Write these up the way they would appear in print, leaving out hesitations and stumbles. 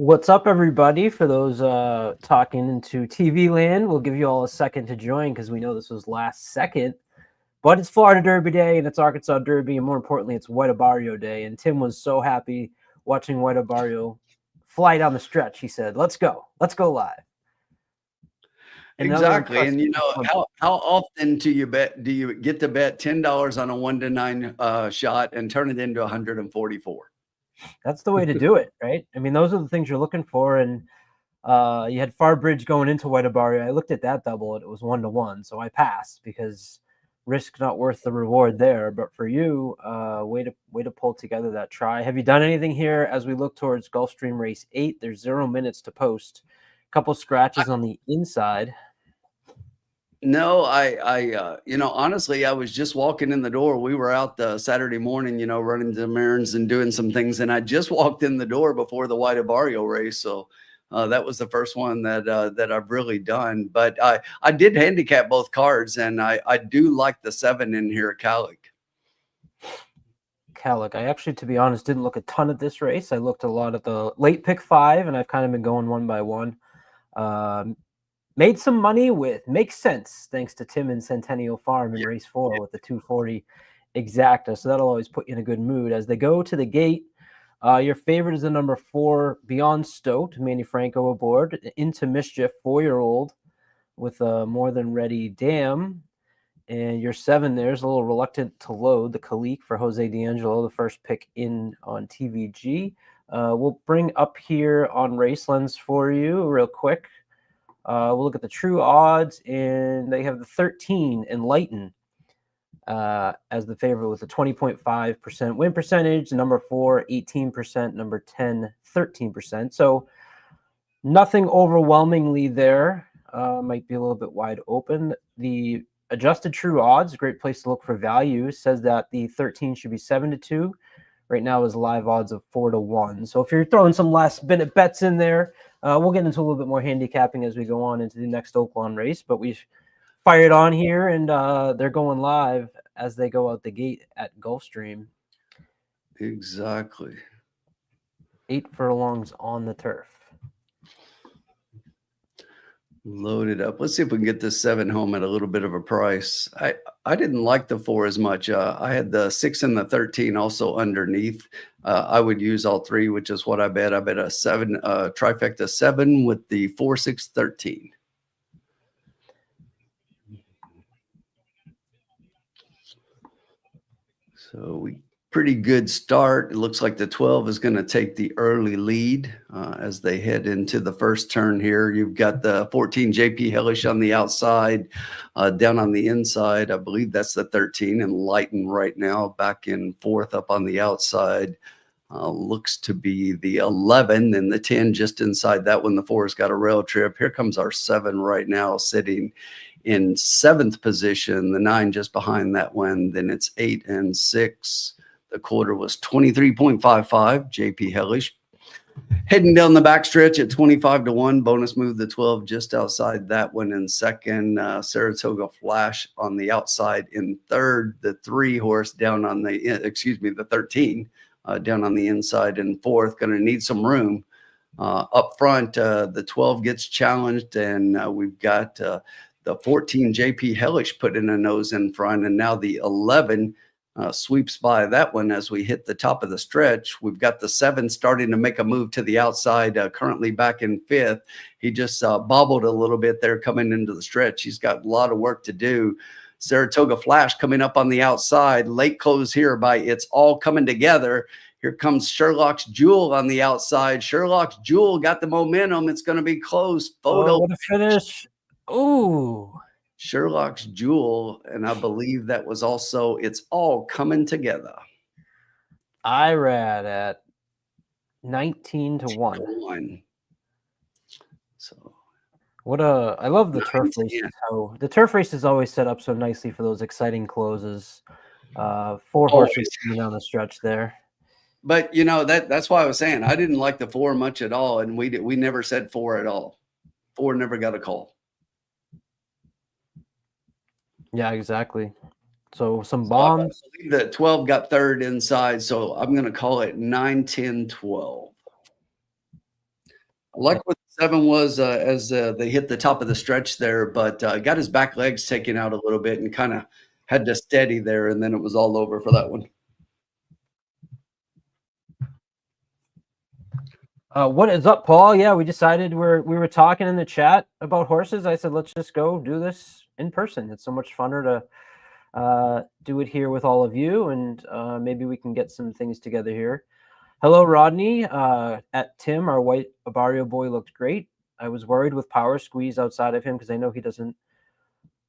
What's up, everybody? For those talking into TV land, we'll give you all a second to join because we know this was last second. But it's Florida Derby Day and it's Arkansas Derby, and more importantly, it's White Barrio Day. And Tim was so happy watching White Barrio fly down the stretch. He said, "Let's go live." Exactly. And how often do you get to bet $10 on a 1-9 shot and turn it into 144? That's the way to do it, right? I mean, those are the things you're looking for. And you had Farbridge going into White Barrio. I looked at that double and it was 1-1, so I passed because risk not worth the reward there. But for you, way to pull together that try. Have you done anything here as we look towards Gulfstream Race 8? There's 0 minutes to post. A couple scratches on the inside. No, honestly, I was just walking in the door. We were out Saturday morning, running the errands and doing some things. And I just walked in the door before the White Barrio race. So that was the first one that I've really done. But I did handicap both cards, and I do like the 7 in here, Calic. I actually, to be honest, didn't look a ton at this race. I looked a lot at the late pick 5, and I've kind of been going one by one. Made some money with Makes Sense, thanks to Tim and Centennial Farm in race 4 with the 240 exacta. So that'll always put you in a good mood. As they go to the gate, your favorite is the number 4, Beyond Stoked, Manny Franco aboard. Into Mischief, 4-year-old with a More Than Ready Dam. And your 7 there's a little reluctant to load, the Kalik for Jose D'Angelo, the first pick in on TVG. We'll bring up here on Race Lens for you real quick. We'll look at the true odds, and they have the 13, Enlighten, as the favorite with a 20.5% win percentage. Number 4, 18%. Number 10, 13%. So nothing overwhelmingly there. Might be a little bit wide open. The adjusted true odds, a great place to look for value, says that the 13 should be 7-2. Right now is live odds of 4-1. So if you're throwing some last minute bets in there, we'll get into a little bit more handicapping as we go on into the next Oaklawn race. But we've fired on here, and they're going live as they go out the gate at Gulfstream. Exactly. 8 furlongs on the turf. Loaded up. Let's see if we can get this 7 home at a little bit of a price. I didn't like the 4 as much. I had the 6 and the 13 also underneath. I would use all 3, which is what I bet. I bet a 7, trifecta 7 with the 4, 6, 13. So pretty good start. It looks like the 12 is going to take the early lead as they head into the first turn here. You've got the 14 JP Hellish on the outside, down on the inside. I believe that's the 13, and Lighten right now back in 4th up on the outside. Looks to be the 11, and the 10 just inside that one. The 4's got a rail trip. Here comes our 7 right now sitting in 7th position. The 9 just behind that one. Then it's 8 and 6. The quarter was 23.55. JP Hellish heading down the backstretch at 25-1. Bonus move the 12 just outside that one in 2nd. Saratoga Flash on the outside in 3rd. The 3 horse down on the the 13 down on the inside in 4th. Going to need some room up front. The 12 gets challenged, and we've got the 14 JP Hellish put in a nose in front, and now the 11 sweeps by that one as we hit the top of the stretch. We've got the 7 starting to make a move to the outside, currently back in 5th. He just bobbled a little bit there coming into the stretch. He's got a lot of work to do. Saratoga Flash coming up on the outside. Late close here by It's All Coming Together. Here comes Sherlock's Jewel on the outside. Sherlock's Jewel got the momentum. It's going to be close. Photo. What a finish. Ooh. Sherlock's Jewel, and I believe that was also It's All Coming Together. IRAD at 19-1. So I love the turf races. How the turf race is always set up so nicely for those exciting closes. 4 horses down the stretch there. But that's why I was saying I didn't like the 4 much at all, and we never said 4 at all. 4 never got a call. Yeah, exactly. So some bombs. I believe that 12 got 3rd inside, so I'm going to call it 9, 10, 12. I like what the 7 was as they hit the top of the stretch there, but got his back legs taken out a little bit and kind of had to steady there, and then it was all over for that one. What is up, Paul? Yeah, we decided we were talking in the chat about horses. I said, let's just go do this in person. It's so much funner to do it here with all of you, and maybe we can get some things together here. Hello, Rodney. At Tim, our white Barrio boy looked great. I was worried with Power Squeeze outside of him because I know he doesn't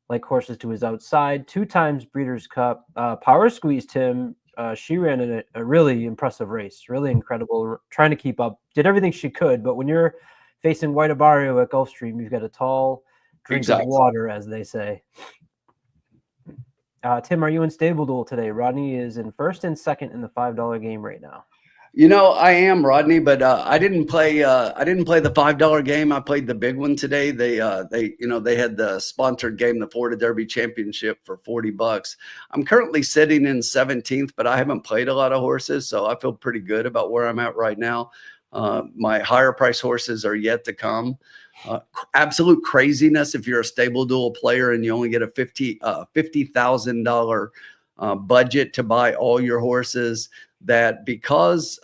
like horses to his outside. 2 times Breeders' Cup. Power Squeeze, Tim, she ran in a really impressive race, really incredible, trying to keep up, did everything she could. But when you're facing White Barrio at Gulfstream, you've got a tall drink of water, as they say. Tim, are you in Stable Duel today? Rodney is in first and second in the $5 game right now. You know, I am, Rodney, but I didn't play. I didn't play the $5 game. I played the big one today. They had the sponsored game, the Florida Derby Championship, for $40. I'm currently sitting in 17th, but I haven't played a lot of horses, so I feel pretty good about where I'm at right now. My higher price horses are yet to come. Absolute craziness if you're a Stable Duel player and you only get a $50,000 budget to buy all your horses. That because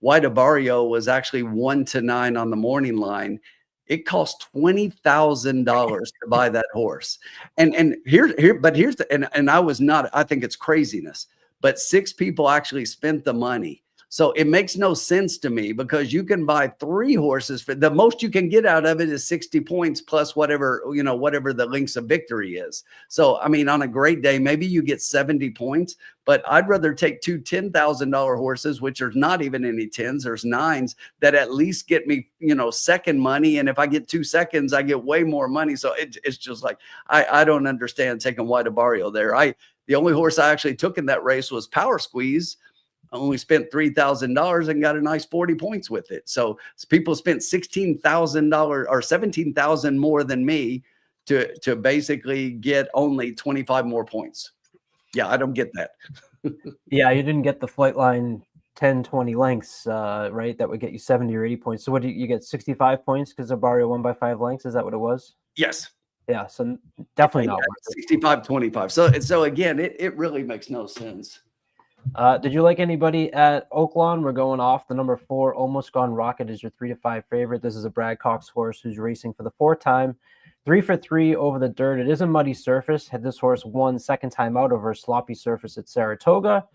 White Barrio was actually 1-9 on the morning line, it cost $20,000 to buy that horse. And here's the and I was not. I think it's craziness, but 6 people actually spent the money. So it makes no sense to me because you can buy 3 horses for the most you can get out of it is 60 points plus whatever the links of victory is. So, I mean, on a great day, maybe you get 70 points, but I'd rather take 2 $10,000 horses, which are not even any 10s, there's 9s that at least get me, second money. And if I get 2 seconds, I get way more money. So it's just like, I don't understand taking White Barrio there. The only horse I actually took in that race was Power Squeeze. I only spent $3,000 and got a nice 40 points with it. So people spent $16,000 or $17,000 more than me to basically get only 25 more points. Yeah, I don't get that. Yeah, you didn't get the flight line 10, 20 lengths, right? That would get you 70 or 80 points. So what do you get? 65 points because Barrio won by 5 lengths? Is that what it was? Yes. Yeah, so definitely not worth it. 65-25. So again, it really makes no sense. Did you like anybody at Oaklawn? We're going off. The number 4, Almost Gone Rocket, is your 3-5 favorite. This is a Brad Cox horse who's racing for the 4th time. 3 for 3 over the dirt. It is a muddy surface. Had this horse won second time out over a sloppy surface at Saratoga.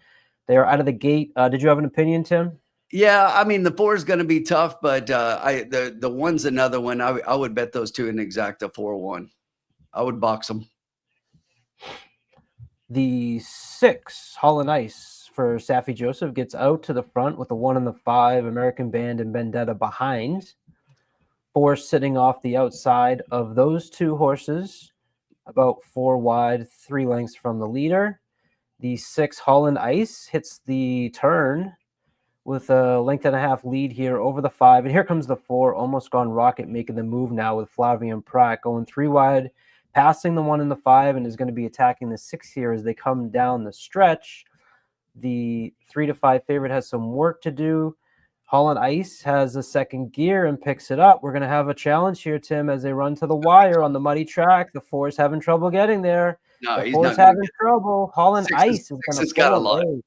They are out of the gate. Did you have an opinion, Tim? Yeah, I mean, the 4 is going to be tough, but the 1's another one. I would bet those 2 in exacta 4-1. I would box them. The 6, Holland Ice, for Safi Joseph, gets out to the front with the 1 and the 5, American Band and Vendetta behind. 4 sitting off the outside of those 2 horses, about 4 wide, 3 lengths from the leader. The 6, Holland Ice, hits the turn with a 1.5 length lead here over the 5. And here comes the 4, Almost Gone Rocket, making the move now with Flavian Pratt going 3 wide, passing the 1 and the 5, and is going to be attacking the 6 here as they come down the stretch. The 3-5 favorite has some work to do. Holland Ice has a second gear and picks it up. We're going to have a challenge here, Tim, as they run to the wire on the muddy track. The 4 is having trouble getting there. No, the 4 is having trouble. Holland Ice is going to pull away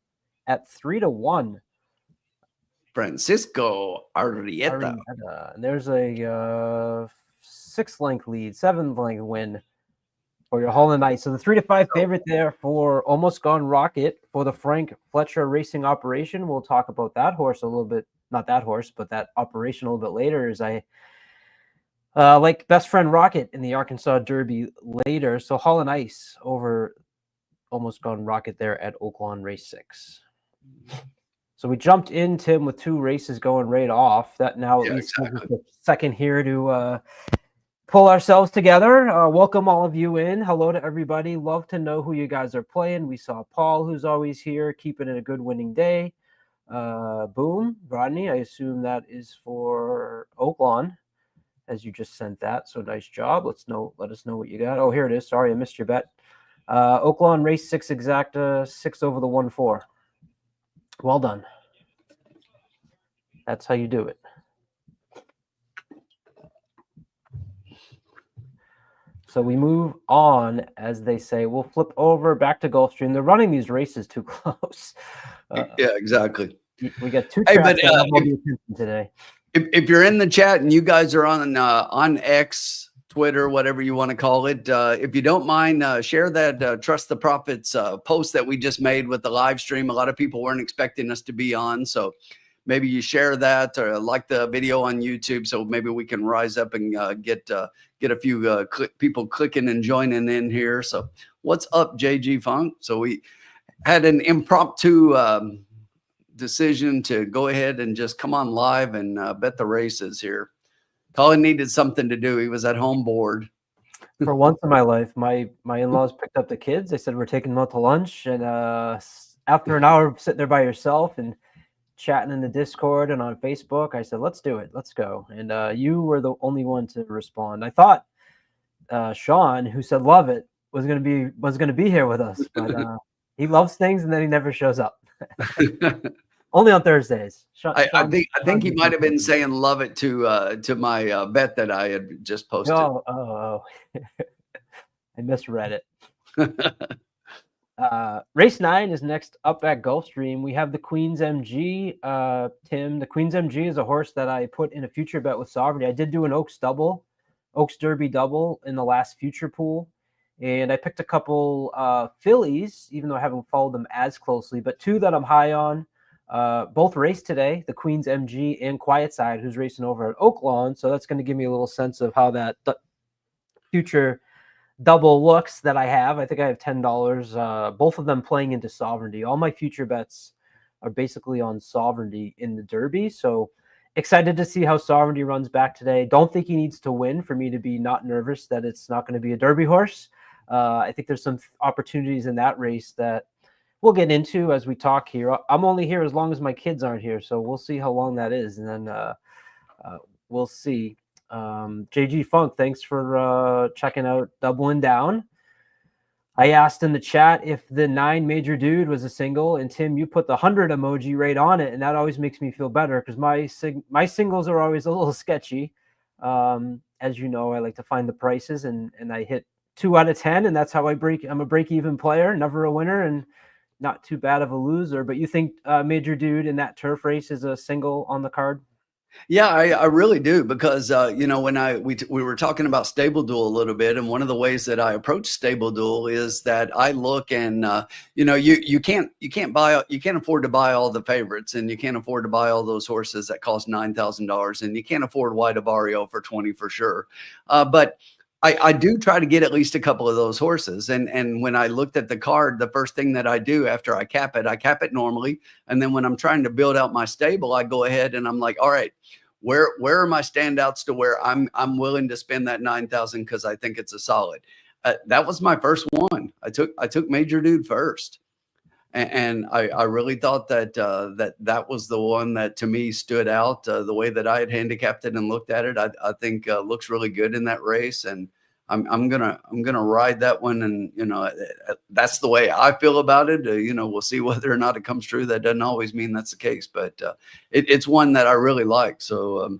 at 3-1. Francisco Arrieta. And there's a 6-length lead, 7-length win for your Holland Ice. So the 3-5 favorite there for Almost Gone Rocket for the Frank Fletcher Racing operation. We'll talk about that horse a little bit. Not that horse, but that operation a little bit later, as I like Best Friend Rocket in the Arkansas Derby later. So Holland Ice over Almost Gone Rocket there at Oaklawn Race 6. So we jumped in, Tim, with 2 races going right off. That now at least gives us a second here to pull ourselves together. Welcome all of you in. Hello to everybody. Love to know who you guys are playing. We saw Paul, who's always here, keeping it a good winning day. Boom, Rodney, I assume that is for Oaklawn, as you just sent that. So nice job. Let us know what you got. Oh, here it is. Sorry, I missed your bet. Oaklawn Race 6 exacta, 6 over the 1-4. Well done. That's how you do it. So we move on, as they say. We'll flip over back to Gulfstream. They're running these races too close. Yeah, exactly. We got two Hey, tracks but that have all the attention today. if you're in the chat and you guys are on X, Twitter, whatever you want to call it, if you don't mind, share that Trust the Prophets post that we just made with the live stream. A lot of people weren't expecting us to be on, so maybe you share that or like the video on YouTube, so maybe we can rise up and get a few people clicking and joining in here. So what's up, JG Funk? So we had an impromptu decision to go ahead and just come on live and bet the races here. Colin needed something to do. He was at home bored. For once in my life, my in-laws picked up the kids. They said we're taking them out to lunch, and after an hour sitting there by yourself and chatting in the Discord and on Facebook, I said, let's do it. Let's go. And you were the only one to respond. I thought Sean, who said love it, was gonna be here with us, but he loves things and then he never shows up. Only on Thursdays. I think he might have been saying love it to my bet that I had just posted. Oh. I misread it. Race 9 is next up at Gulfstream. We have the Queen's MG. Tim, the Queen's MG is a horse that I put in a future bet with Sovereignty. I did do an Oaks Derby double in the last future pool. And I picked a couple fillies, even though I haven't followed them as closely, but two that I'm high on. Both raced today, the Queen's MG and Quiet Side, who's racing over at Oaklawn. So that's going to give me a little sense of how that future double looks that I have. I think I have $10, both of them playing into Sovereignty. All my future bets are basically on Sovereignty in the Derby. So excited to see how Sovereignty runs back today. Don't think he needs to win for me to be not nervous that it's not going to be a Derby horse. I think there's some opportunities in that race that we'll get into as we talk here. I'm only here as long as my kids aren't here, so we'll see how long that is, and then we'll see. JG Funk, thanks for checking out Doubling Down. I asked in the chat if the 9 Major Dude was a single, and Tim, you put the 100 emoji right on it, and that always makes me feel better because my singles are always a little sketchy. As you know, I like to find the prices, and I hit 2 out of 10, and that's how I'm a break-even player, never a winner, and not too bad of a loser. But you think Major Dude in that turf race is a single on the card? Yeah, I really do, because when we were talking about Stable Duel a little bit, and one of the ways that I approach Stable Duel is that I look and you can't afford to buy all the favorites, and you can't afford to buy all those horses that cost $9,000, and you can't afford White Avario for 20 for sure. But I do try to get at least a couple of those horses. And when I looked at the card, the first thing that I do after I cap it normally. And then when I'm trying to build out my stable, I go ahead and I'm like, all right, where are my standouts to where I'm willing to spend that 9,000 because I think it's a solid. That was my first one. I took Major Dude first. And I really thought that that was the one that to me stood out. The way that I had handicapped it and looked at it, I think looks really good in that race, and I'm gonna ride that one. And that's the way I feel about it. We'll see whether or not it comes true. That doesn't always mean that's the case, but it's one that I really like. So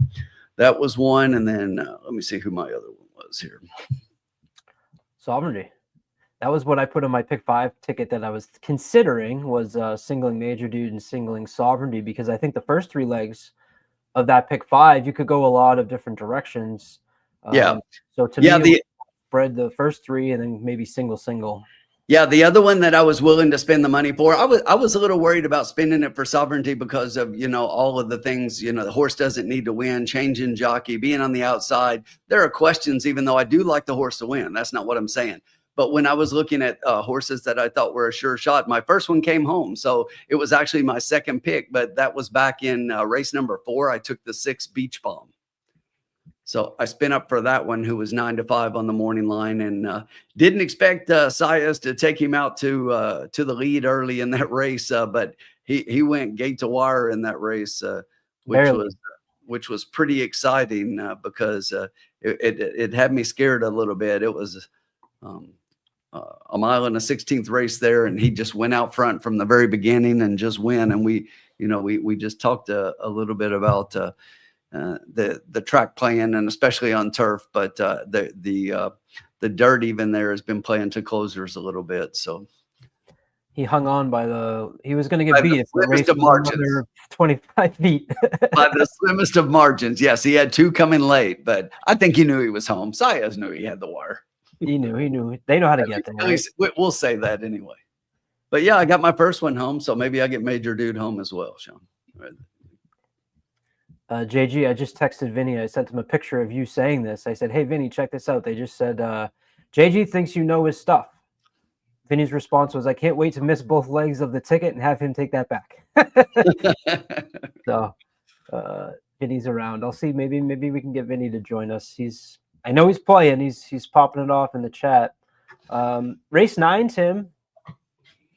that was one, and then let me see who my other one was here. Sovereignty. That was what I put on my pick 5 ticket that I was considering, was singling Major Dude and singling Sovereignty, because I think the first 3 legs of that pick 5, you could go a lot of different directions. Yeah. So to me, spread the first 3 and then maybe single. Yeah, the other one that I was willing to spend the money for, I was a little worried about spending it for Sovereignty because of, all of the things, the horse doesn't need to win, changing jockey, being on the outside. There are questions, even though I do like the horse to win. That's not what I'm saying. But when I was looking at horses that I thought were a sure shot, my first one came home. So it was actually my second pick, but that was back in race number 4. I took the 6 Beach Bomb. So I spin up for that one, who was 9-5 on the morning line, and didn't expect Sias to take him out to the lead early in that race. But he went gate to wire in that race, which was pretty exciting because it had me scared a little bit. It was a mile and a 16th race there, and he just went out front from the very beginning and just win. And we just talked a little bit about the track plan, and especially on turf, but the the dirt even there has been playing to closers a little bit. So he hung on he was going to get by the beat if the race slimmest of was margins. another 25 feet. By the slimmest of margins. Yes, he had 2 coming late, but I think he knew he was home. Saez knew he had the wire. He knew. They know how to get there. At least we'll say that anyway. But yeah, I got my first one home, so maybe I get Major Dude home as well, Sean. JG, I just texted Vinny. I sent him a picture of you saying this. I said, "Hey, Vinny, check this out." They just said, "JG thinks you know his stuff." Vinny's response was, "I can't wait to miss both legs of the ticket and have him take that back." So, Vinny's around. I'll see. Maybe we can get Vinny to join us. I know he's playing. He's popping it off in the chat. Race 9, Tim.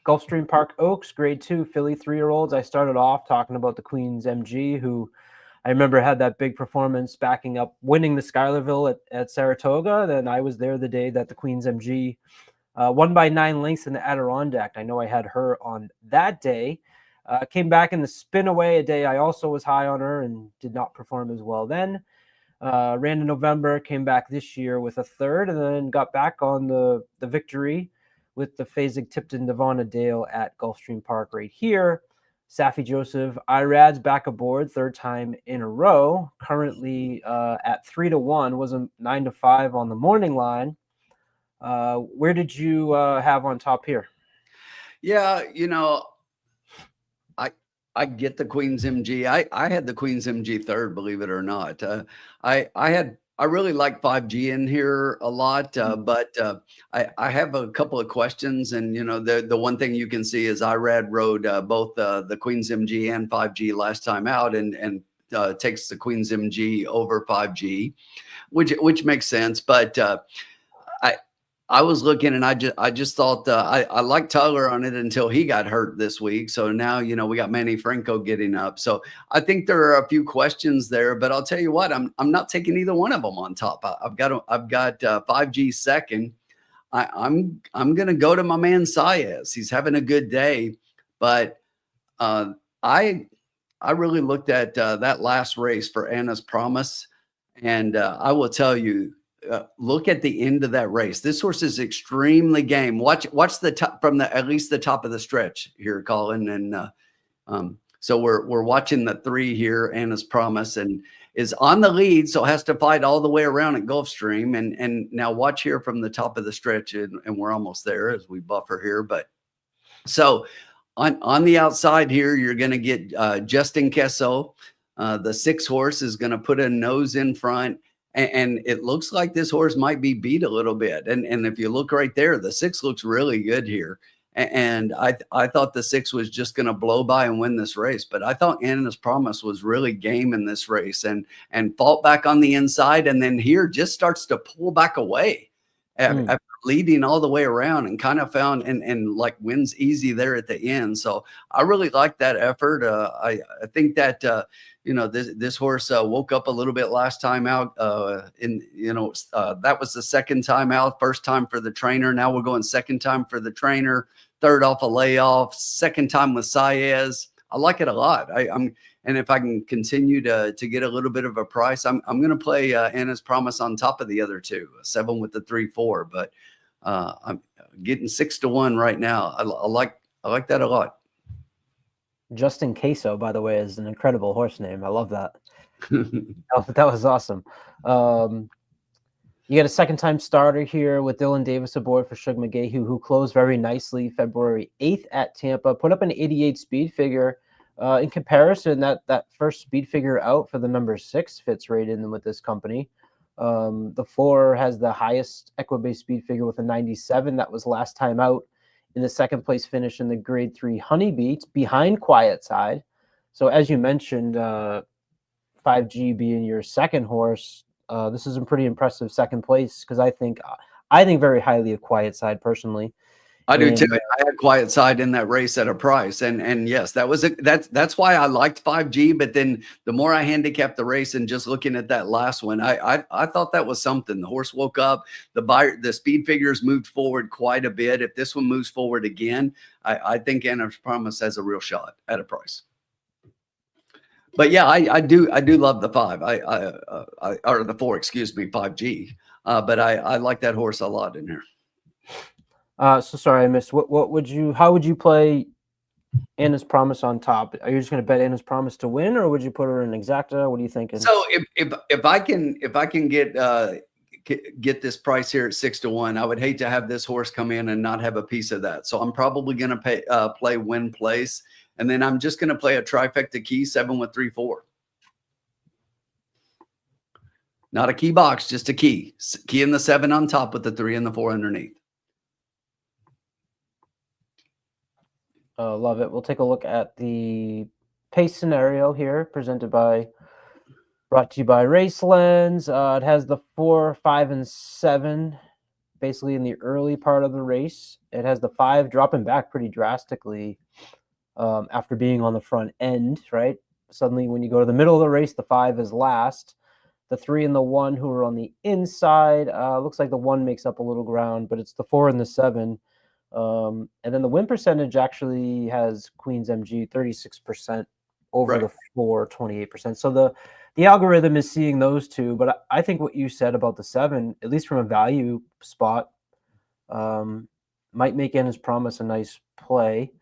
Gulfstream Park Oaks, Grade 2, Philly 3-year-olds. I started off talking about the Queens MG, who I remember had that big performance backing up, winning the Schuylerville at Saratoga. Then I was there the day that the Queens MG won by 9 lengths in the Adirondack. I know I had her on that day. Came back in the spin away, a day I also was high on her and did not perform as well then. Ran in November, came back this year with a 3rd, and then got back on the victory with the Fasig Tipton Devonna Dale at Gulfstream Park right here. Safi Joseph, Irad's back aboard, 3rd time in a row. Currently at 3-1, was a 9-5 on the morning line. Where did you have on top here? Yeah, I get the Queens MG. I had the Queens MG 3rd, believe it or not. I really like 5G in here a lot, but I have a couple of questions. And, the one thing you can see is IRAD rode both the Queens MG and 5G last time out and takes the Queens MG over 5G, which makes sense. But I was looking and I just thought I liked Tyler on it until he got hurt this week. So now, we got Manny Franco getting up. So I think there are a few questions there, but I'll tell you what, I'm not taking either one of them on top. I've got 5G second. I'm going to go to my man Saez. He's having a good day, but I really looked at that last race for Anna's Promise, and I will tell you, look at the end of that race. This horse is extremely game. Watch the top from at least the top of the stretch here, Colin. And so we're watching the 3 here, Anna's Promise, and is on the lead, so has to fight all the way around at Gulfstream. And now watch here from the top of the stretch, and we're almost there as we buffer here. But so on the outside here, you're going to get Justin Kesso. The 6 horse is going to put a nose in front. And it looks like this horse might be beat a little bit. And if you look right there, the 6 looks really good here. And I thought the 6 was just going to blow by and win this race. But I thought Anna's Promise was really game in this race and fought back on the inside. And then here just starts to pull back away after leading all the way around and kind of found and like wins easy there at the end. So I really like that effort. I think that this horse woke up a little bit last time out. That was the 2nd time out, 1st time for the trainer. Now we're going 2nd time for the trainer, 3rd off a layoff, 2nd time with Saez. I like it a lot. And if I can continue to get a little bit of a price, I'm going to play Anna's Promise on top of the other 2, 7 with the 3-4. But I'm getting 6-1 right now. I like that a lot. Justin Queso, by the way, is an incredible horse name. I love that. That was awesome. You got a 2nd-time starter here with Dylan Davis aboard for Shug McGahee, who closed very nicely February 8th at Tampa. Put up an 88 speed figure. In comparison, that first speed figure out for the number 6 fits right in with this company. The 4 has the highest Equibase speed figure with a 97. That was last time out in the 2nd place finish in the Grade 3 Honeybeats behind Quiet Side. So as you mentioned, 5G being your 2nd horse, this is a pretty impressive 2nd place because I think very highly of Quiet Side personally. I do too. I had Quiet Side in that race at a price, and yes, that's why I liked 5G. But then the more I handicapped the race and just looking at that last one, I thought that was something. The horse woke up. The speed figures moved forward quite a bit. If this one moves forward again, I think Anna's Promise has a real shot at a price. But yeah, I do love the 5. Or the 4, excuse me, 5G. But I like that horse a lot in here. So sorry, I missed. How would you play Anna's Promise on top? Are you just going to bet Anna's Promise to win, or would you put her in exacta? What are you thinking? So if I can get this price here at 6-1, I would hate to have this horse come in and not have a piece of that. So I'm probably going to play win place, and then I'm just going to play a trifecta key 7 with 3-4. Not a key box, just a key. Key in the 7 on top with the 3 and the 4 underneath. Love it. We'll take a look at the pace scenario here, brought to you by Race Lens. It has the 4, 5, and 7 basically in the early part of the race. It has the 5 dropping back pretty drastically after being on the front end, right? Suddenly, when you go to the middle of the race, the 5 is last. The 3 and the 1 who are on the inside. Looks like the 1 makes up a little ground, but it's the 4 and the 7. And then the win percentage actually has Queen's MG 36% over the 4, 28%. So the algorithm is seeing those two, but I think what you said about the 7, at least from a value spot, might make Anna's Promise a nice play.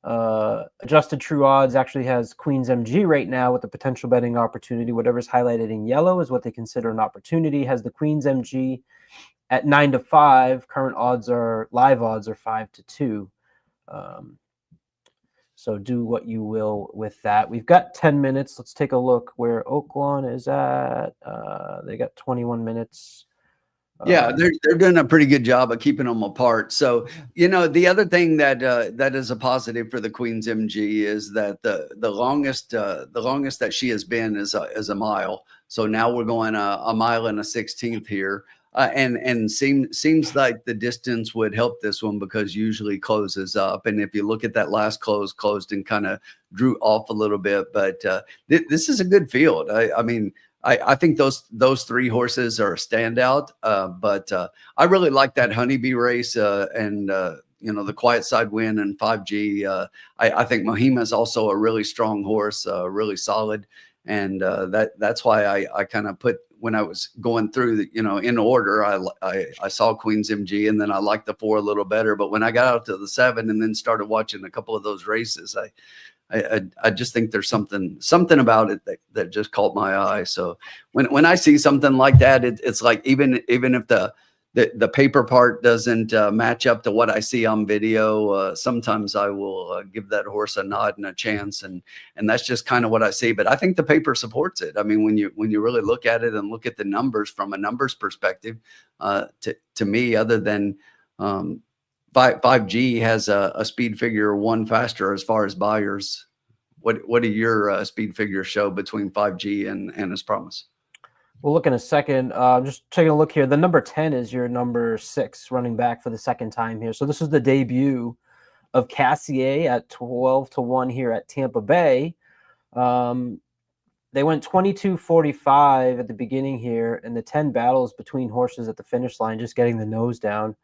Adjusted true odds actually has Queen's MG right now with the potential betting opportunity. Whatever's highlighted in yellow is what they consider an opportunity. Has the Queen's MG at 9-5. Current live odds are 5-2. So do what you will with that. We've got 10 minutes. Let's take a look where Oaklawn is at. They got 21 minutes. Yeah, they're doing a pretty good job of keeping them apart. So, the other thing that is a positive for the Queen's MG is that the longest that she has been is a mile. So now we're going a mile and a 16th here. And seems like the distance would help this one because usually closes up. And if you look at that last closed and kind of drew off a little bit. But this is a good field. I think those 3 horses are a standout. But I really like that Honeybee race and the Quiet Side Win and 5G. I think Mohima is also a really strong horse, really solid. And that's why I kind of put, when I was going through in order, I saw Queen's MG and then I liked the 4 a little better. But when I got out to the 7 and then started watching a couple of those races, I just think there's something about it that just caught my eye. So when I see something like that, it's like even if the paper part doesn't match up to what I see on video, sometimes I will give that horse a nod and a chance, and that's just kind of what I see. But I think the paper supports it. I mean, when you really look at it and look at the numbers from a numbers perspective, to me, other than 5G has a speed figure 1 faster as far as buyers. What do your speed figures show between 5G and Anna's Promise? We'll look in a second. Just taking a look here. The number 10 is your number 6 running back for the second time here. So this was the debut of Cassier at 12-1 here at Tampa Bay. They went 22-45 at the beginning here, and the 10 battles between horses at the finish line, just getting the nose down.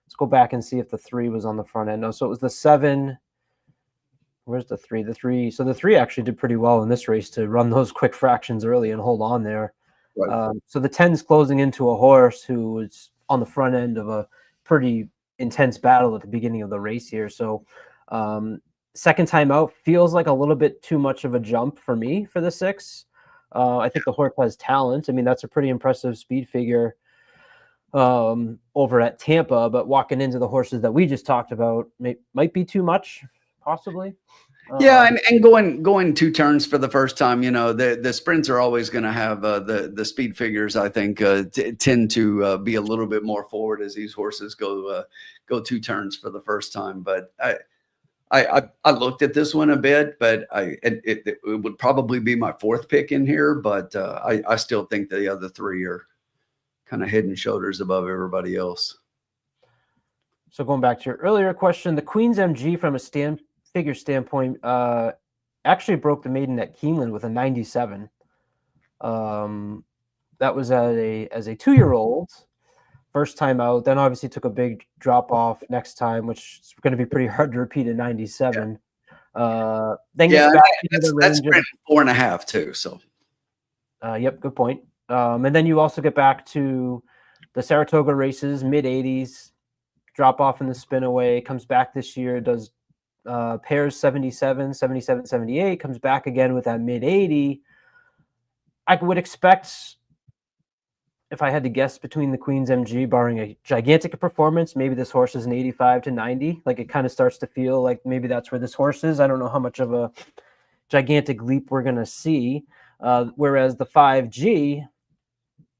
Let's go back and see if the 3 was on the front end. No, so it was the 7. Where's the 3? The 3. So the 3 actually did pretty well in this race to run those quick fractions early and hold on there. Right. So the 10's closing into a horse who was on the front end of a pretty intense battle at the beginning of the race here. So second time out feels like a little bit too much of a jump for me for the 6. I think the horse has talent. I mean, that's a pretty impressive speed figure over at Tampa, but walking into the horses that we just talked about might be too much, possibly. Yeah, and going 2 turns for the first time, the sprints are always going to have the speed figures. I think tend to be a little bit more forward as these horses go 2 turns for the first time. But I looked at this one a bit, but it would probably be my 4th pick in here. But I still think the other 3 are kind of head and shoulders above everybody else. So going back to your earlier question, the Queen's MG from a figure standpoint actually broke the maiden at Keeneland with a 97. That was as a 2-year-old first time out, then obviously took a big drop off next time, which is going to be pretty hard to repeat at 97. Then gets back into the range of 4.5 too. So yep, good point. And then you also get back to The Saratoga races, mid-80s, drop off in the spin away, comes back this year, does pairs 77, 77, 78, comes back again with that mid-80. I would expect, if I had to guess between the Queen's MG, barring a gigantic performance, maybe this horse is an 85 to 90. Like, it kind of starts to feel like maybe that's where this horse is. I don't know how much of a gigantic leap we're going to see. Whereas the 5G,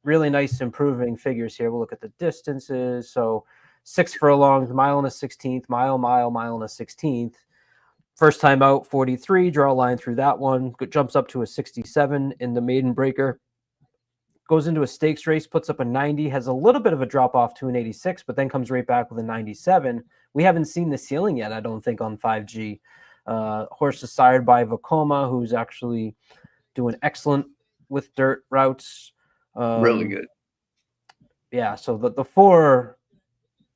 really nice improving figures here. We'll look at the distances. So 6 furlongs, mile and a 16th, mile and a 16th. First time out, 43, draw a line through that one. Jumps up to a 67 in the maiden breaker. Goes into a stakes race, puts up a 90, has a little bit of a drop off to an 86, but then comes right back with a 97. We haven't seen the ceiling yet, I don't think, on 5G. Horse is sired by Vacoma, who's actually doing excellent with dirt routes. Really good. Yeah, so the 4,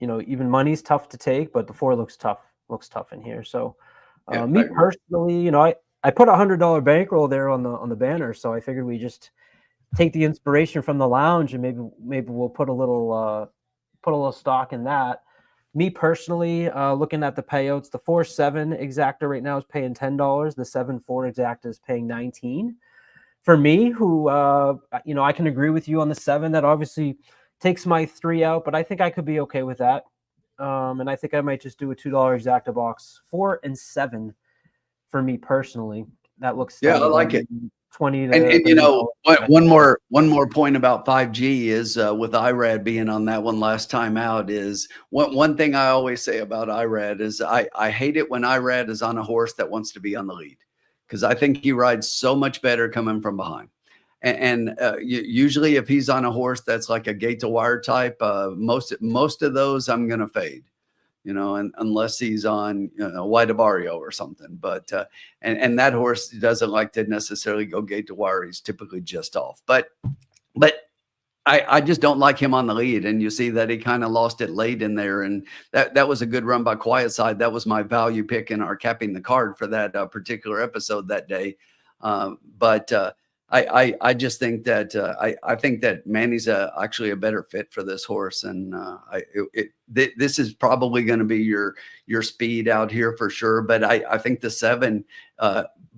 even money's tough to take, but the 4 looks tough in here. So me personally, I put $100 bankroll there on the banner, so I figured we just take the inspiration from the lounge and maybe we'll put a little stock in that. Me personally, looking at the payouts, the 4-7 exacta right now is paying $10. The 7-4 exacta is paying $19. For me, who I can agree with you on the 7. That obviously takes my 3 out, but I think I could be okay with that. And I think I might just do a $2 exacta box. 4 and 7 for me personally. That looks I like it. 20 to and one more point about 5G is with IRAD being on that one last time out is one thing I always say about IRAD is I hate it when IRAD is on a horse that wants to be on the lead, because I think he rides so much better coming from behind. And usually if he's on a horse that's like a gate to wire type, most of those I'm going to fade. And unless he's on White Barrio or something, but and that horse doesn't like to necessarily go gate to wire. He's typically just off, but I just don't like him on the lead. And you see that he kind of lost it late in there, and that was a good run by Quiet Side. That was my value pick in our capping the card for that particular episode that day. I just think that I think that Manny's actually a better fit for this horse, and this is probably going to be your speed out here for sure. But I think the 7,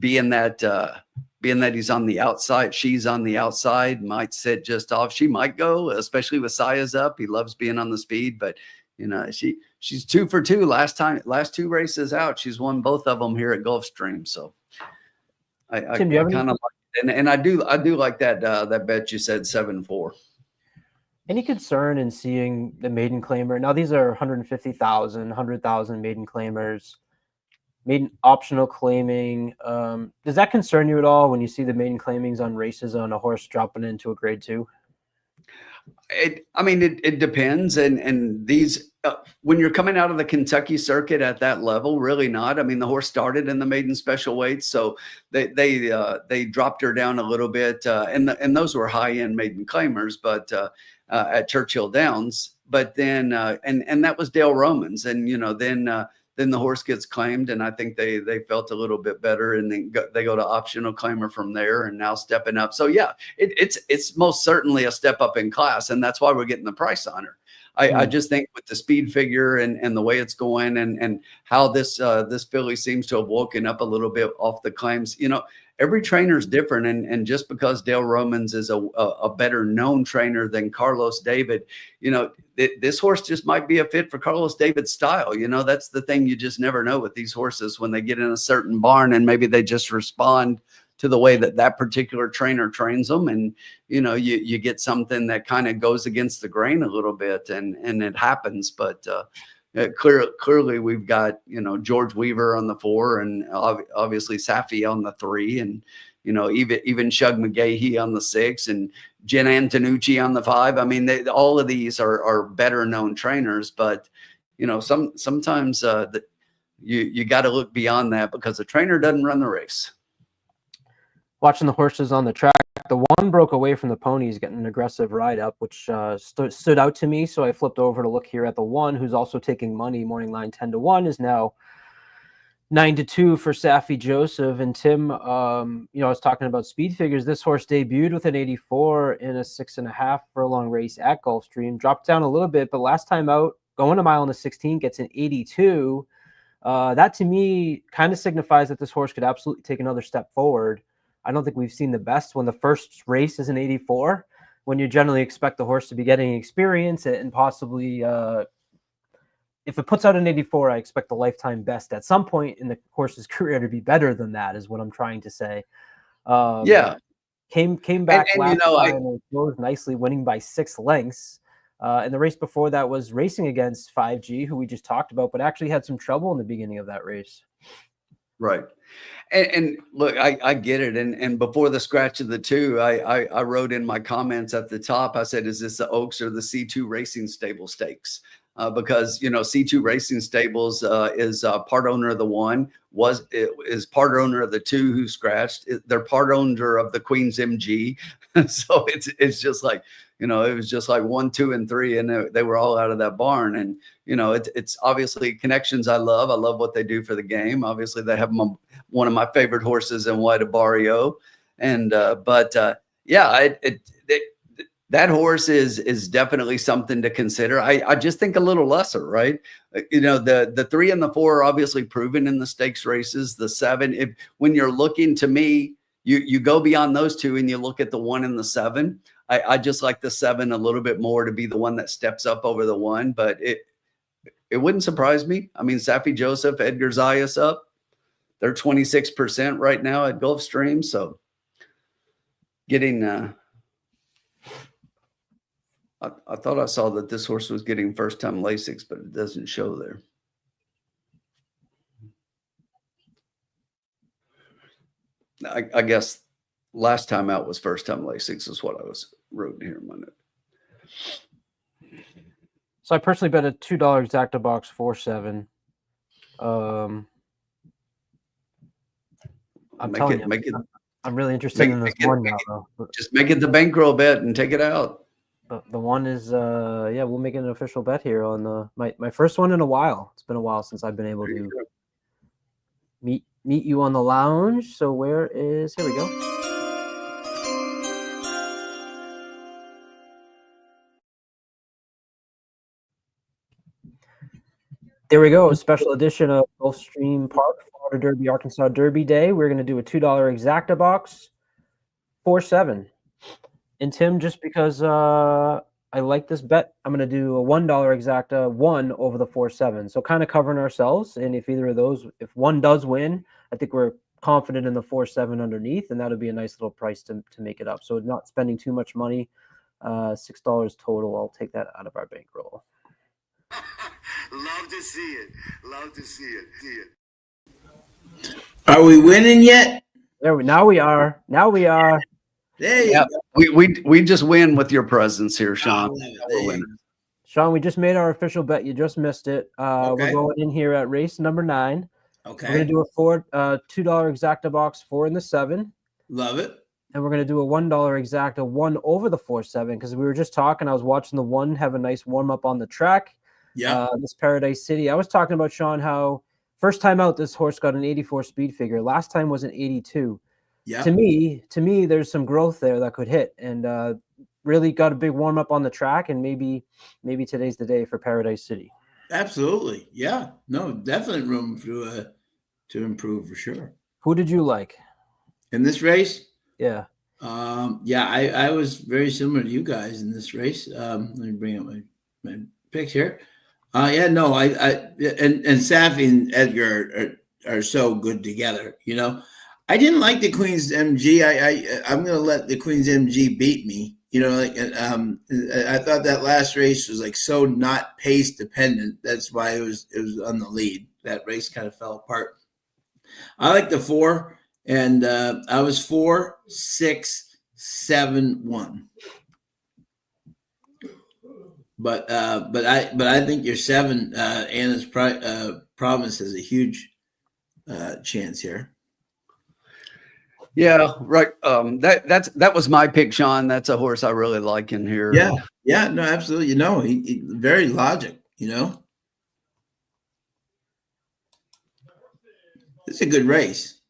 being that he's on the outside, she's on the outside, might sit just off. She might go, especially with Saya's up. He loves being on the speed, but she's 2 for 2 last 2 races out. She's won both of them here at Gulfstream. So I kind of like. And I do like that bet you said 7-4. Any concern in seeing the maiden claimer? Now these are 150,000, 100,000 maiden claimers, maiden optional claiming. Does that concern you at all when you see the maiden claimings on races on a horse dropping into a grade 2? It depends. And these, when you're coming out of the Kentucky circuit at that level, really not. The horse started in the maiden special weight, so they dropped her down a little bit. And those were high end maiden claimers, but at Churchill Downs. But then, and that was Dale Romans. And, then the horse gets claimed, and I think they felt a little bit better, and then they go to optional claimer from there, and now stepping up. So yeah, it's most certainly a step up in class, and that's why we're getting the price on her. I just think with the speed figure and the way it's going, and how this filly seems to have woken up a little bit off the claims. Every trainer is different, and just because Dale Romans is a better known trainer than Carlos David, this horse just might be a fit for Carlos David's style. That's the thing. You just never know with these horses when they get in a certain barn, and maybe they just respond to the way that particular trainer trains them. And, you get something that kind of goes against the grain a little bit, and it happens. But clearly we've got, George Weaver on the 4, and obviously Safi on the 3, and, even Shug McGahee on the 6, and Jen Antonucci on the 5. All of these are better known trainers, but, sometimes you got to look beyond that, because the trainer doesn't run the race. Watching the horses on the track, the 1 broke away from the ponies, getting an aggressive ride up, which stood out to me. So I flipped over to look here at the 1, who's also taking money. Morning line 10-1 is now 9-2 for Safi Joseph. And Tim, you know, I was talking about speed figures. This horse debuted with an 84 in a 6.5 furlong race at Gulfstream. Dropped down a little bit, but last time out, going a mile in the 16, gets an 82. That to me kind of signifies that this horse could absolutely take another step forward. I don't think we've seen the best when the first race is an 84, when you generally expect the horse to be getting experience and possibly if it puts out an 84, I expect the lifetime best at some point in the horse's career to be better than that, is what I'm trying to say. Yeah. Came back And last you know, time and rose nicely, winning by 6 lengths. And the race before that was racing against 5G, who we just talked about, but actually had some trouble in the beginning of that race. Right. And look, I get it. And before the scratch of the 2, I wrote in my comments at the top, I said, is this the Oaks or the C2 Racing Stable Stakes? Because, you know, C2 Racing Stables is part owner of the 1, is part owner of the 2 who scratched. They're part owner of the Queen's MG. So it's just like, you know, it was just like 1, 2, and 3, and they were all out of that barn. And, you know, it's obviously connections I love. I love what they do for the game. Obviously, they have one of my favorite horses in White Barrio. And, yeah, that horse is definitely something to consider. I just think a little lesser, right? You know, the 3 and the 4 are obviously proven in the stakes races. The 7, when you're looking, to me, you go beyond those 2 and you look at the 1 and the 7. I just like the 7 a little bit more to be the one that steps up over the 1, but it wouldn't surprise me. I mean, Safi Joseph, Edgar Zayas up. They're 26% right now at Gulfstream. So getting, I thought I saw that this horse was getting first-time Lasix, but it doesn't show there. I guess last time out was first-time Lasix is what I was wrote here in my note. So I personally bet a $2 exacta box 4-7. I'm telling you, I'm really interested in this one now, though. Just make it the bankroll bet and take it out. The one is, yeah, we'll make an official bet here on my first one in a while. It's been a while since I've been able to meet you on the lounge. So here we go. There we go. A special edition of Gulfstream Park, Florida Derby, Arkansas Derby Day. We're going to do a $2 exacta box 4-7. And Tim, just because I like this bet, I'm going to do a $1 exacta 1 over the 4-7. So kind of covering ourselves. And if either of those, if one does win, I think we're confident in the 4-7 underneath, and that'll be a nice little price to make it up. So not spending too much money, $6 total. I'll take that out of our bankroll. Love to see it. Love to see it. Are we winning yet? Now we are. There you go. We just win with your presence here, Sean. Sean, we just made our official bet. You just missed it. We're going in here at race number 9. Okay. We're going to do a $2 exacta box 4 and the 7. Love it. And we're going to do a $1 exacta 1 over the 4-7, because we were just talking. I was watching the 1 have a nice warm up on the track. Yeah. This Paradise City. I was talking about, Sean, how first time out this horse got an 84 speed figure. Last time was an 82. Yeah. To me, there's some growth there that could hit, and really got a big warm up on the track, and maybe today's the day for Paradise City. Absolutely. Yeah. No, definitely room to improve for sure. Who did you like in this race? Yeah. I was very similar to you guys in this race. Let me bring up my picks here. I and Safi and Edgar are so good together. You know, I didn't like the Queen's MG. I'm going to let the Queen's MG beat me. You know, I thought that last race was like so not pace dependent. That's why it was on the lead. That race kind of fell apart. I like the 4, and I was 4, 6, 7, 1. But I think your 7, Anna's Promise has a huge chance here. Yeah, right. That was my pick, Sean. That's a horse I really like in here. Yeah, no, absolutely. You know, he very logic. You know. It's a good race.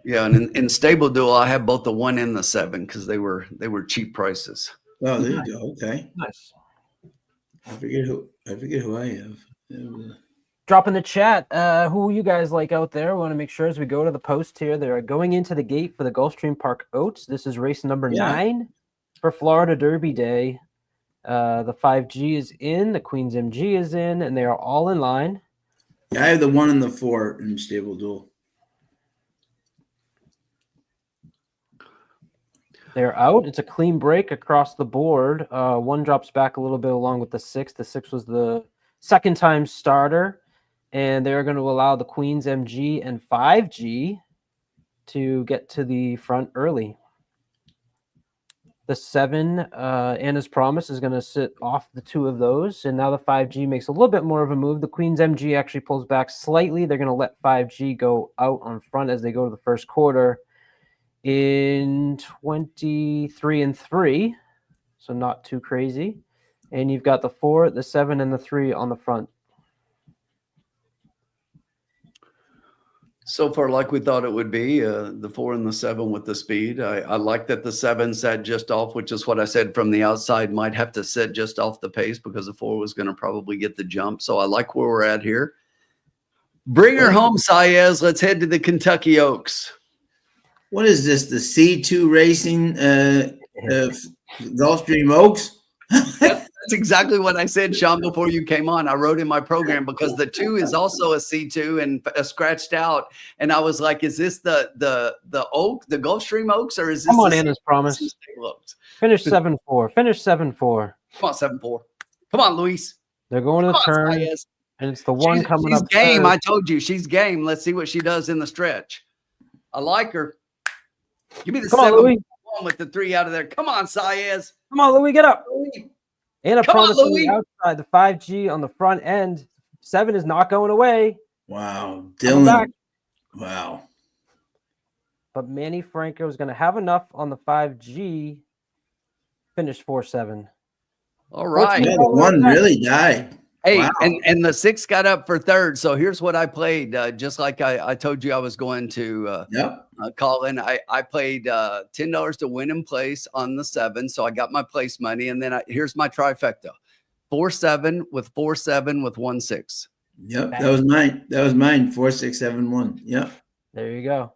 Yeah, and in Stable Duel, I have both the 1 and the 7 because they were cheap prices. Oh, there you go. Okay. Nice. I forget who I have. Drop in the chat who you guys like out there. We want to make sure as we go to the post here, they're going into the gate for the Gulfstream Park Oats. This is race number 9 for Florida Derby Day. The 5G is in, the Queen's MG is in, and they are all in line. Yeah, I have the 1 and the 4 in Stable Duel. They're out. It's a clean break across the board. 1 drops back a little bit along with the 6. The 6 was the second time starter, and they're going to allow the Queen's MG and 5G to get to the front early. The 7, Anna's Promise, is going to sit off the 2 of those, and now the 5G makes a little bit more of a move. The Queen's MG actually pulls back slightly. They're going to let 5G go out on front as they go to the first quarter in 23 and 3, so not too crazy. And you've got the 4, the 7, and the 3 on the front. So far, like we thought it would be, the 4 and the 7 with the speed. I like that the 7 sat just off, which is what I said from the outside, might have to sit just off the pace because the 4 was going to probably get the jump. So I like where we're at here. Bring her home, Saez. Let's head to the Kentucky Oaks. What is this? The C2 Racing Gulfstream Oaks? That's exactly what I said, Sean, before you came on. I wrote in my program because the 2 is also a C2 and scratched out. And I was like, is this the Oak, the Gulfstream Oaks, or is this? Come on, Anna's Promise. Finish 7-4. Finish 7-4. Come on, 7-4. Come on, Luis. They're going to the turn, and it's the 1 coming up. She's game. I told you, she's game. Let's see what she does in the stretch. I like her. Give me the 7 with the 3 out of there. Come on, Saez. Come on, Louis, get up. Anna Promise on the outside, the 5G on the front end. 7 is not going away. Wow. Dylan. Wow. But Manny Franco is going to have enough on the 5G. Finish 4-7. All right. Yeah, the 1 really died. Hey, wow. and the 6 got up for 3rd. So here's what I played. Just like I told you I was going to Colin. I played $10 to win in place on the 7. So I got my place money. And then here's my trifecta. 4-7 with 4-7 with 1-6. Yep. That was mine. 4-6-7-1. Yep. There you go.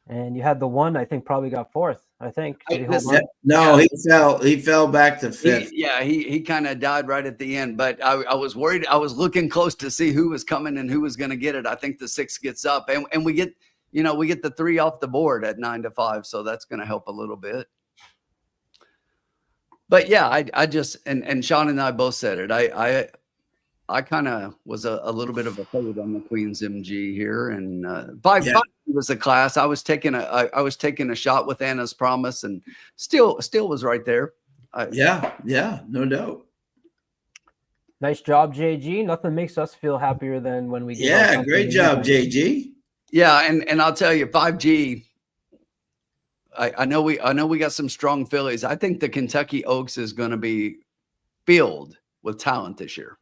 And you had the 1, I think, probably got 4th. I think. No, he fell back to 5th. He kind of died right at the end, but I was worried. I was looking close to see who was coming and who was going to get it. I think the 6 gets up, and we get the 3 off the board at 9-5, so that's going to help a little bit. But yeah, I just and Sean and I both said it. I kind of was a little bit of a fade on the Queen's MG here, and 5 was a class. I was taking a shot with Anna's Promise, and still was right there. No doubt. Nice job, JG. Nothing makes us feel happier than when we get great job, JG. Yeah, and I'll tell you, 5G. I know we got some strong fillies. I think the Kentucky Oaks is going to be filled with talent this year.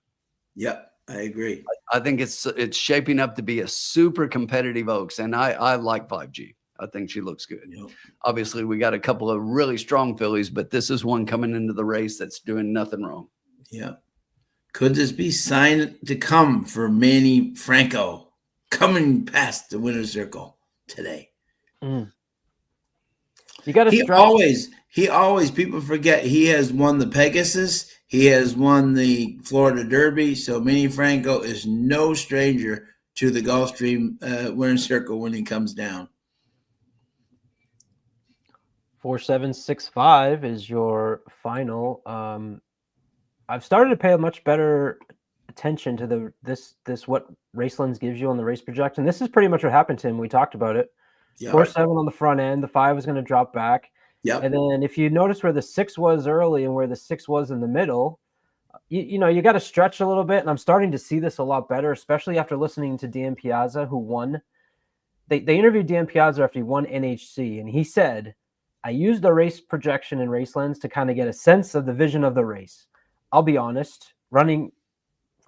Yep, I agree. I think it's shaping up to be a super competitive Oaks, and I like 5G. I think she looks good. Yep. Obviously, we got a couple of really strong fillies, but this is one coming into the race that's doing nothing wrong. Yeah. Could this be sign to come for Manny Franco coming past the winner's circle today? Mm. You got to. He always people forget he has won the Pegasus. He has won the Florida Derby. So Manny Franco is no stranger to the Gulfstream winner's circle when he comes down. 4-7-6-5 is your final. I've started to pay a much better attention to this what Racelands gives you on the race project, and this is pretty much what happened to him. We talked about it. 4-7 on the front end. The 5 is going to drop back. Yeah. And then if you notice where the 6 was early and where the 6 was in the middle, you got to stretch a little bit. And I'm starting to see this a lot better, especially after listening to Dan Piazza, who won. They interviewed Dan Piazza after he won NHC, and he said, I used the race projection in Racelands to kind of get a sense of the vision of the race. I'll be honest, running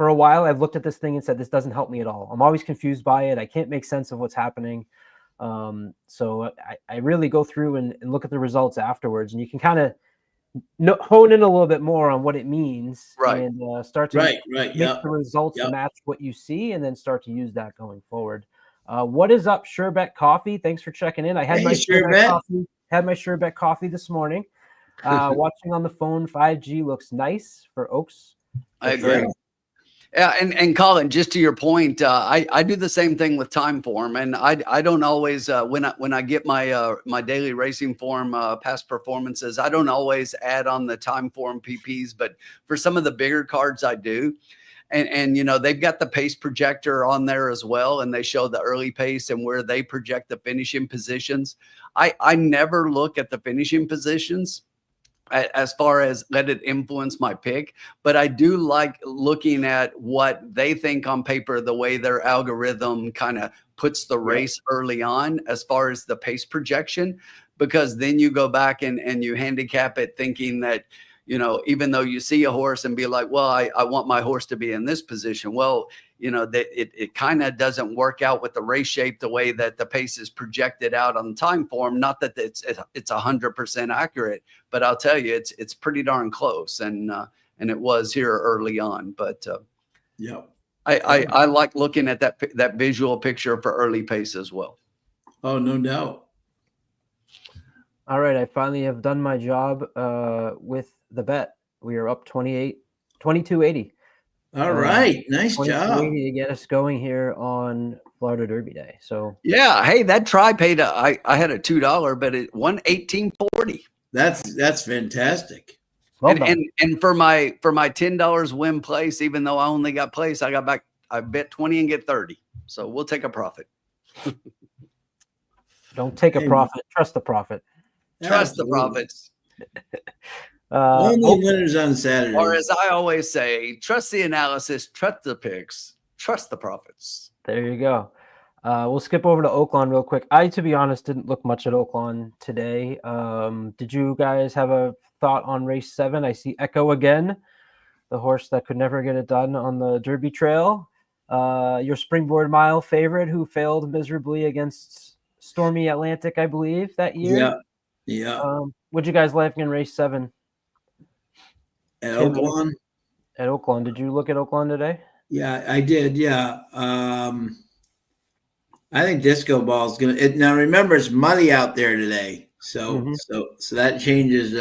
for a while, I've looked at this thing and said, this doesn't help me at all. I'm always confused by it. I can't make sense of what's happening. So I really go through and look at the results afterwards, and you can kind of hone in a little bit more on what it means, Right. and start to Right. make Yep. the results Yep. match what you see, and then start to use that going forward. What is up, Sherbet Coffee? Thanks for checking in. I had Hey, my Sherbet. Sherbet coffee this morning. Watching on the phone, 5G looks nice for Oaks. I For agree. sure. Yeah, and Colin, just to your point, I do the same thing with time form, and I don't always when I get my my daily racing form past performances, I don't always add on the time form PPs, but for some of the bigger cards, I do. And you know, they've got the pace projector on there as well, and they show the early pace and where they project the finishing positions. I never look at the finishing positions as far as let it influence my pick, but I do like looking at what they think on paper, the way their algorithm kind of puts the race early on as far as the pace projection, because then you go back and you handicap it thinking that, you know, even though you see a horse and be like, well, I want my horse to be in this position. Well, you know, that it kind of doesn't work out with the race shape the way that the pace is projected out on time form. Not that it's 100% accurate, but I'll tell you, it's pretty darn close, and it was here early on. But I like looking at that visual picture for early pace as well. Oh, no doubt. All right, I finally have done my job with the bet. We are up 22.80. All right, nice job. 22.80 to get us going here on Florida Derby Day. So yeah, hey, that try paid. I had a $2, but it won 18.40. That's fantastic. Well and for my $10 win place, even though I only got place, I got back. I bet 20 and get 30. So we'll take a profit. Don't take a profit. Trust the profit. Trust the profits. Only winners on Saturday. Or as I always say, trust the analysis, trust the picks, trust the profits. There you go. We'll skip over to Oaklawn real quick. I, to be honest, didn't look much at Oaklawn today. Did you guys have a thought on race 7? I see Echo again, the horse that could never get it done on the Derby Trail. Your Springboard Mile favorite, who failed miserably against Stormy Atlantic, I believe, that year. Yeah. What'd you guys like in race 7? At Oaklawn? At Oaklawn. Did you look at Oaklawn today? Yeah, I did. Yeah. I think Disco Ball is going to, now remember, it's muddy out there today. So that changes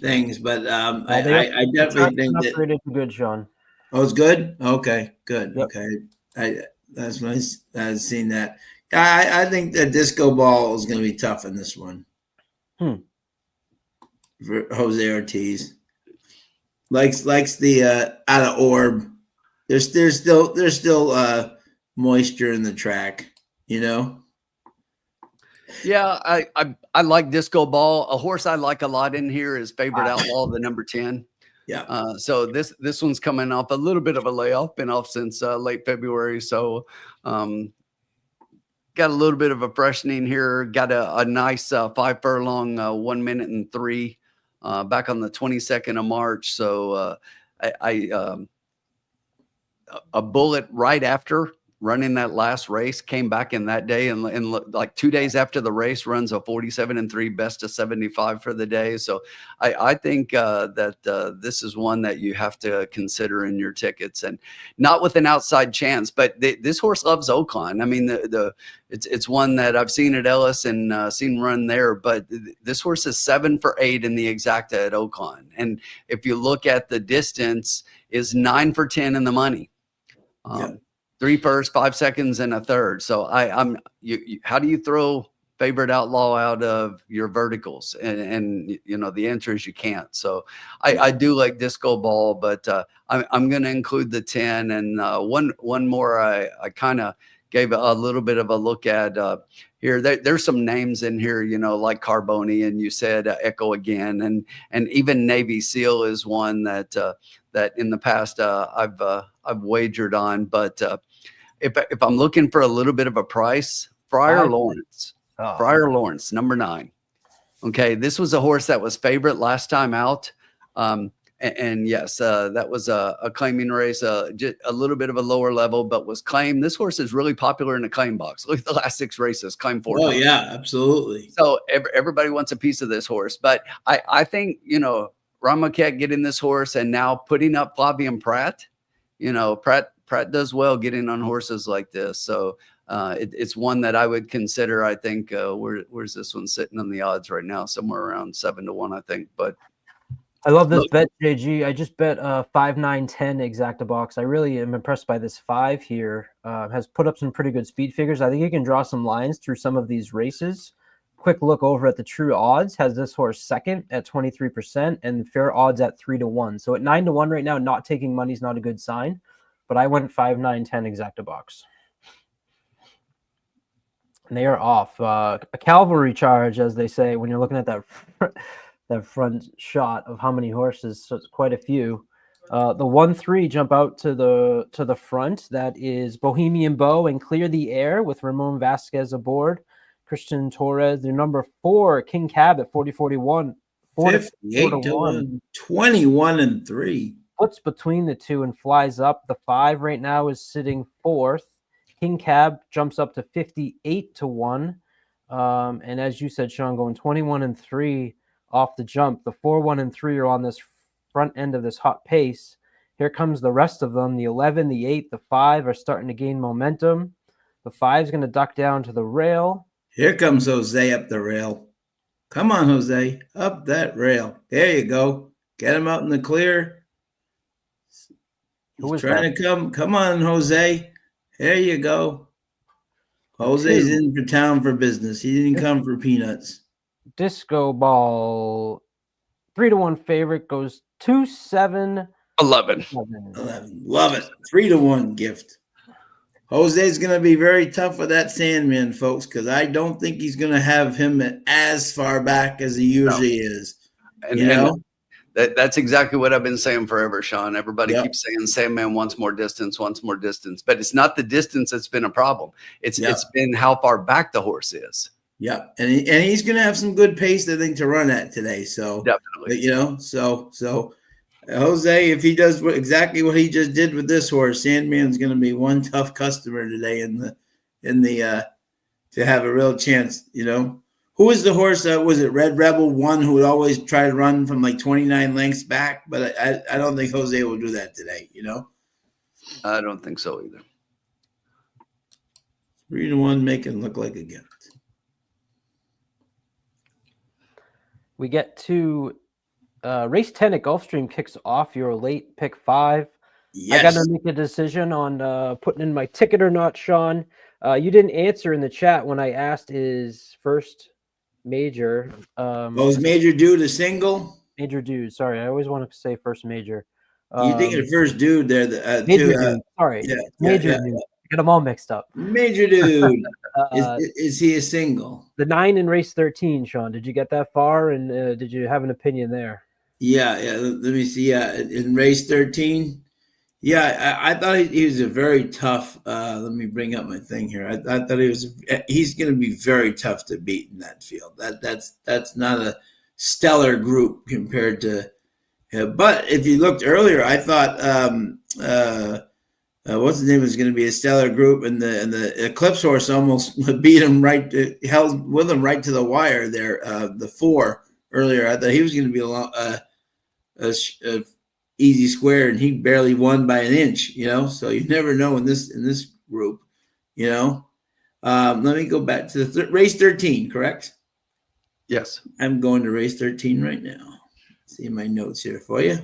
things. But I definitely think that. Upgraded to good, Sean. Oh, it's good? Okay, good. Yep. Okay. That's nice. I've seen that. I think that Disco Ball is going to be tough in this one. For Jose Ortiz. Likes the out of orb. There's still moisture in the track, you know. Yeah, I like Disco Ball. A horse I like a lot in here is Favorite Outlaw, the number 10. Yeah. So this one's coming off a little bit of a layoff, been off since late February. So got a little bit of a freshening here. Got a nice 5 furlong, 1 minute and 3 back on the 22nd of March. So a bullet right after running that last race, came back in that day and like 2 days after the race runs a 47-3 best of 75 for the day. So I think that this is one that you have to consider in your tickets, and not with an outside chance, but this horse loves Oaklawn. I mean, it's one that I've seen at Ellis and seen run there, but this horse is 7 for 8 in the exacta at Oaklawn. And if you look at the distance, is 9 for 10 in the money. 3 first, 5 seconds, and a third. So how do you throw Favorite Outlaw out of your verticals? And you know, the answer is you can't. So I do like Disco Ball, but I'm going to include the 10. And one more I kind of gave a little bit of a look at here. There's some names in here, you know, like Carboni, and you said Echo again, and even Navy Seal is one that in the past I've wagered on. But if I'm looking for a little bit of a price, Friar Lawrence, number 9. Okay, this was a horse that was favorite last time out. And And yes, that was a claiming race, just a little bit of a lower level, but was claimed. This horse is really popular in the claim box. Look at the last 6 races, claimed 4 Oh times. yeah, absolutely. So everybody wants a piece of this horse. But I think, Ron Marquette getting this horse and now putting up Flavian Pratt, Pratt does well getting on horses like this. So it's one that I would consider. I think where's this one sitting on the odds right now? Somewhere around 7-1, I think. But I love this bet, JG. I just bet 5, 9, 10 exacta box. I really am impressed by this 5 here. Has put up some pretty good speed figures. I think you can draw some lines through some of these races. Quick look over at the true odds has this horse second at 23% and fair odds at 3-1. So at 9-1 right now, not taking money is not a good sign. But I went 5, 9, 10 exacta box. And they are off. A cavalry charge, as they say, when you're looking at that front shot of how many horses. So it's quite a few. The 1-3 jump out to the front. That is Bohemian Bow and Clear the Air with Ramon Vasquez aboard. Christian Torres. Their number 4, King Cab at 40-41. 58-1, 21-3. Puts between the two and flies up. The 5 right now is sitting 4th. King Cab jumps up to 58-1. And as you said, Sean, going 21-3 off the jump. The 4, 1, and 3 are on this front end of this hot pace. Here comes the rest of them. The 11, the 8, the 5 are starting to gain momentum. The 5 is going to duck down to the rail. Here comes Jose up the rail. Come on, Jose, up that rail. There you go. Get him out in the clear. He's trying to come. Come on, Jose. There you go. Jose's in for town for business. He didn't come for peanuts. Disco Ball, 3-1 favorite, goes 2, 7, 11. 11. Love it. 3-1 gift. Jose's going to be very tough with that Sandman, folks, because I don't think he's going to have him as far back as he usually is. And that's exactly what I've been saying forever, Sean. Everybody keeps saying Sandman wants more distance, but it's not the distance that's been a problem. It's been how far back the horse is. Yeah, and he's going to have some good pace, I think, to run at today. So definitely, so Jose, if he does exactly what he just did with this horse, Sandman's going to be one tough customer today to have a real chance. Who was the horse? Was it Red Rebel 1 who would always try to run from like 29 lengths back? But I don't think Jose will do that today. I don't think so either. 3-1 make it look like a gift. We get to race 10 at Gulfstream kicks off your late pick 5. Yes. I got to make a decision on putting in my ticket or not, Sean. You didn't answer in the chat when I asked his first major. Is major dude a single? Major dude. Sorry, I always want to say first major. You think of the first dude there? Major dude. Sorry, major dude. Get them all mixed up. Major dude. Is he a single? The 9 in race 13, Sean. Did you get that far? And did you have an opinion there? Yeah. Let me see. In race 13. Yeah, I thought he was a very tough. Let me bring up my thing here. I thought he's going to be very tough to beat in that field. That's not a stellar group compared to. But if you looked earlier, I thought what's his name was going to be a stellar group, and the Eclipse horse almost beat him held with him right to the wire there. The 4 earlier, I thought he was going to be a easy square, and he barely won by an inch. So you never know in this group. Let me go back to the race 13. Correct? Yes, I'm going to race 13 right now. See my notes here for you.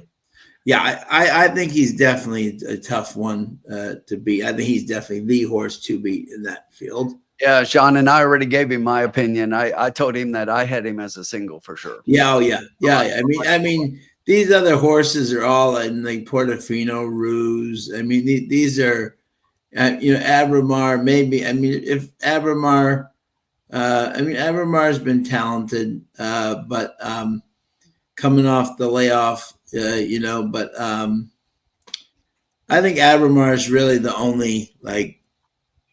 Yeah, I think he's definitely a tough one to beat. I think he's definitely the horse to beat in that field. Yeah, Sean, and I already gave him my opinion. I told him that I had him as a single for sure. Yeah, I mean, these other horses are all in like Portofino, Ruse. I mean, these are, Abramar. Maybe if Abramar, Abramar's been talented, but coming off the layoff. But I think Abramar is really the only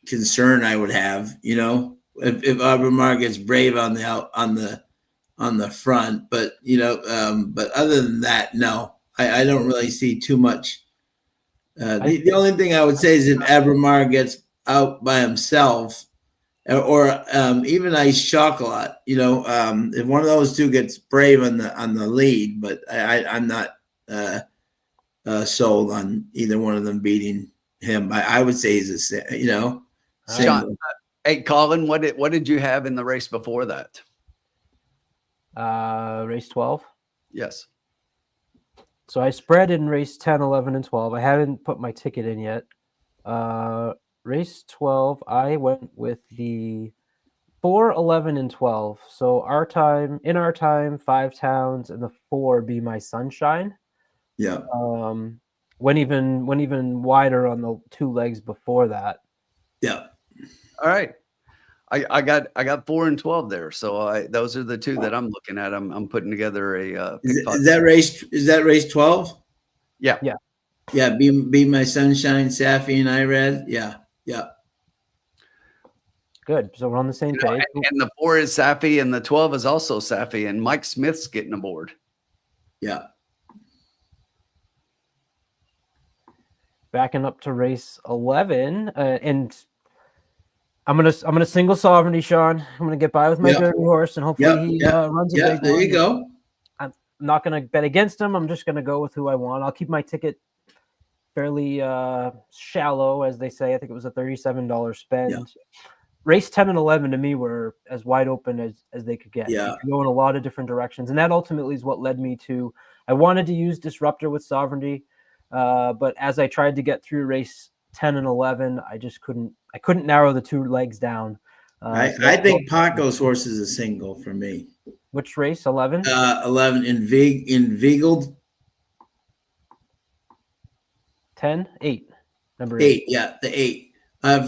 concern I would have, if Abramar gets brave on the front, but but other than that, no, I don't really see too much. The only thing I would say is if Abramar gets out by himself, or even Ice Chocolate, if one of those two gets brave on the lead, but I'm not sold on either one of them beating him. I would say he's a Sean, hey, Colin, what did you have in the race before that? Race 12. Yes. So I spread in race 10, 11, and 12. I haven't put my ticket in yet. Race 12, I went with the 4, 11, and 12. So our time, 5 towns, and the 4 Be My Sunshine. Yeah. Went even wider on the 2 legs before that. Yeah. All right. I got 4 and 12 there. So those are the 2 that I'm looking at. I'm putting together a is that race 12? Yeah. Yeah. Yeah, be My Sunshine, Safi and Irad. Yeah. Yeah. Good. So we're on the same page. And the 4 is Safi, and the 12 is also Safi, and Mike Smith's getting aboard. Yeah. Backing up to race 11, and I'm gonna single Sovereignty, Sean. I'm gonna get by with my dirty horse, and hopefully he runs a big one. There you go. I'm not gonna bet against him. I'm just gonna go with who I want. I'll keep my ticket fairly shallow, as they say. I think it was a $37 spend. Yeah. Race 10 and 11 to me were as wide open as they could get. Yeah. They could go in a lot of different directions, and that ultimately is what led me to. I wanted to use Disruptor with Sovereignty, but as I tried to get through race 10 and 11, I just couldn't narrow the 2 legs down. I think Paco's horse is a single for me. Which race? 11? 11 inveigled. 10? 8. Number 8. Yeah, the 8.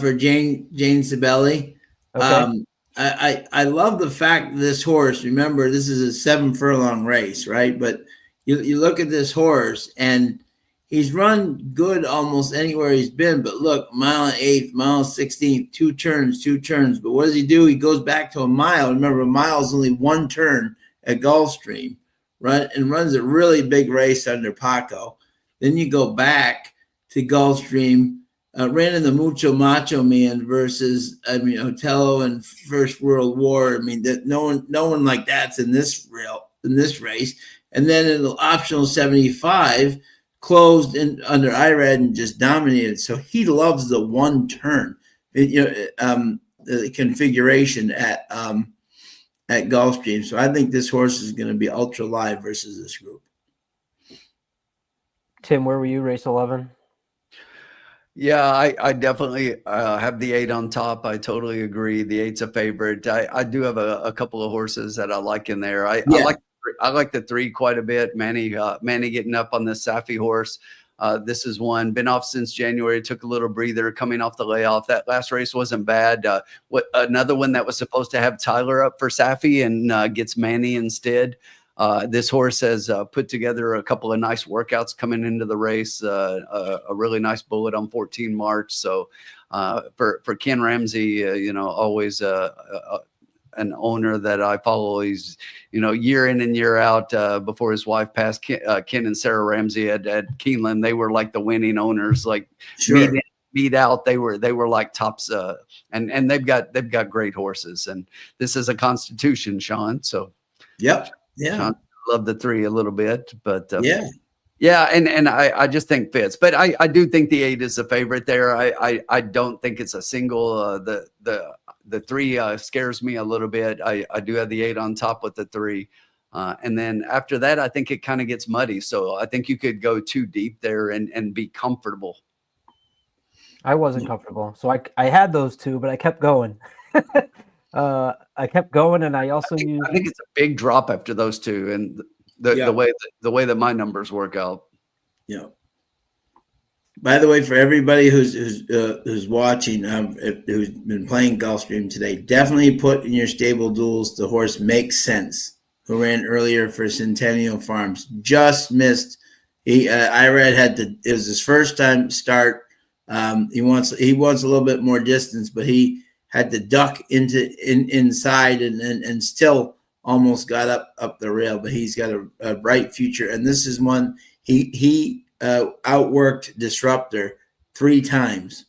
For Jane Sibeli. Okay. I love the fact that this horse, remember, this is a 7 furlong race, right? But you look at this horse, and he's run good almost anywhere he's been. But look, mile 8th, mile 16th, 2 turns. But what does he do? He goes back to a mile. Remember, a mile is only 1 turn at Gulfstream, and runs a really big race under Paco. Then you go back to Gulfstream, ran in the Mucho Macho Man versus, Otello and First World War. That no one like that's in this race. And then in the optional 75, closed in under Irad and just dominated. So he loves the 1 turn, the configuration at Gulfstream. So I think this horse is going to be ultra live versus this group. Tim, where were you? Race 11? Yeah, I definitely have the 8 on top. I totally agree. The 8's a favorite. I do have a couple of horses that I like in there. I like the 3 quite a bit. Manny getting up on the Safi horse. This is one been off since January. Took a little breather coming off the layoff. That last race wasn't bad. Another one that was supposed to have Tyler up for Safi and gets Manny instead. This horse has put together a couple of nice workouts coming into the race, a really nice bullet on 14 March. So for Ken Ramsey, always an owner that I follow. He's, year in and year out before his wife passed, Ken and Sarah Ramsey at Keeneland, they were like the winning owners, like Sure. beat out. They were like tops, and they've got great horses. And this is a Constitution, Sean. So Yep. Yeah. Sean, love the 3 a little bit, but yeah, and I just think fits. But I do think the 8 is the favorite there. I don't think it's a single. The 3 scares me a little bit. I do have the 8 on top with the 3. And then after that, I think it kind of gets muddy. So I think you could go too deep there and be comfortable. I wasn't comfortable. So I had those 2, but I kept going. I kept going, and I think it's a big drop after those 2, and the way that my numbers work out. Yeah. By the way, for everybody who's watching, who's been playing Gulfstream today, definitely put in your stable duels the horse Makes Sense, who ran earlier for Centennial Farms. Just missed. Irad it was his first time start. He wants a little bit more distance, but he had to duck inside and still almost got up the rail, but he's got a bright future. And this is one he outworked Disruptor 3 times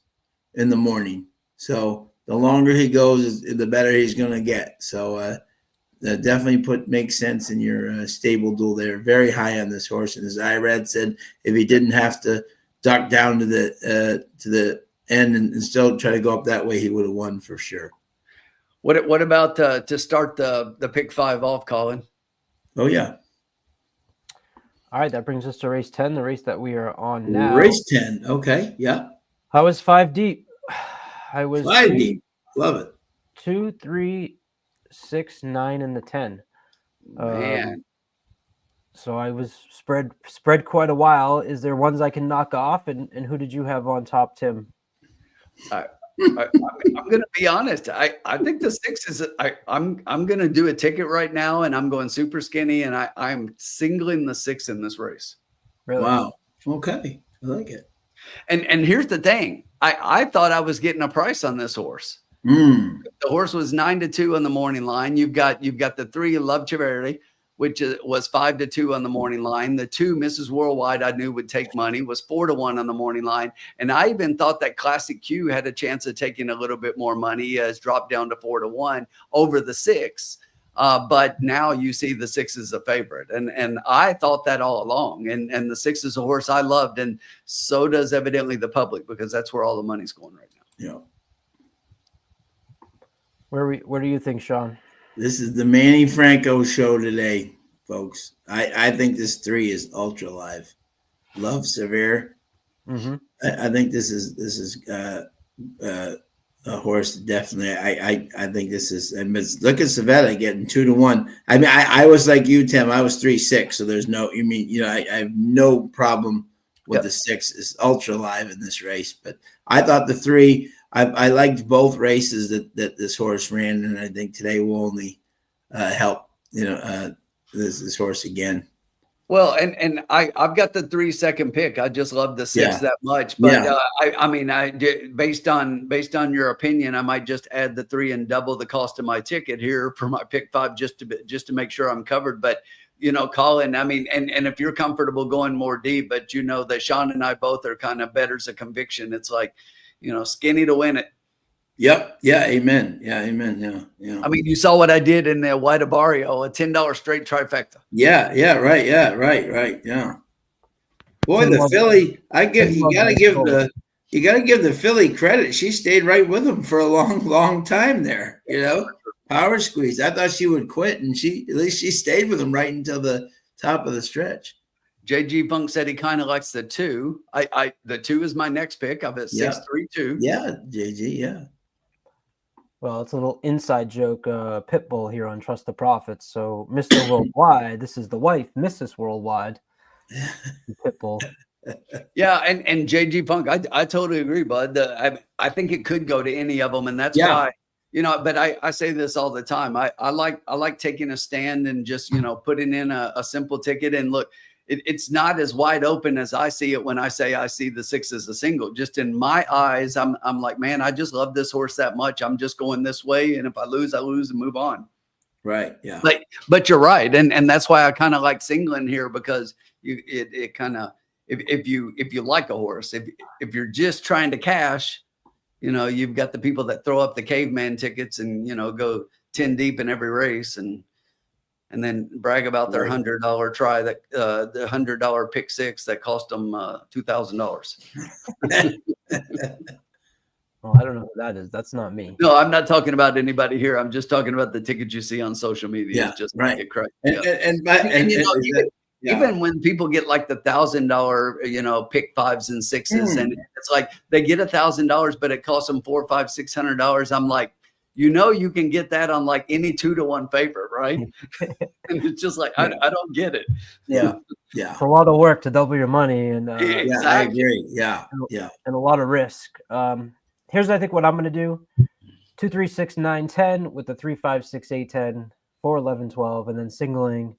in the morning. So the longer he goes, the better he's going to get. So definitely makes sense in your stable duel there. Very high on this horse, and as I read said, if he didn't have to duck down to the end and still try to go up that way, he would have won for sure. What about to start the pick 5 off, Colin? Oh yeah. All right, that brings us to race 10, the race that we are on now. Race 10. Okay. Yeah. I was 5 deep. I was 5 deep. Love it. 2, 3, 6, 9, and the 10. Man. So I was spread quite a while. Is there ones I can knock off? And who did you have on top, Tim? I'm going to be honest. I think the 6 is. I'm going to do a ticket right now, and I'm going super skinny, and I'm singling the 6 in this race. Really? Wow. Okay, I like it. And here's the thing. I thought I was getting a price on this horse. Mm. The horse was 9-2 on the morning line. You've got the 3 Love Charity, which was 5-2 on the morning line. The 2 Mrs. Worldwide I knew would take money was 4-1 on the morning line. And I even thought that Classic Q had a chance of taking a little bit more money as dropped down to 4-1 over the 6. But now you see the 6 is a favorite. And I thought that all along. And the 6 is a horse I loved. And so does evidently the public, because that's where all the money's going right now. Yeah. Where do you think, Sean? This is the Manny Franco show today, folks. I think this 3 is ultra live. Love Severe. Mm-hmm. I think this is a horse definitely. I think this is. I mean, look at Savetta getting 2-1. I mean, I was like you, Tim. I was 3-6. So there's no. You mean I have no problem with the 6 is ultra live in this race. But I thought the 3. I liked both races that this horse ran, and I think today will only help this horse again. Well, and I've got the 3 second pick. I just love the 6 that much. But I mean, based on your opinion, I might just add the 3 and double the cost of my ticket here for my pick 5 just to make sure I'm covered. But Colin, I mean, and if you're comfortable going more deep, but that Sean and I both are kind of betters of conviction. It's like, skinny to win it. Yep. Yeah. Amen. Yeah. Amen. Yeah. Yeah. I mean, you saw what I did in the White Barrio, a $10 straight trifecta. Yeah. Yeah. Right. Yeah. Right. Yeah. Boy, the Philly. You got to give the Philly credit. She stayed right with him for a long time there. Power squeeze. I thought she would quit, and at least she stayed with him right until the top of the stretch. JG Funk said he kind of likes the 2. The 2 is my next pick. I've at 6-3-2. Yeah, JG. Yeah. Well, it's a little inside joke, Pitbull here on Trust the Profits. So, Mr. Worldwide, this is the wife, Mrs. Worldwide, Pitbull. Yeah, and JG Funk, I totally agree, bud. I think it could go to any of them, and that's why. But I say this all the time. I like taking a stand and just putting in a simple ticket. And look, it's not as wide open as I see it when I say I see the 6 as a single. Just in my eyes, I'm like, man, I just love this horse that much. I'm just going this way, and if I lose, I lose and move on. Right. Yeah. But you're right, and that's why I kind of like singling here, because it kind of if you like a horse, if you're just trying to cash, you've got the people that throw up the caveman tickets and go 10 deep in every race and then brag about their $100 try that the $100 pick 6 that cost them $2,000. Well, I don't know who that is. That's not me. No, I'm not talking about anybody here. I'm just talking about the tickets you see on social media. Yeah, it's just right. Get crazy. Even when people get like the $1,000, pick 5s and 6s, and it's like they get $1,000, but it costs them $400, $500, $600. I'm like, you can get that on like any 2-1 favorite, right? And it's just like I don't get it. Yeah. It's a lot of work to double your money, and yeah, I agree. Yeah, and a lot of risk. Here's I think what I'm going to do: 2, 3, 6, 9, 10 with the 3, 5, 6, 8, 10, 4, 11, 12, and then singling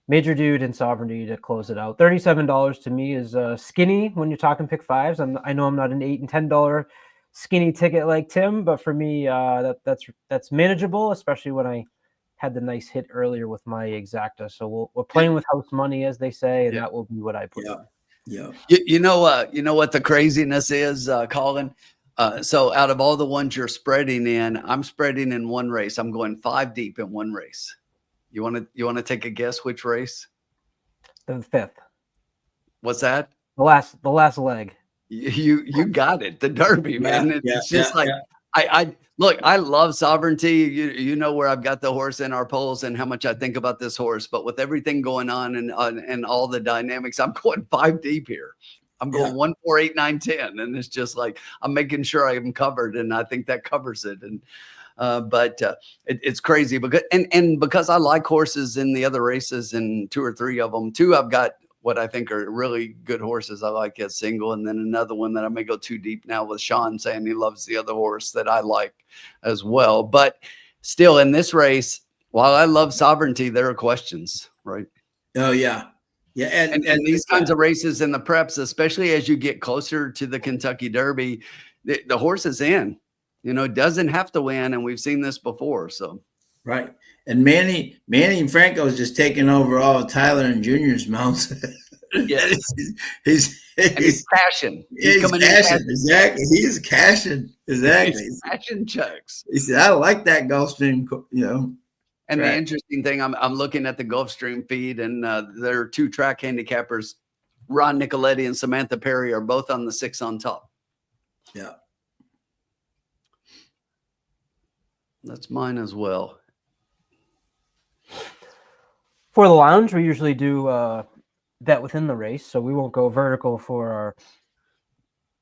Major Dude and Sovereignty to close it out. $37 to me is skinny when you're talking pick 5s. I know I'm not an $8 and $10 skinny ticket like Tim, but for me, that's manageable, especially when I had the nice hit earlier with my exacta. So we're playing with house money, as they say, and Yeah. that will be what I put in. Yeah. You know what the craziness is, Colin? So out of all the ones you're spreading in, I'm spreading in one race. I'm going 5 deep in one race. You want to take a guess which race? The fifth, What's that? the last leg. You got it. The Derby, man. It's just like yeah. I look, I love Sovereignty. You know where I've got the horse in our polls and how much I think about this horse. But with everything going on and all the dynamics, I'm going 5 deep here. I'm going 1, 4, 8, 9, 10. And it's just like I'm making sure I'm covered. And I think that covers it. And it's crazy because and because I like horses in the other races and 2 or 3 of them. 2 I've got what I think are really good horses I like as single, and then another one that I may go too deep now with Sean saying he loves the other horse that I like as well. But still in this race, while I love Sovereignty, there are questions, right? Oh yeah. Yeah. And these kinds of races in the preps, especially as you get closer to the Kentucky Derby, the horse is in, doesn't have to win. And we've seen this before. So, right. And Manny and Franco is just taking over all of Tyler and Junior's mounts. Yes. he's cashing. He's coming cashing. in. Exactly. He is cashing. Exactly. He's cashing checks. He said, I like that Gulfstream, And Right. the interesting thing, I'm looking at the Gulfstream feed, and there are 2 track handicappers. Ron Nicoletti and Samantha Perry are both on the 6 on top. Yeah. That's mine as well. For the lounge, we usually do bet within the race, so we won't go vertical or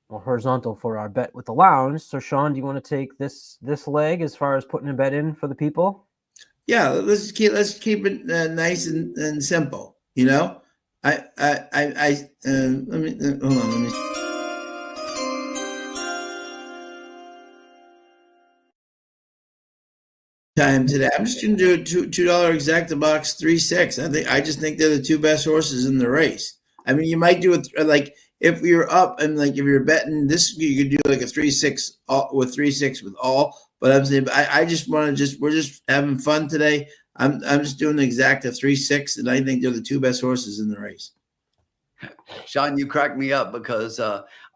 horizontal for our bet with the lounge. So, Sean, do you want to take this leg as far as putting a bet in for the people? Yeah, let's keep it nice and simple. Let me hold on. Let me. Time today. I'm just going to do a $2 exacta box 3-6. I just think they're the 2 best horses in the race. I mean, you might do it like if you're up and like if you're betting this, you could do like a 3-6 with 3-6 with all. But I'm saying I just want to we're just having fun today. I'm just doing the exacta 3-6, and I think they're the 2 best horses in the race. Sean, you cracked me up because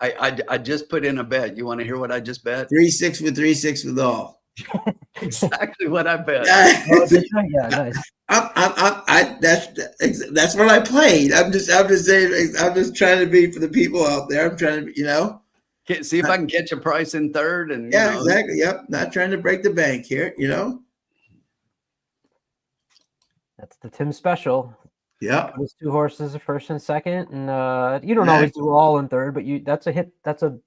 I just put in a bet. You want to hear what I just bet? 3-6 with 3-6 with all. Exactly what I bet. Yeah, nice. That's what I played. I'm just saying. I'm just trying to be for the people out there. I'm trying to, See if I can catch a price in third. And exactly. Yep. Not trying to break the bank here. That's the Tim special. Yeah. Those 2 horses, first and second, and you don't always do all in third, but that's a hit. That's a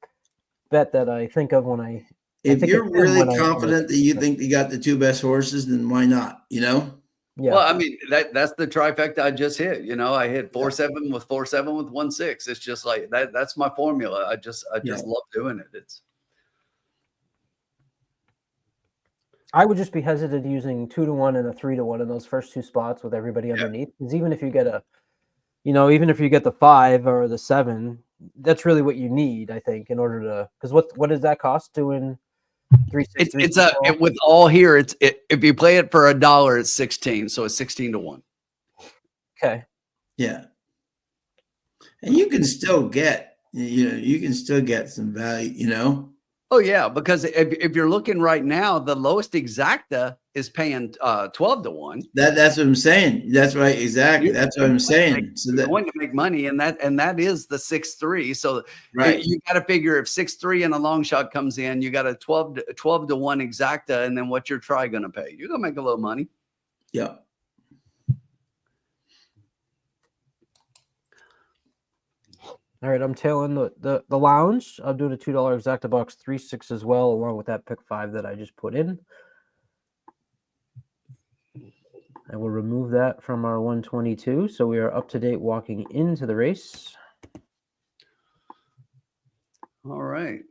bet that I think of when I. If you're really confident that you think you got the 2 best horses, then why not? Yeah. Well, I mean that's the trifecta I just hit. I hit 4-7 with 4-7 with 1-6. It's just like that. That's my formula. I just love doing it. It's. I would just be hesitant using 2-1 and a 3-1 in those first 2 spots with everybody underneath. Because even if you get even if you get the 5 or the 7, that's really what you need, I think, in order to. Because what does that cost doing? 3-6. It's with all here. If you play it for $1, it's 16. So it's 16 to 1. Okay. Yeah. And you can still get, some value, Oh yeah, because if you're looking right now, the lowest exacta is paying 12 to 1. That's what I'm saying. That's right. Exactly. That's what I'm saying. So You're going to make money, and that is the 6-3. So right. you got to figure if 6-3 and a long shot comes in, you got a 12 to 1 exacta, and then what's your try going to pay? You're going to make a little money. Yeah. All right, I'm tailing the lounge. I'll do the $2 exacta box 3-6 as well, along with that pick 5 that I just put in. I will remove that from our 122, so we are up to date walking into the race. All right.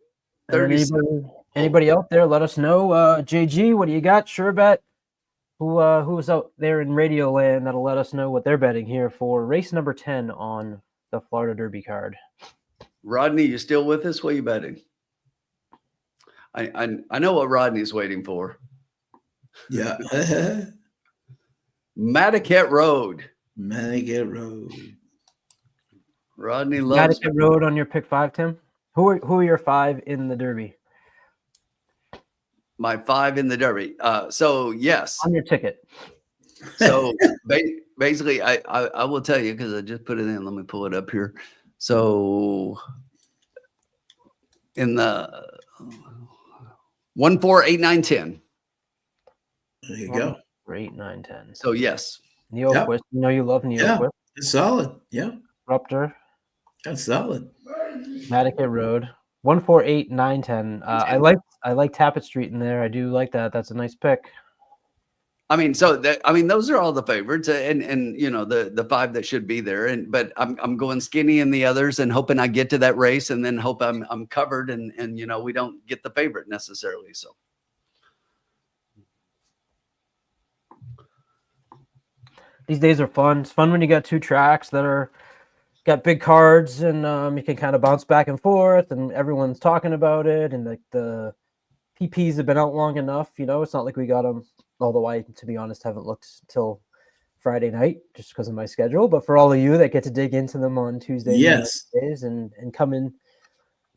Anybody out there? Let us know. JG, what do you got? Sure bet. Who's out there in Radio Land that'll let us know what they're betting here for race number 10 on the Florida Derby card. Rodney, you still with us? What are you betting? I know what Rodney's waiting for. Yeah. Matticat Road. Manigat Road. Rodney loves Connecticut Road on your pick 5, Tim. Who are your 5 in the Derby my 5 in the Derby. So yes. on your ticket? So basically, I will tell you because I just put it in. Let me pull it up here. So in the 1, 4, 8, 9, 10. There you go. 8, 9, 10. So yes. Neoquist. Yep. You know you love Neoquist. Yeah, it's solid. Yeah, Ruptor. that's solid. Connecticut Road. 1, 4, 8, 9, 10. I like Tappet Street in there. I do like that. That's a nice pick. I mean, those are all the favorites, and you know the 5 that should be there. But I'm going skinny in the others and hoping I get to that race, and then hope I'm covered, and you know we don't get the favorite necessarily. So These days are fun. It's fun when you got 2 tracks that are got big cards, and you can kind of bounce back and forth, and everyone's talking about it, and like the PPs have been out long enough. You know, it's not like we got them. Although I, to be honest, haven't looked till Friday night just because of my schedule. But for all of you that get to dig into them on Tuesdays, Yes. and Wednesdays, and come in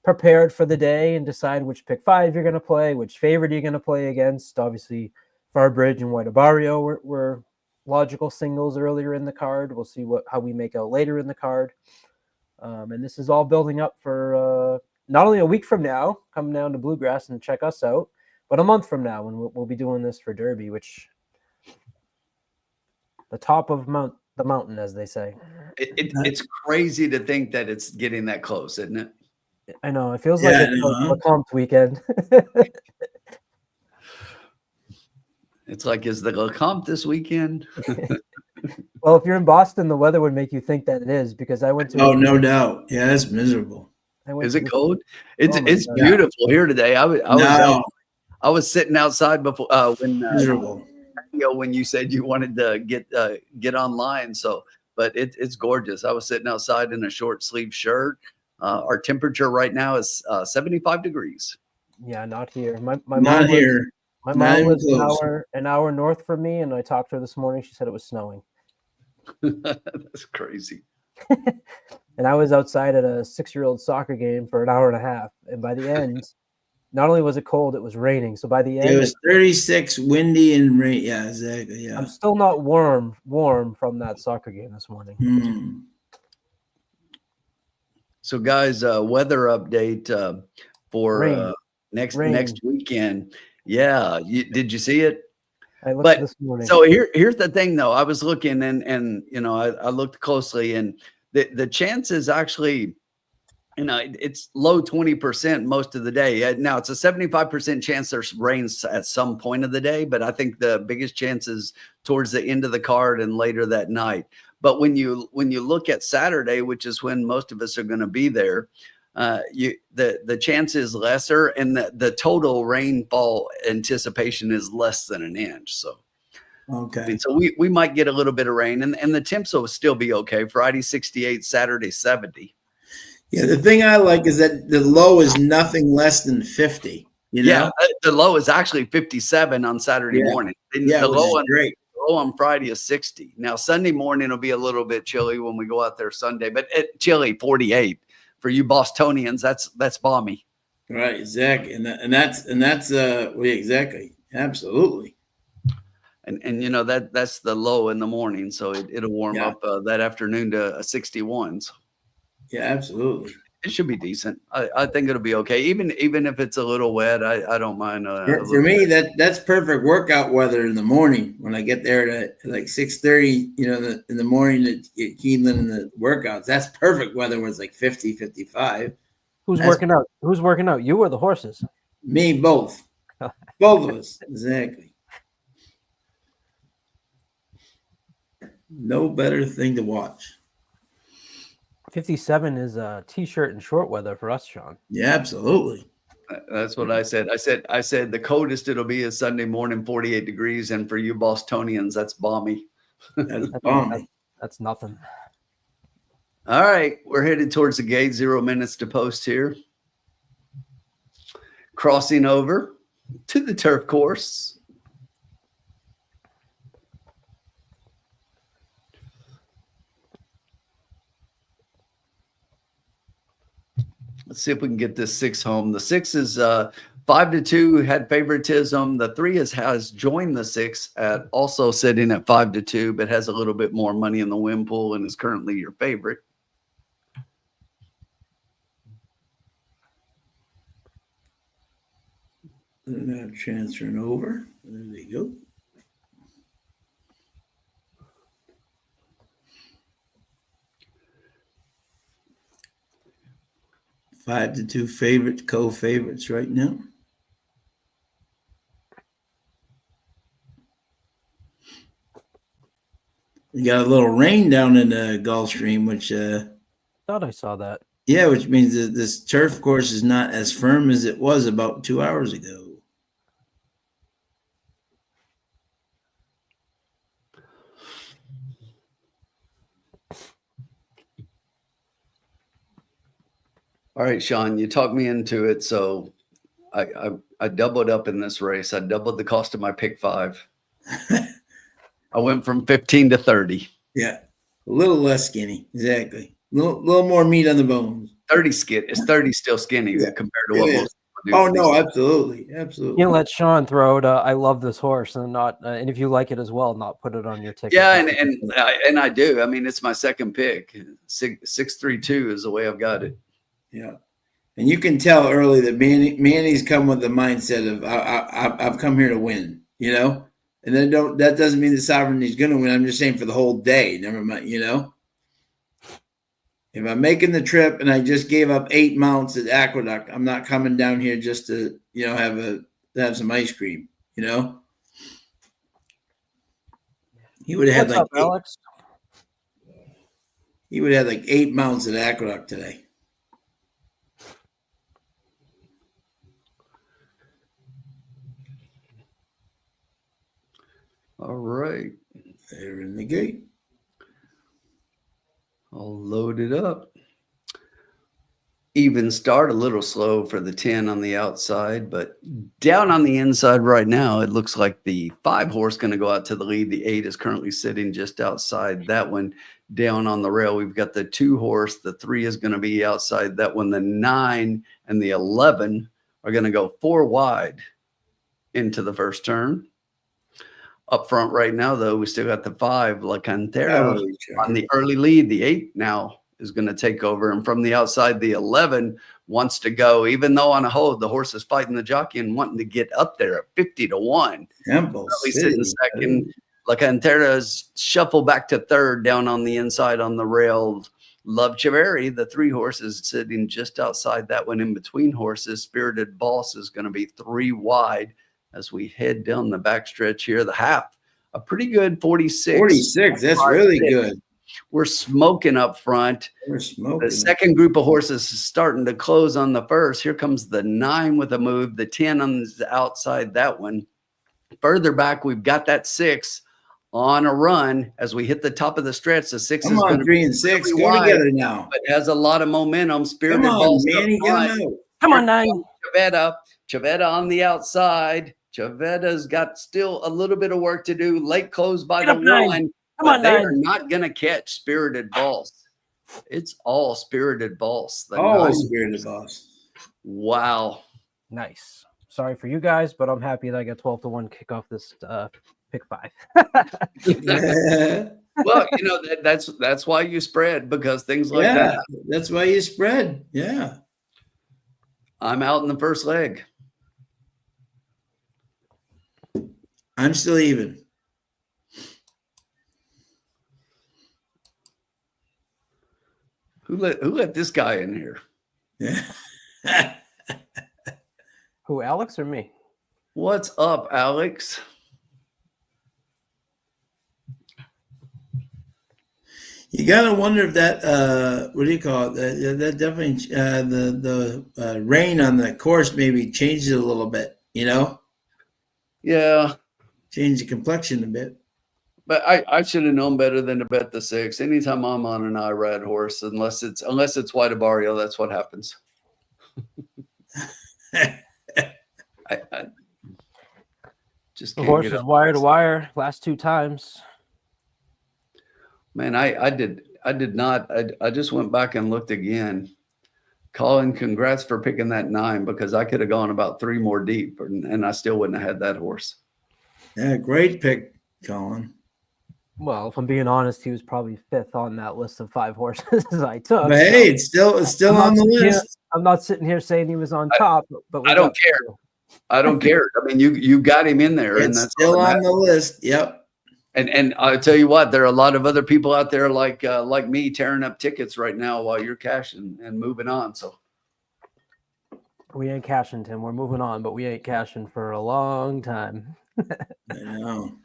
prepared for the day and decide which pick 5 you're going to play, which favorite you're going to play against. Obviously, Farbridge and White Barrio were logical singles earlier in the card. We'll see how we make out later in the card. And this is all building up for not only a week from now, come down to Bluegrass and check us out, but a month from now when we'll be doing this for Derby, which the top of the mountain, as they say. it's crazy to think that it's getting that close, isn't it? I know. It feels like it's Lecomte weekend. It's like, is the Lecomte this weekend? Well, if you're in Boston, the weather would make you think that it is, because I went to. Oh, no doubt. Yeah, it's miserable. Is it cold? It's God. beautiful here today. I was sitting outside before Miserable. when you said you wanted to get online. So, but it's gorgeous. I was sitting outside in a short sleeve shirt. Our temperature right now is 75 degrees. Yeah, not here. My Not mom here. My Not mom even lives close. an hour north from me, and I talked to her this morning. She said it was snowing. That's crazy. And I was outside at a 6-year-old soccer game for an hour and a half. And by the end, not only was it cold, it was raining. So by the end, It was 36, windy and rain. Yeah, exactly. Yeah. I'm still not warm from that soccer game this morning. Hmm. So, guys, weather update for next weekend. Yeah, did you see it? I looked this morning. So here's the thing, though. I was looking and you know I looked closely, and the chances actually, you know, it's low 20% most of the day. Now it's a 75% chance there's rain at some point of the day, but I think the biggest chance is towards the end of the card and later that night. But when you look at Saturday, which is when most of us are going to be there, the chance is lesser, and the total rainfall anticipation is less than an inch. So. Okay. And so we might get a little bit of rain, and the temps will still be okay. Friday 68, Saturday 70. Yeah, the thing I like is that the low is nothing less than 50. You know? Yeah, the low is actually 57 on Saturday morning. Yeah, the which is great. low on Friday is 60. Now Sunday morning will be a little bit chilly when we go out there Sunday, but chilly 48 for you Bostonians. That's balmy. Right, exactly, and that's exactly, absolutely. And you know that's the low in the morning, so it'll warm up that afternoon to a 61. So. Yeah, absolutely. It should be decent. I think it'll be okay. Even if it's a little wet, I don't mind. For me, that's perfect workout weather in the morning when I get there at like 6:30, you know, in the morning at Keeneland and the workouts. That's perfect weather when it's like 50, 55. Who's working out? Who's working out? You or the horses? Me, both. Both of us. Exactly. No better thing to watch. 57 is a t-shirt and short weather for us, Sean. Yeah, absolutely. That's what I said. I said the coldest it'll be is Sunday morning, 48 degrees, and for you Bostonians, that's balmy. That's balmy. That's nothing. All right, we're headed towards the gate. 0 minutes to post here. Crossing over to the turf course. Let's see if we can get this 6 home. The 6 is 5-2, had favoritism. The 3 has joined the 6 at also sitting at 5-2, but has a little bit more money in the win pool and is currently your favorite. Now transferring over. There we go. Five to two favorites, co-favorites right now. We got a little rain down in the Gulfstream, which Thought I saw that. yeah, which means that this turf course is not as firm as it was about 2 hours ago. All right, Sean, you talked me into it. So I doubled up in this race. I doubled the cost of my pick 5. I went from 15 to 30. Yeah, a little less skinny, exactly. A little more meat on the bones. 30 skin. Is 30 still skinny compared to what most people do? Oh no, absolutely, absolutely. You let Sean throw it. I love this horse, and not, and if you like it as well, not put it on your ticket. Yeah, and I do. I mean, it's my second pick. 632 is the way I've got it. Yeah, and you can tell early that Manny's come with the mindset of I've come here to win, you know. And then that doesn't mean the Sovereignty's going to win. I'm just saying for the whole day. Never mind, you know. If I'm making the trip and I just gave up 8 mounts at Aqueduct, I'm not coming down here just to, you know, have some ice cream, you know. He would have had What's up, Alex? He would have like 8 mounts at Aqueduct today. All right. They're in the gate. I'll load it up. Even start, a little slow for the 10 on the outside, but down on the inside right now, it looks like the 5 horse going to go out to the lead. The 8 is currently sitting just outside that one. Down on the rail, we've got the 2 horse. The 3 is going to be outside that one. The 9 and the 11 are going to go 4 wide into the first turn. Up front right now, though, we still got the 5, La Cantera, on the early lead. The 8 now is going to take over. And from the outside, the 11 wants to go, even though on a hold, the horse is fighting the jockey and wanting to get up there at 50-1. He's sitting second. La Cantera's shuffle back to third down on the inside on the rail. Love Chivari, the 3 horses, sitting just outside that one in between horses. Spirited Boss is going to be 3 wide. As we head down the backstretch here, the half, a pretty good 46. 46, that's really good. We're smoking up front. We're smoking. The second group of horses is starting to close on the first. Here comes the 9 with a move, the 10 on the outside, that one. Further back, we've got that 6 on a run. As we hit the top of the stretch, the 6 is going to 3 and 6 go wide, together now. but has a lot of momentum. Spirited Come on, Balls Manny, get him out. Come on, 9. Chavetta on the outside. Chavetta's got still a little bit of work to do. Late close by the 1. Come on, they 9. are not going to catch Spirited Boss. It's all Spirited Boss. Spirited Boss. Wow. Nice. Sorry for you guys, but I'm happy that I got 12-1 kick off this pick 5. Well, you know, that's why you spread, because things like that. That's why you spread. Yeah. I'm out in the first leg. I'm still even. Who let this guy in here? Yeah. Who, Alex or me? What's up, Alex? You gotta wonder if that what do you call it? That definitely the rain on the course maybe changed it a little bit, you know? Yeah. Change the complexion a bit. But I should have known better than to bet the 6. Anytime I'm on an IRAD horse, unless it's White Barrio, that's what happens. I just The can't horse get is up. wire to wire last 2 times. Man, I did not. I just went back and looked again. Colin, congrats for picking that 9 because I could have gone about 3 more deep and I still wouldn't have had that horse. Yeah, great pick, Colin. Well, if I'm being honest, he was probably 5th on that list of 5 horses I took. But hey, it's still on the list. I'm not sitting here saying he was on top, but I don't care. I don't care. I mean, you got him in there, and that's still on the list. Yep. And I'll tell you what, there are a lot of other people out there like me tearing up tickets right now while you're cashing and moving on. So we ain't cashing, Tim. We're moving on, but we ain't cashing for a long time. I know.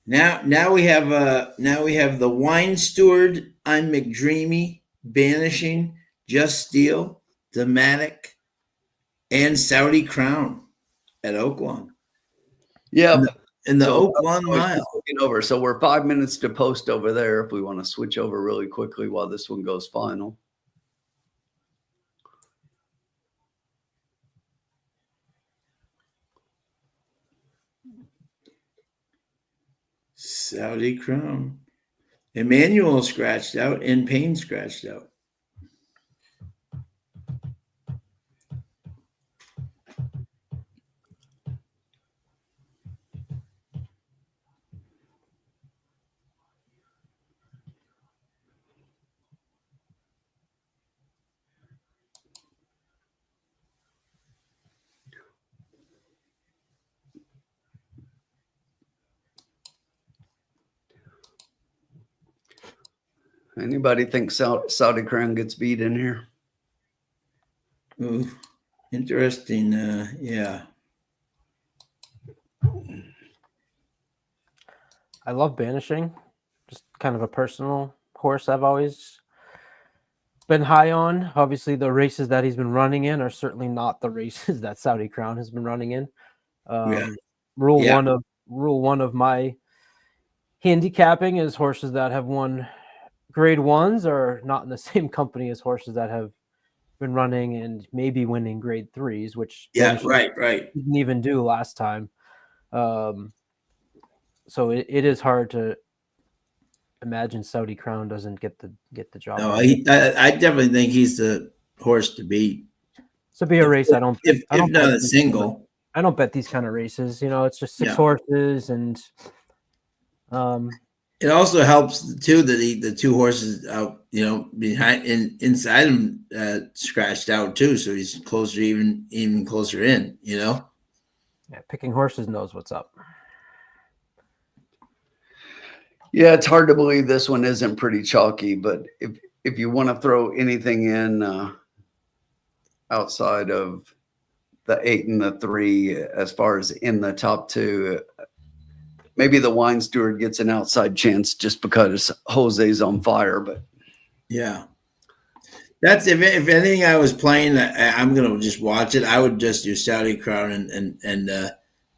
Now we have the Wine Steward, I'm McDreamy, Banishing, Just Steel, Thematic, and Saudi Crown at Oaklawn. yeah, in the Oaklawn Mile. Over. So we're 5 minutes to post over there if we want to switch over really quickly while this one goes final. Saudi Crown. Emmanuel scratched out and Payne scratched out. Anybody think Saudi Crown gets beat in here? Ooh, interesting. Yeah. I love Banishing. Just kind of a personal horse I've always been high on. Obviously, the races that he's been running in are certainly not the races that Saudi Crown has been running in. Rule one of my handicapping is horses that have won grade 1s are not in the same company as horses that have been running and maybe winning grade 3s, which right didn't even do last time. So it is hard to imagine Saudi Crown doesn't get the job. No, I definitely think he's the horse to beat. So be a race. I don't not a single. I don't bet these kind of races. It's just 6 horses, and it also helps too that the 2 horses out, behind inside him scratched out too, so he's closer, even closer in. Yeah, picking horses knows what's up. Yeah, it's hard to believe this one isn't pretty chalky, but if you want to throw anything in outside of the 8 and the 3, as far as in the top 2, maybe the Wine Steward gets an outside chance just because Jose's on fire. But yeah, that's if anything I was playing, I'm gonna just watch it. I would just do Saudi Crown and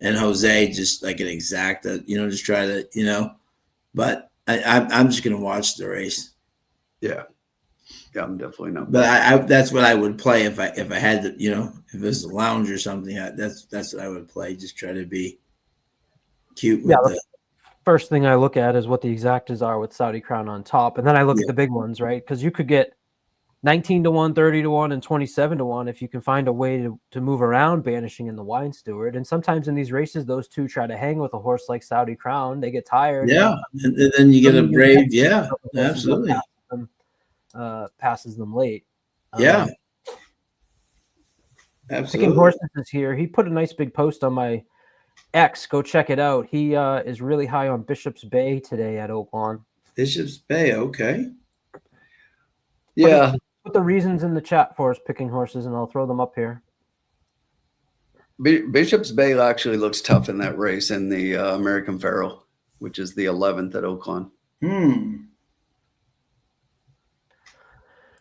Jose just like an exacta, just try to, But I'm just gonna watch the race. Yeah, I'm definitely not. But that's what I would play if I had to, if it was a lounge or something. That's what I would play. Just try to be cute. With the first thing I look at is what the exactas are with Saudi Crown on top, and then I look at the big ones, right? Because you could get 19-1, 30-1, and 27-1 if you can find a way to move around Banishing in the Wine Steward. And sometimes in these races, those 2 try to hang with a horse like Saudi Crown. They get tired. Yeah, and then you get a brave. Yeah, absolutely. Passes them late. Yeah, absolutely. Picking horses is here. He put a nice big post on my X. Go check it out. He is really high on Bishop's Bay today at Oaklawn. Bishop's Bay, okay. Yeah. Put the reasons in the chat for us picking horses, and I'll throw them up here. Bishop's Bay actually looks tough in that race in the American Pharoah, which is the 11th at Oaklawn.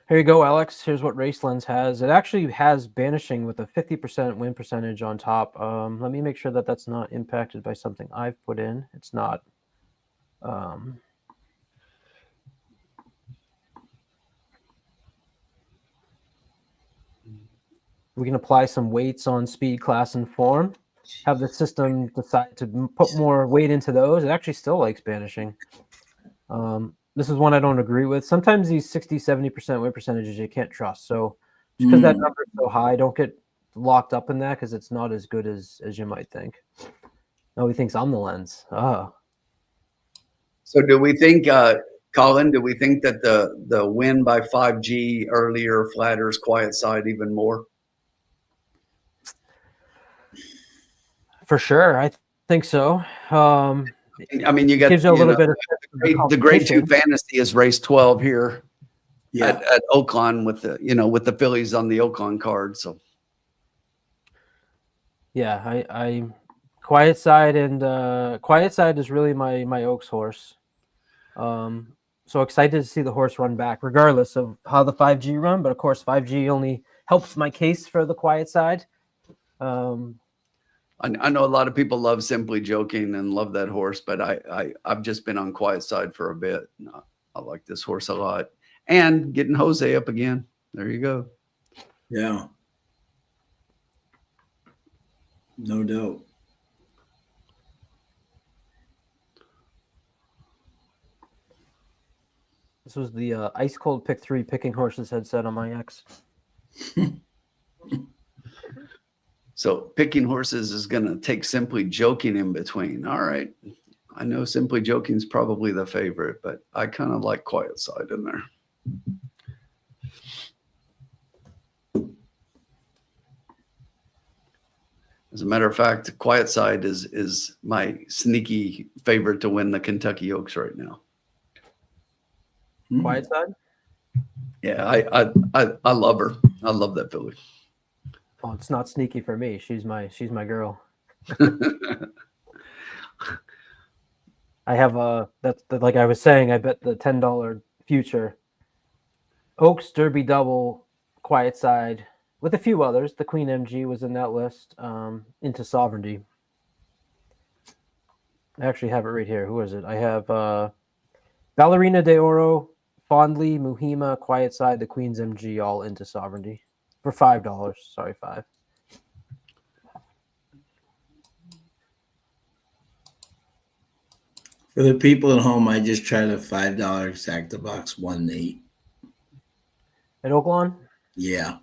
Here you go, Alex. Here's what Racelens has. It actually has Banishing with a 50% win percentage on top. Let me make sure that that's not impacted by something I've put in. It's not. We can apply some weights on speed, class, and form. Have the system decide to put more weight into those. It actually still likes Banishing. This is one I don't agree with. Sometimes these 60-70% win percentages you can't trust. So because that number's so high. Don't get locked up in that because it's not as good as you might think. No, he thinks I'm the lens. Oh. So do we think, Colin, do we think that the win by 5G earlier flatters quiet side even more? For sure. I think so. I mean, you got gives you a little bit of the grade 2 fantasy is race 12 here Yeah. at Oakland with the Phillies on the Oakland card. So yeah, I quiet side is really my Oaks horse. So excited to see the horse run back, regardless of how the 5G run. But of course, 5G only helps my case for the quiet side. I know a lot of people love Simply Joking and love that horse, but I've just been on quiet side for a bit. I like this horse a lot. And getting Jose up again. There you go. Yeah. No doubt. This was the ice cold pick 3 picking horses headset on my X. So picking horses is going to take Simply Joking in between. All right. I know Simply Joking is probably the favorite, but I kind of like quiet side in there. As a matter of fact, quiet side is my sneaky favorite to win the Kentucky Oaks right now. Quiet side? Yeah, I love her. I love that filly. Oh, it's not sneaky for me. She's my girl. I have that's like I was saying, I bet the $10 future Oaks Derby double quiet side with a few others. The Queen MG was in that list. Into Sovereignty. I actually have it right here. Who is it? I have Ballerina de Oro, Fondly, Muhima, Quiet Side, the Queen's MG, all into Sovereignty for $5. Sorry, $5. For the people at home, I just tried a $5 exact the box 1-8. At Oaklawn? Yeah.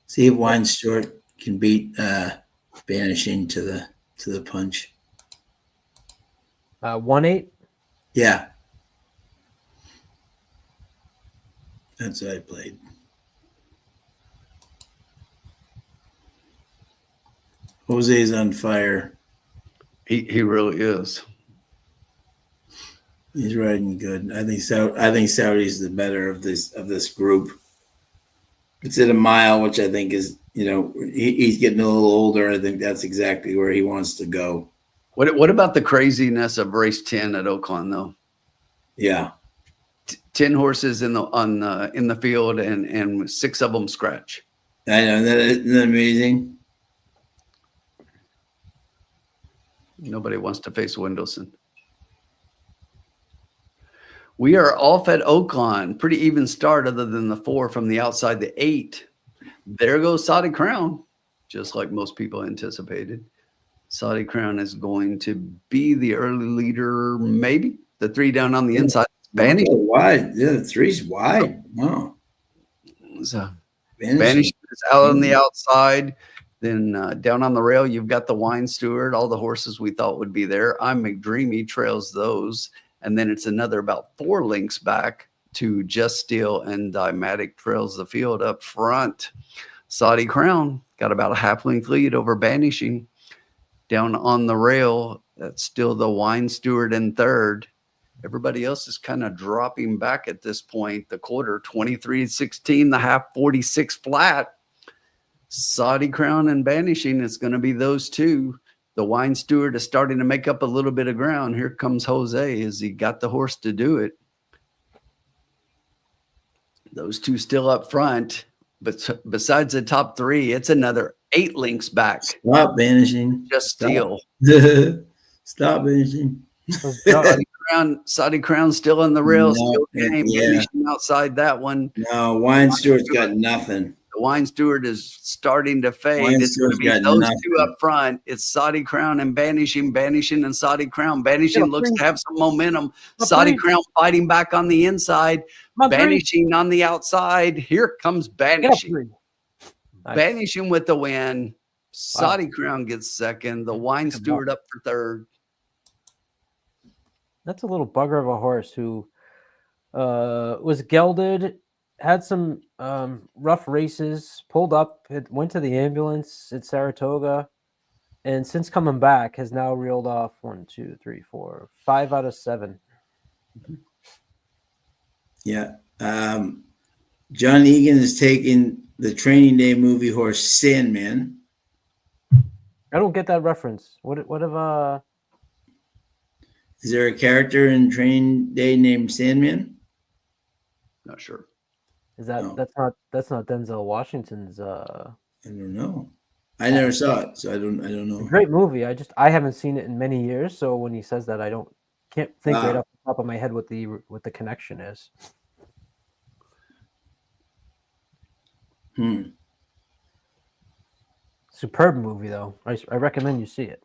See if Wine Stewart can beat Banishing to the punch. 1-8? Yeah. That's what I played. Jose's on fire. He really is. He's riding good. I think Saudi's the better of this group. It's at a mile, which I think is, he's getting a little older. I think that's exactly where he wants to go. What about the craziness of race 10 at Oakland though? Yeah. 10 horses in the field and 6 of them scratch. I know. Isn't that amazing? Nobody wants to face Wendelson. We are off at Oakland. Pretty even start other than the 4 from the outside, the 8. There goes Saudi Crown, just like most people anticipated. Saudi Crown is going to be the early leader, maybe. The 3 down on the inside. Banishing wide. Yeah, the 3's wide. Wow. So Banishing is out on the outside. Then down on the rail, you've got the Wine Steward, all the horses we thought would be there. I'm McDreamy trails those. And then it's another about 4 links back to Just Steel and Dymatic trails the field up front. Saudi Crown got about a half length lead over Banishing. Down on the rail, that's still the Wine Steward in 3rd. Everybody else is kind of dropping back at this point. The quarter 23-16, the half 46 flat. Saudi Crown and Banishing, it's going to be those 2. The Wine Steward is starting to make up a little bit of ground. Here comes Jose as he got the horse to do it. Those 2 still up front. But besides the top 3, it's another 8 links back. Stop Banishing. Just Steel. Stop Banishing. Saudi Crown still in the rail. Still game. Banishing outside that one. No, Wine Stewart's got nothing. The Wine Steward is starting to fade. Wine It's going to Steward's be got those nothing. two up front. It's Saudi Crown and Banishing, Banishing and Saudi Crown. Banishing looks to have some momentum. Saudi Crown fighting back on the inside. Banishing on the outside. Here comes Banishing. Nice. Banishing with the win. Saudi Crown gets second. The Wine Steward up for third. That's a little bugger of a horse who was gelded, had some rough races, pulled up, went to the ambulance at Saratoga, and since coming back has now reeled off 1, 2, 3, 4, 5 out of 7. Yeah. John Egan is taking the Training Day movie horse Sandman. I don't get that reference. What if Is there a character in Training Day named Sandman? Not sure. is that No. that's not Denzel Washington's I don't know. I never saw it, so I don't know. great movie. I haven't seen it in many years, so when he says that, can't think right off the top of my head what the connection is. Superb movie though. I recommend you see it.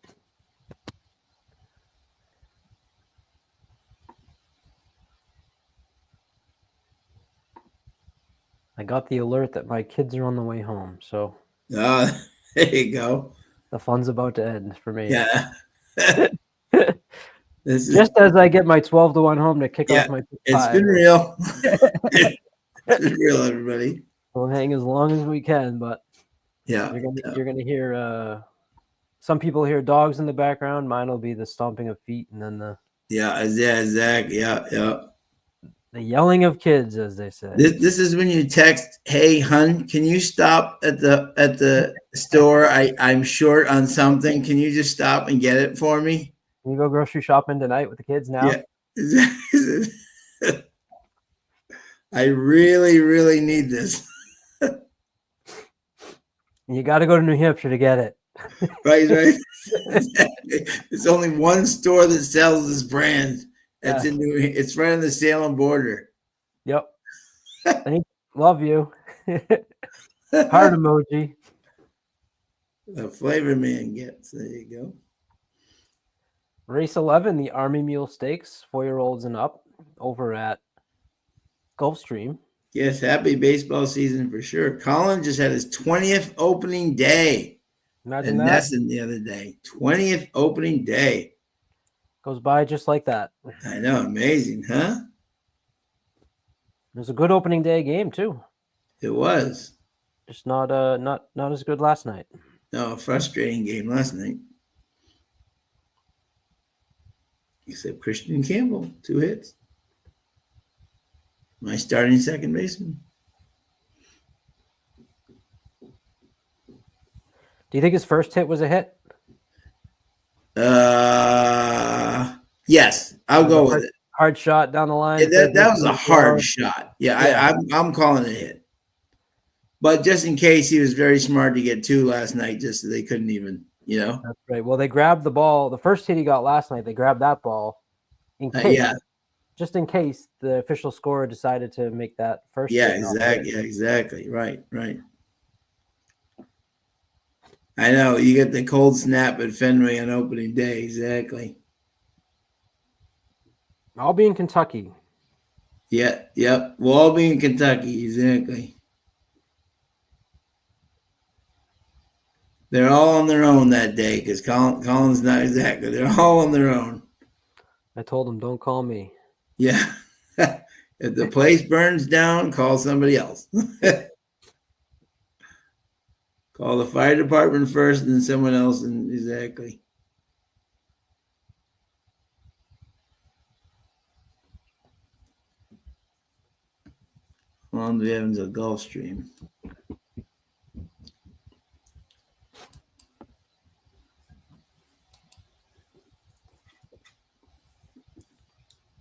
I got the alert that my kids are on the way home, so There you go. the fun's about to end for me. Yeah. Just as I get my 12-1 home to kick off my It's been real. It's been real, everybody. We'll hang as long as we can, but Yeah. you're gonna hear some people hear dogs in the background. Mine will be the stomping of feet, and then the Zach. Yeah. the yelling of kids, as they say. This is when you text, "Hey, hun, can you stop at the store? I'm short on something. Can you just stop and get it for me?" Can you go grocery shopping tonight with the kids now? Yeah. I really, really need this. You got to go to New Hampshire to get it. Right. There's only one store that sells this brand. It's it's right on the Salem border. Yep. Love you. Heart emoji. The flavor man gets. There you go. Race 11, the Army Mule Stakes, 4-year-olds and up, over at Gulfstream. Yes, happy baseball season for sure. Colin just had his 20th opening day. Imagine and that. Nesson the other day. 20th opening day. Goes by just like that. I know, amazing, huh? It was a good opening day game too. It was. Just not as good last night. No, a frustrating game last night. Except Christian Campbell, 2 hits. My starting second baseman. Do you think his first hit was a hit? Yes, I'll go with it. Hard shot down the line. Yeah, that was a hard shot. Yeah. I'm calling it a hit. But just in case, he was very smart to get 2 last night, just so they couldn't even, That's right. Well, they grabbed the ball. The first hit he got last night, they grabbed that ball in case. Just in case the official scorer decided to make that first. Yeah, exactly. Right. I know. You get the cold snap at Fenway on opening day. Exactly. I'll be in Kentucky. Yeah, yep. We'll all be in Kentucky. Exactly. They're all on their own that day because Colin's not exactly. They're all on their own. I told them, don't call me. Yeah. If the place burns down, call somebody else. Call the fire department first and then someone else. And exactly. How long do we have until Gulfstream?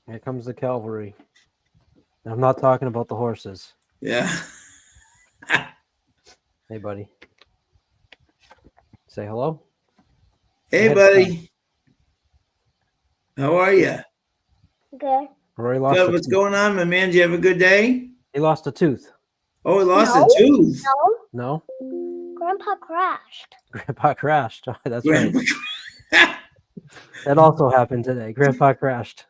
Here comes the cavalry. I'm not talking about the horses. Yeah. Hey, buddy. Say hello. Hey, buddy. How are you? Good. Rory lost Good. a What's tooth. going on, my man? Did you have a good day? He lost a tooth. Oh, he lost No. a tooth. No, No, Grandpa crashed. Grandpa crashed. That's right. Grandpa. That also happened today. Grandpa crashed.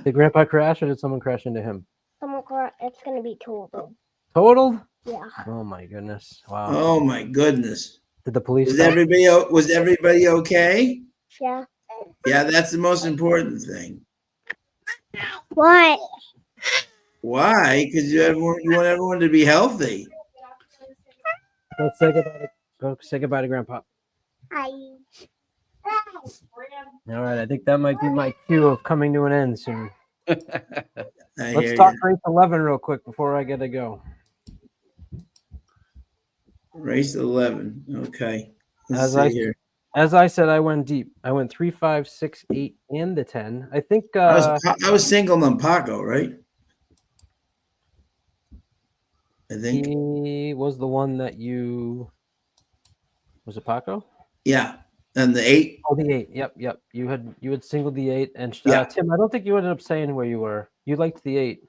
Did Grandpa crash or did someone crash into him? It's gonna be totaled. Totaled? Yeah. Oh my goodness! Wow. Oh my goodness. Did the police? Was stop? everybody okay? Yeah. Yeah, that's the most important thing. What? Why? Because you want everyone to be healthy. Go say goodbye. Go say goodbye to Grandpa. I. All right. I think that might be my cue of coming to an end soon. I Let's hear talk you. race 11 real quick before I get to go. Race 11. Okay. Let's As see I here. As I said, I went deep. I went 3, 5, 6, 8, and the 10. I think I was single on Paco, right? I think. he was the one that you was it Paco? Yeah. And the 8. Oh, the 8. Yep. You had singled the 8, and Yeah. Tim, I don't think you ended up saying where you were. You liked the 8.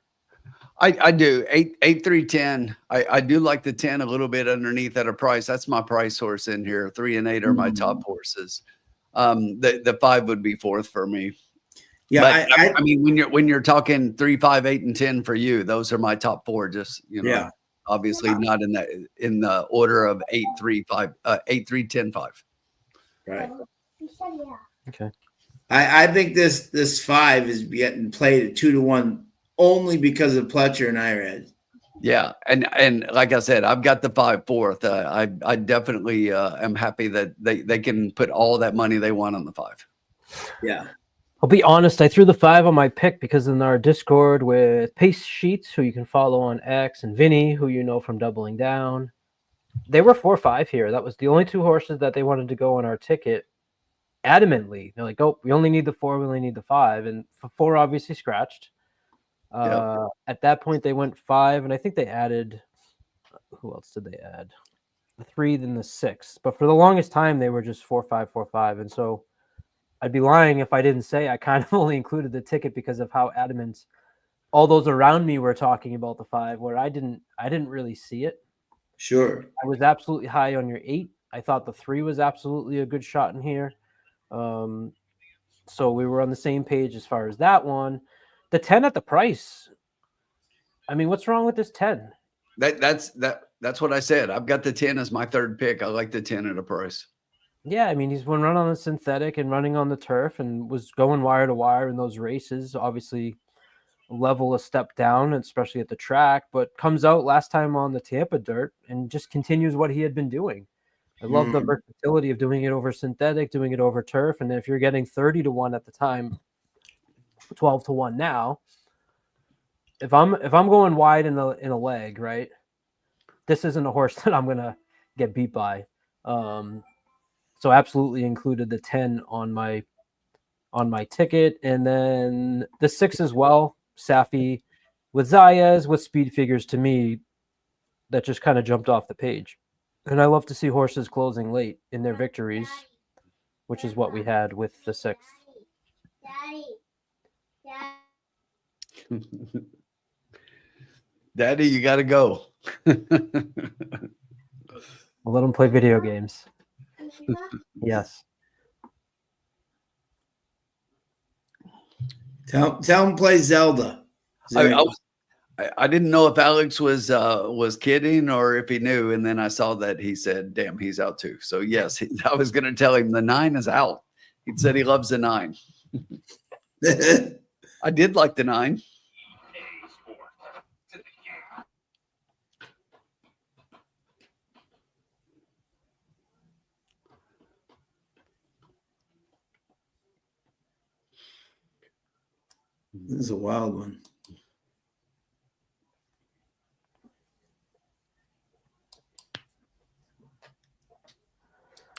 I do 8, 3, 10. I do like the 10 a little bit underneath at a price. That's my price horse in here. 3 and 8 are my top horses. The 5 would be fourth for me. Yeah. But I mean, when you're talking 3, 5, 8, and 10 for you, those are my top 4. Just Yeah. obviously not in the order of 8, 3, 5, 8, 3, 10, 5. Right. You said yeah. Okay. I think this 5 is getting played at 2-1 only because of Pletcher and Irad. Yeah, and like I said, I've got the 5 fourth. I definitely am happy that they can put all that money they want on the 5. Yeah. I'll be honest, I threw the 5 on my pick because in our Discord with Pace Sheets, who you can follow on X, and Vinny, who you know from Doubling Down, they were 4-5 here. That was the only 2 horses that they wanted to go on our ticket adamantly. They're like, oh, we only need the 4, we only need the 5. And 4 obviously scratched. At that point, they went 5, and I think they added, who else did they add? The 3, then the 6. But for the longest time, they were just 4-5, 4-5. And so I'd be lying if I didn't say I kind of only included the ticket because of how adamant all those around me were talking about the 5, where I didn't really see it. Sure. I was absolutely high on your 8. I thought the 3 was absolutely a good shot in here. So we were on the same page as far as that one. The 10 at the price. I mean, what's wrong with this 10? That's what I said. I've got the 10 as my third pick. I like the 10 at a price. Yeah, I mean, he's been running on the synthetic and running on the turf and was going wire to wire in those races. Obviously, level a step down, especially at the track, but comes out last time on the Tampa dirt and just continues what he had been doing. I love the versatility of doing it over synthetic, doing it over turf. And then if you're getting 30-1 at the time, 12-1 now, if I'm going wide in a leg, right, this isn't a horse that I'm gonna get beat by. So absolutely included the 10 on my ticket, and then the 6 as well. Safi with Zayas with speed figures, to me, that just kind of jumped off the page. And I love to see horses closing late in their victories, which is what we had with the 6. Daddy, you got to go. We'll let them play video games. Yes. Tell him play Zelda. I didn't know if Alex was kidding or if he knew, and then I saw that he said, "Damn, he's out too." So yes, I was going to tell him the 9 is out. He said he loves the 9. I did like the 9. This is a wild one.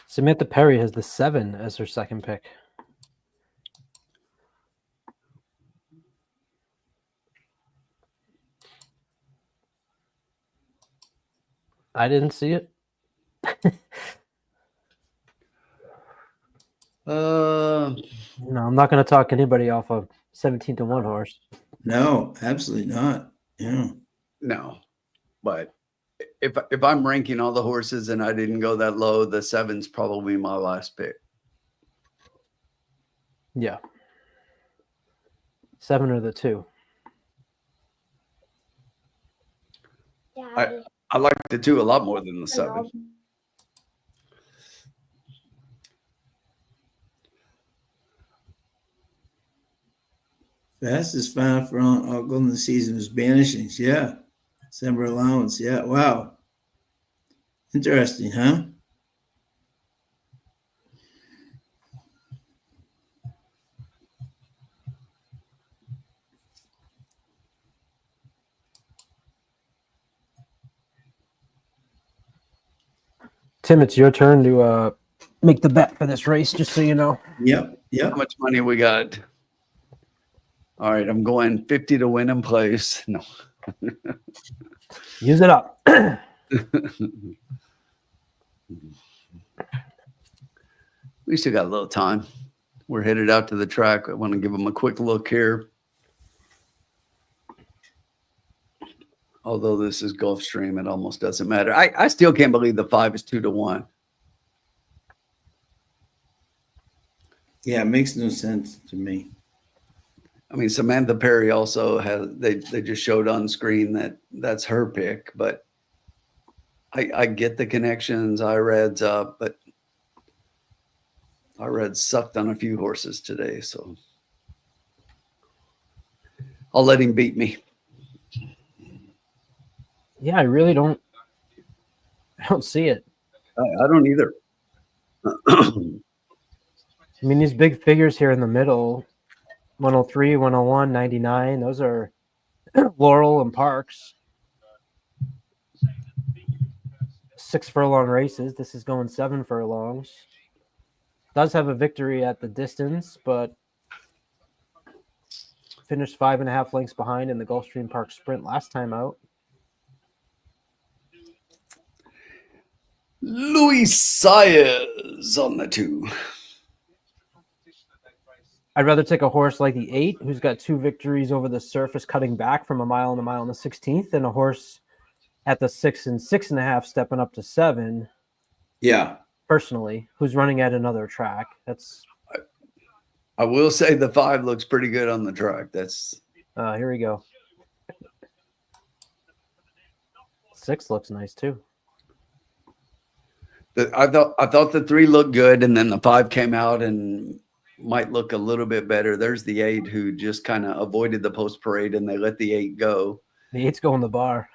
Samantha Perry has the 7 as her second pick. I didn't see it. Uh, No, I'm not going to talk anybody off a 17-1 horse. No, absolutely not. Yeah. No, but if I'm ranking all the horses and I didn't go that low, the 7's probably my last pick. Yeah. 7 or the 2. Daddy. I like the 2 a lot more than the 7. Fastest final for all golden season was Banishings. Yeah. December allowance. Yeah. Wow. Interesting, huh? Tim, it's your turn to make the bet for this race, just so you know. Yep. How Yep. much money we got? All right, I'm going 50 to win in place. No. Use it up. We still got a little time. We're headed out to the track. I want to give them a quick look here. Although this is Gulfstream, it almost doesn't matter. I still can't believe the 5 is 2 to 1. Yeah, it makes no sense to me. I mean, Samantha Perry also has, they just showed on screen that that's her pick, but I get the connections. IRAD's up, but IRAD sucked on a few horses today, so I'll let him beat me. Yeah, I really don't. I don't see it. I don't either. I mean, these big figures here in the middle, 103, 101, 99, those are Laurel and Parks. 6 furlong races. This is going 7 furlongs. Does have a victory at the distance, but finished 5.5 lengths behind in the Gulfstream Park Sprint last time out. Luis Saez on the 2. I'd rather take a horse like the 8, who's got 2 victories over the surface, cutting back from a mile and the 16th, than a horse at the 6 and 6.5, stepping up to 7. Yeah. Personally, who's running at another track. That's. I will say the 5 looks pretty good on the track. That's. Here we go. 6 looks nice too. I thought the 3 looked good, and then the 5 came out and might look a little bit better. There's the 8 who just kind of avoided the post parade, and they let the 8 go. The 8's going the bar.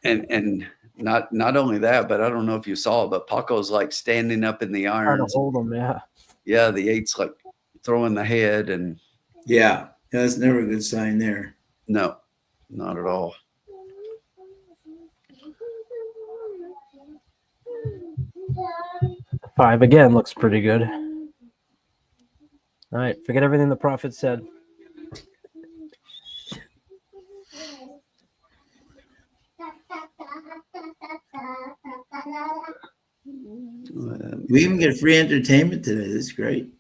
And not only that, but I don't know if you saw it, but Paco's like standing up in the Trying to irons. hold them, yeah. Yeah, the 8's like throwing the head, and Yeah. That's never a good sign there. no, not at all. The 5 again looks pretty good. All right, forget everything the prophet said. We even get free entertainment today. This is great.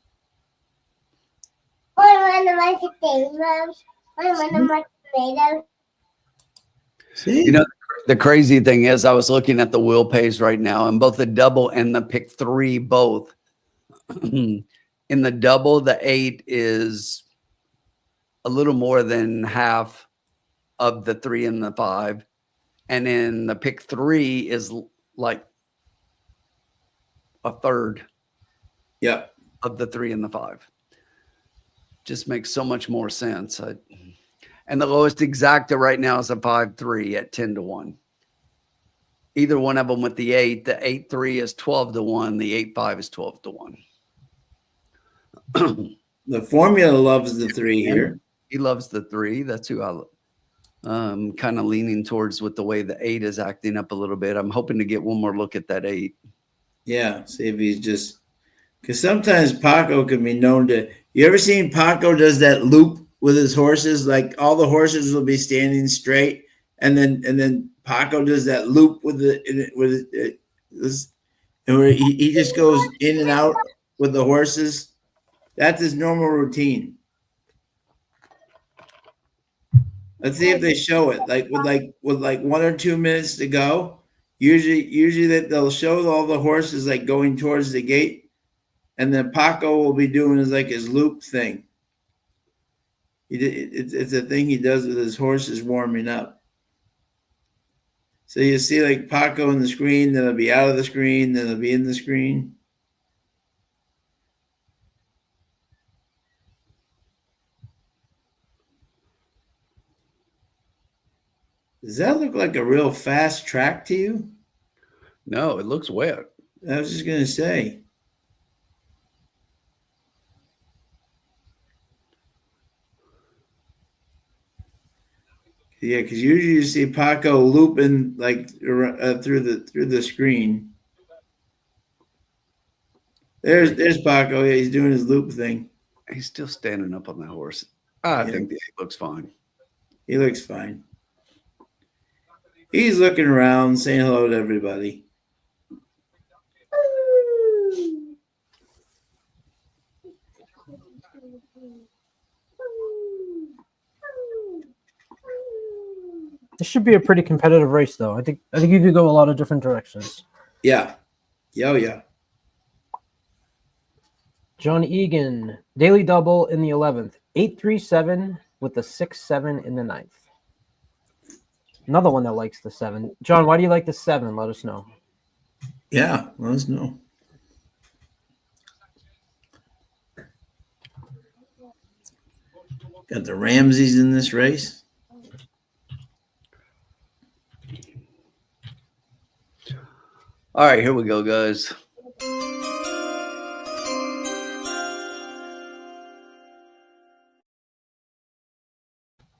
One of my potatoes. One of my tomatoes. See? You know, the crazy thing is, I was looking at the wheel pace right now, and both the double and the pick 3 both. In the double, the 8 is a little more than half of the 3 and the 5, and in the pick 3 is like a third. Yep. Of the 3 and the 5. Just makes so much more sense. And the lowest exacta right now is a 5-3 at 10 to 1. Either one of them with the 8. The 8-3 is 12 to 1. The 8-5 is 12 to 1. The formula loves the 3 here. He loves the 3. That's who I'm kind of leaning towards with the way the 8 is acting up a little bit. I'm hoping to get one more look at that 8. Yeah. See if he's just because sometimes Paco can be known to. You ever seen Paco does that loop with his horses? Like all the horses will be standing straight, and then Paco does that loop with and where he just goes in and out with the horses. That's his normal routine. Let's see if they show it. With 1 or 2 minutes to go. Usually that they'll show all the horses like going towards the gate, and then Paco will be doing his loop thing. It's a thing he does with his horses warming up. So you see like Paco in the screen, then it'll be out of the screen, then it'll be in the screen. Does that look like a real fast track to you? No, it looks wet. I was just going to say. Yeah, because usually you see Paco looping through the screen. There's Paco. Yeah, he's doing his loop thing. He's still standing up on the horse. I think he looks fine. He looks fine. He's looking around, saying hello to everybody. This should be a pretty competitive race, though. I think you could go a lot of different directions. Yeah. Yeah. John Egan, daily double in the 11th, 837 with the 6-7 in the 9th. Another one that likes the 7. John, why do you like the 7? Let us know. Yeah, let us know. Got the Ramses in this race. All right, here we go, guys.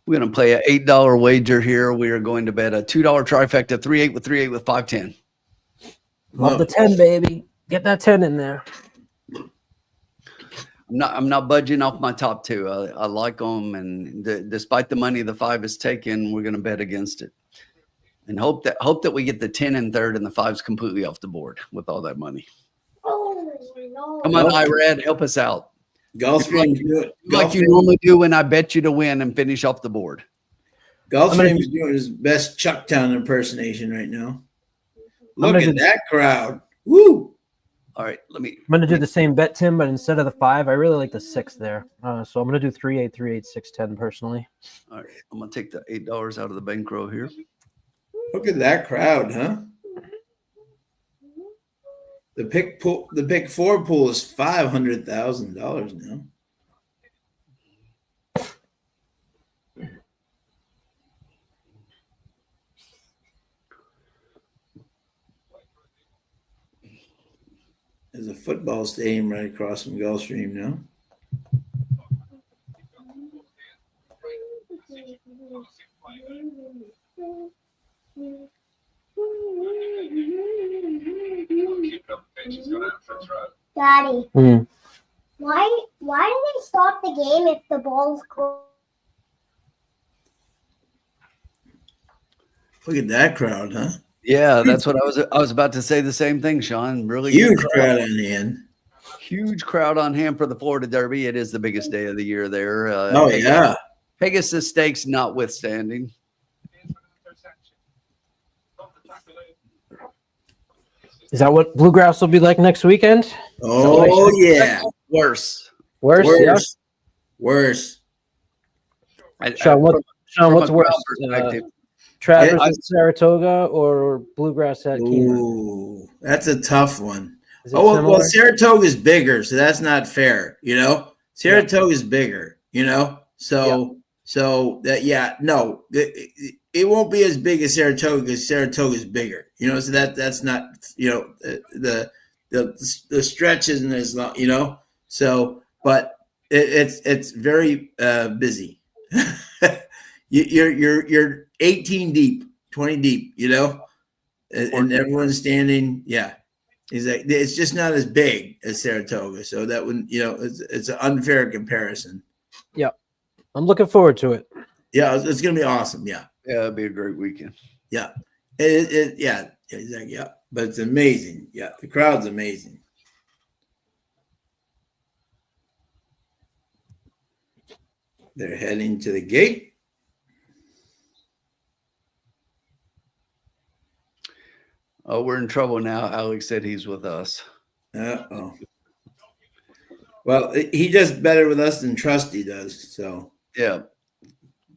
We're going to play an $8 wager here. We are going to bet a $2 trifecta, 3-8 with 3-8 with 5-10. Love the 10, baby. Get that 10 in there. I'm not budging off my top two. I like them, and despite the money the 5 is taking, we're going to bet against it, and hope that we get the 10 in third and the 5's completely off the board with all that money. Come on, Irad, help us out. Gulfstream, like you normally do when I bet you to win and finish off the board. Gulfstream is doing his best Chucktown impersonation right now. Look at that crowd. Woo! All right, I'm going to do the same bet, Tim, but instead of the 5, I really like the 6 there. So I'm going to do 3-8, 3-8, 6-10 personally. All right, I'm going to take the $8 out of the bankroll here. Look at that crowd, huh? The pick 4 pool is $500,000 now. There's a football stadium right across from Gulfstream now. Daddy, why do they stop the game if the ball's close? Look at that crowd, huh? Yeah, that's what I was about to say the same thing, Sean. Really huge crowd on hand. Huge crowd on hand for the Florida Derby. It is the biggest day of the year there. Yeah. Pegasus Stakes notwithstanding. Is that what Bluegrass will be like next weekend? Oh, yeah. Worse. Yeah? Worse. Sean, what's worse? Travers at Saratoga or Bluegrass at Keeneland? Ooh, that's a tough one. Well, Saratoga is bigger, so that's not fair. Saratoga is bigger. So it won't be as big as Saratoga because Saratoga is bigger. So that's not the stretch isn't as long. So but it's very busy. You're 18 deep, 20 deep, and everyone's standing. Yeah. It's just not as big as Saratoga. So that wouldn't, it's an unfair comparison. Yeah. I'm looking forward to it. Yeah. It's going to be awesome. Yeah. Yeah. It'll be a great weekend. Yeah. Yeah. Exactly. Yeah. But it's amazing. Yeah. The crowd's amazing. They're heading to the gate. Oh, we're in trouble now. Alex said he's with us. Uh-oh. Well, he does better with us than Trusty does. So Yeah.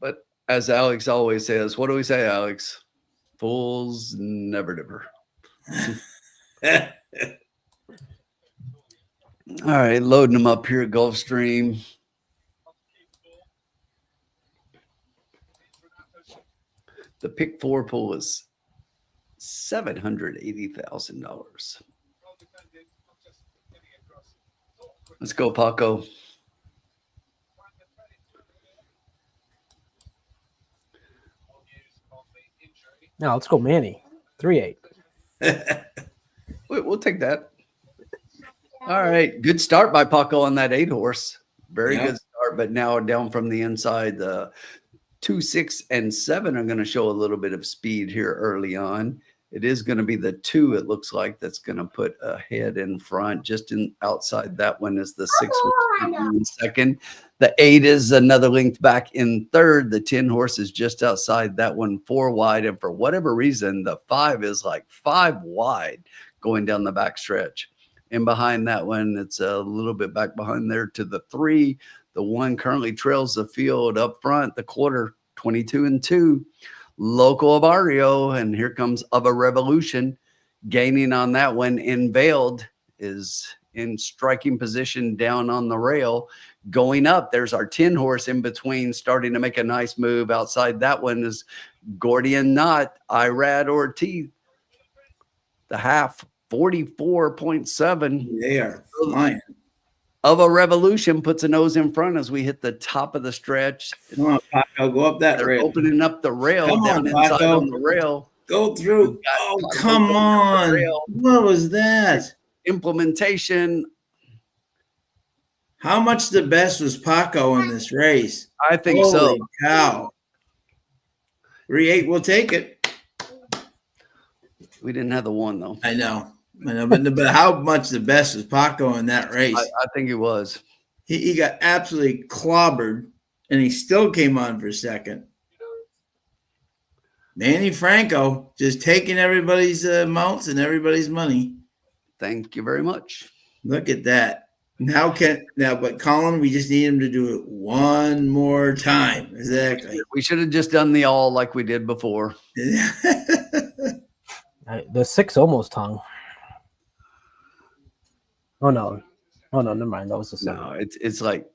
But as Alex always says, what do we say, Alex? Fools never differ. All right, loading them up here at Gulfstream. The pick 4 pool is $780,000. Let's go, Paco. Now let's go, Manny. 3-8. We'll take that. All right, good start by Paco on that 8 horse. Very good start, but now down from the inside, the 2, 6, and 7 are going to show a little bit of speed here early on. It is going to be the 2, it looks like, that's going to put a head in front. Just outside that one is the 6 in second. The 8 is another length back in third. The 10 horse is just outside that one, 4 wide. And for whatever reason, the 5 is like 5 wide going down the back stretch. And behind that one, it's a little bit back behind there to the 3. The 1 currently trails the field up front, the quarter, 22 and 2. Local Barrio, and here comes Of a Revolution, gaining on that one. Unveiled is in striking position down on the rail. Going up, there's our 10 horse in between, starting to make a nice move. Outside that one is Gordian Knot, Irad Ortiz, the half, 44.7. They are flying. Of a Revolution puts a nose in front as we hit the top of the stretch. Come on, Paco, go up that They're rail. opening up the rail. Come down on, inside Paco. on the rail. Go through. Oh, Paco come opening up the on. rail. What was that? Implementation. How much the best was Paco in this race? I think so. Holy cow. 3-8, we'll take it. We didn't have the 1 though. I know. But how much the best was Paco in that race? I think it was. He got absolutely clobbered, and he still came on for second. Manny Franco just taking everybody's mounts and everybody's money. Thank you very much. Look at that. But Colin, we just need him to do it one more time. Exactly. We should have just done the all like we did before. The 6 almost hung. Oh no, never mind. That was the 7. No, it's like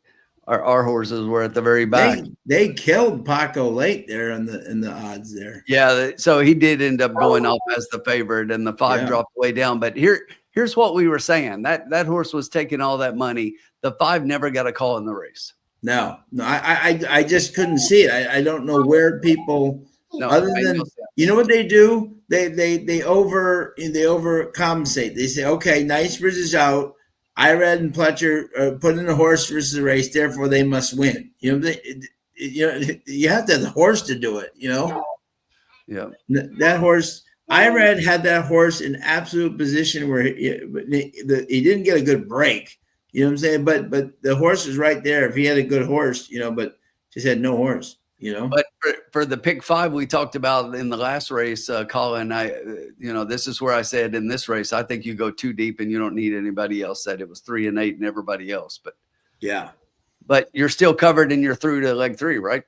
our horses were at the very back. They killed Paco late there in the odds there. Yeah, so he did end up going off as the favorite, and the 5 dropped way down. But here's what we were saying: that horse was taking all that money. The 5 never got a call in the race. No, I just couldn't see it. I don't know where people. No, Other than, you know what they do? They overcompensate. They say, okay, Nicebridge is out. Irad and Pletcher put in a horse versus a race, therefore they must win. You know, you have to have the horse to do it. You know, yeah. That horse, Irad had that horse in absolute position where he didn't get a good break. You know what I'm saying? But the horse was right there. If he had a good horse, but just had no horse. But for the pick 5 we talked about in the last race, Colin, this is where I said in this race, I think you go too deep and you don't need anybody else. Said it was 3 and 8 and everybody else, but you're still covered and you're through to leg 3, right?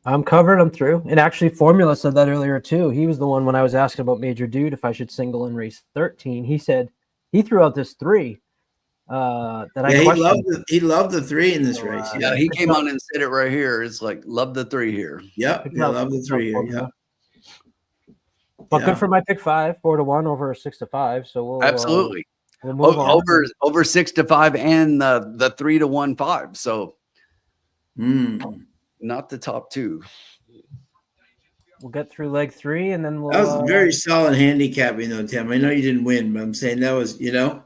I'm covered. I'm through. And actually, Formula said that earlier too. He was the one when I was asking about Major Dude if I should single in race 13. He said he threw out this 3. He loved the 3 in this race. Yeah, he came on and said it right here. It's like, love the 3 here. Yep, love the 3 here. Yeah. But good for my pick 5, 4-1 over 6-5. So we'll absolutely we'll move on. over 6-5 and the 3-1 5. So not the top 2. We'll get through leg 3 and then we'll. That was very solid handicapping though, Tim. I know you didn't win, but I'm saying that was the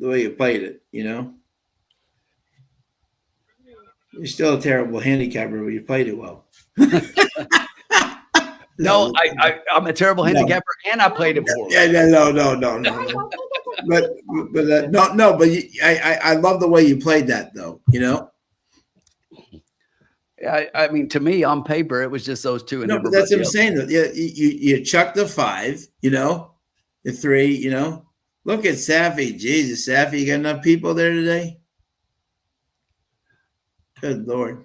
way you played it, You're still a terrible handicapper, but you played it well. No, I'm a terrible handicapper, and I played it poorly. Yeah, no. But I love the way you played that, though. I mean, to me, on paper, it was just those two. And No, but that's what I'm saying. Though. Yeah, you chuck the 5, the 3, Look at Safi. Jesus, Safi, you got enough people there today? Good Lord.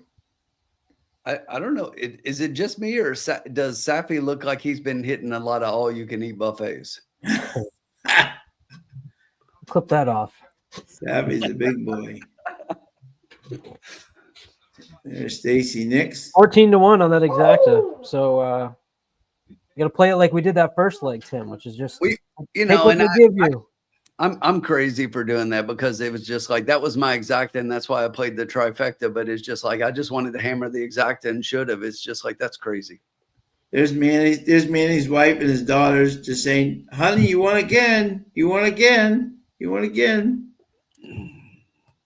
I don't know. Is it just me, or does Safi look like he's been hitting a lot of all-you-can-eat buffets? Clip that off. Safi's a big boy. There's Stacy Nicks. 14-1 on that exacta. So you got to play it like we did that first leg, Tim, which is just take what and they give you. I'm crazy for doing that, because it was just like, that was my exacta, and that's why I played the trifecta. But it's just like, I just wanted to hammer the exacta and should have. It's just like, that's crazy. There's Manny's wife and his daughters just saying, honey, you won again. You won again. You won again.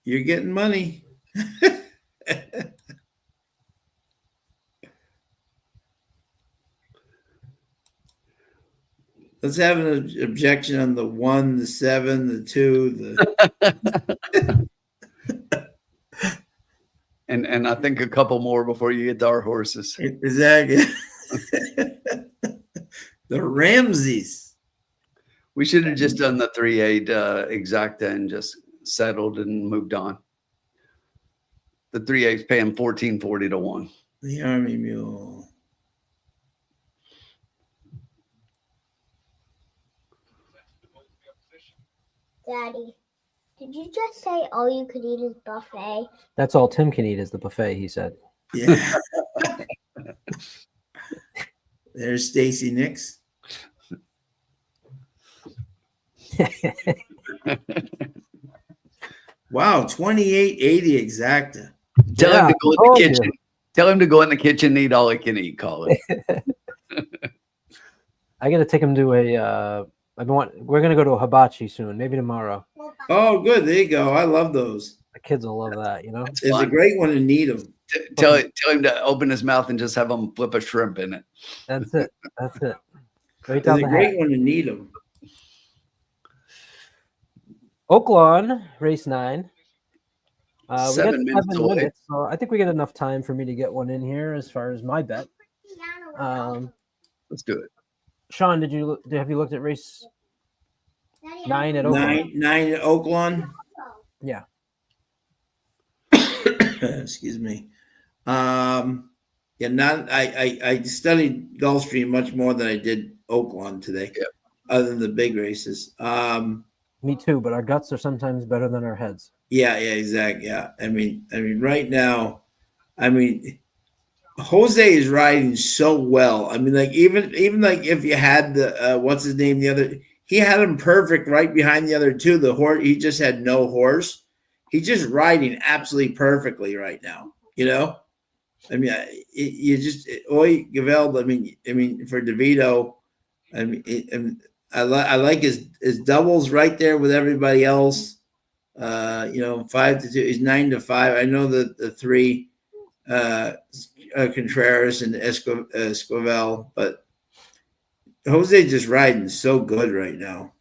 You're getting money. Let's have an objection on the 1, the 7, the 2, and I think a couple more before you get to our horses. Exactly. The Ramses. We should have just done the 3-8 exacta and just settled and moved on. The 3-8's paying 14.40 to 1. The Army Mule. Daddy, did you just say all you could eat is buffet? That's all Tim can eat is the buffet, he said. Yeah. There's Stacy Nicks. Wow, 28.80 exacta. Tell him to go in the kitchen. Tell him to go in the kitchen and eat all he can eat, Colin. I got to take him to a. We're gonna go to a hibachi soon, maybe tomorrow. Oh, good. There you go. I love those. The kids will love that. It's a great one to need them. Tell him to open his mouth and just have him flip a shrimp in it. That's it. Right It's down a the great hat. one to need them. Oaklawn, race 9. We got 7 minutes away. minutes, so I think we got enough time for me to get one in here as far as my bet. Let's do it. Sean, have you looked at race 9 at Oaklawn? 9 at Oaklawn. Yeah. Excuse me. I studied Gulfstream much more than I did Oaklawn today, other than the big races. Me too, but our guts are sometimes better than our heads. Yeah, exactly. Yeah. I mean, right now, Jose is riding so well. I mean, like even like if you had the what's his name, the other, he had him perfect right behind the other two. The horse, he just had no horse. He's just riding absolutely perfectly right now. I mean, Gavel. I mean, for DeVito, I like his doubles right there with everybody else. 5 to 2. He's 9 to 5. I know that the 3. Contreras and Esquivel, but Jose just riding so good right now.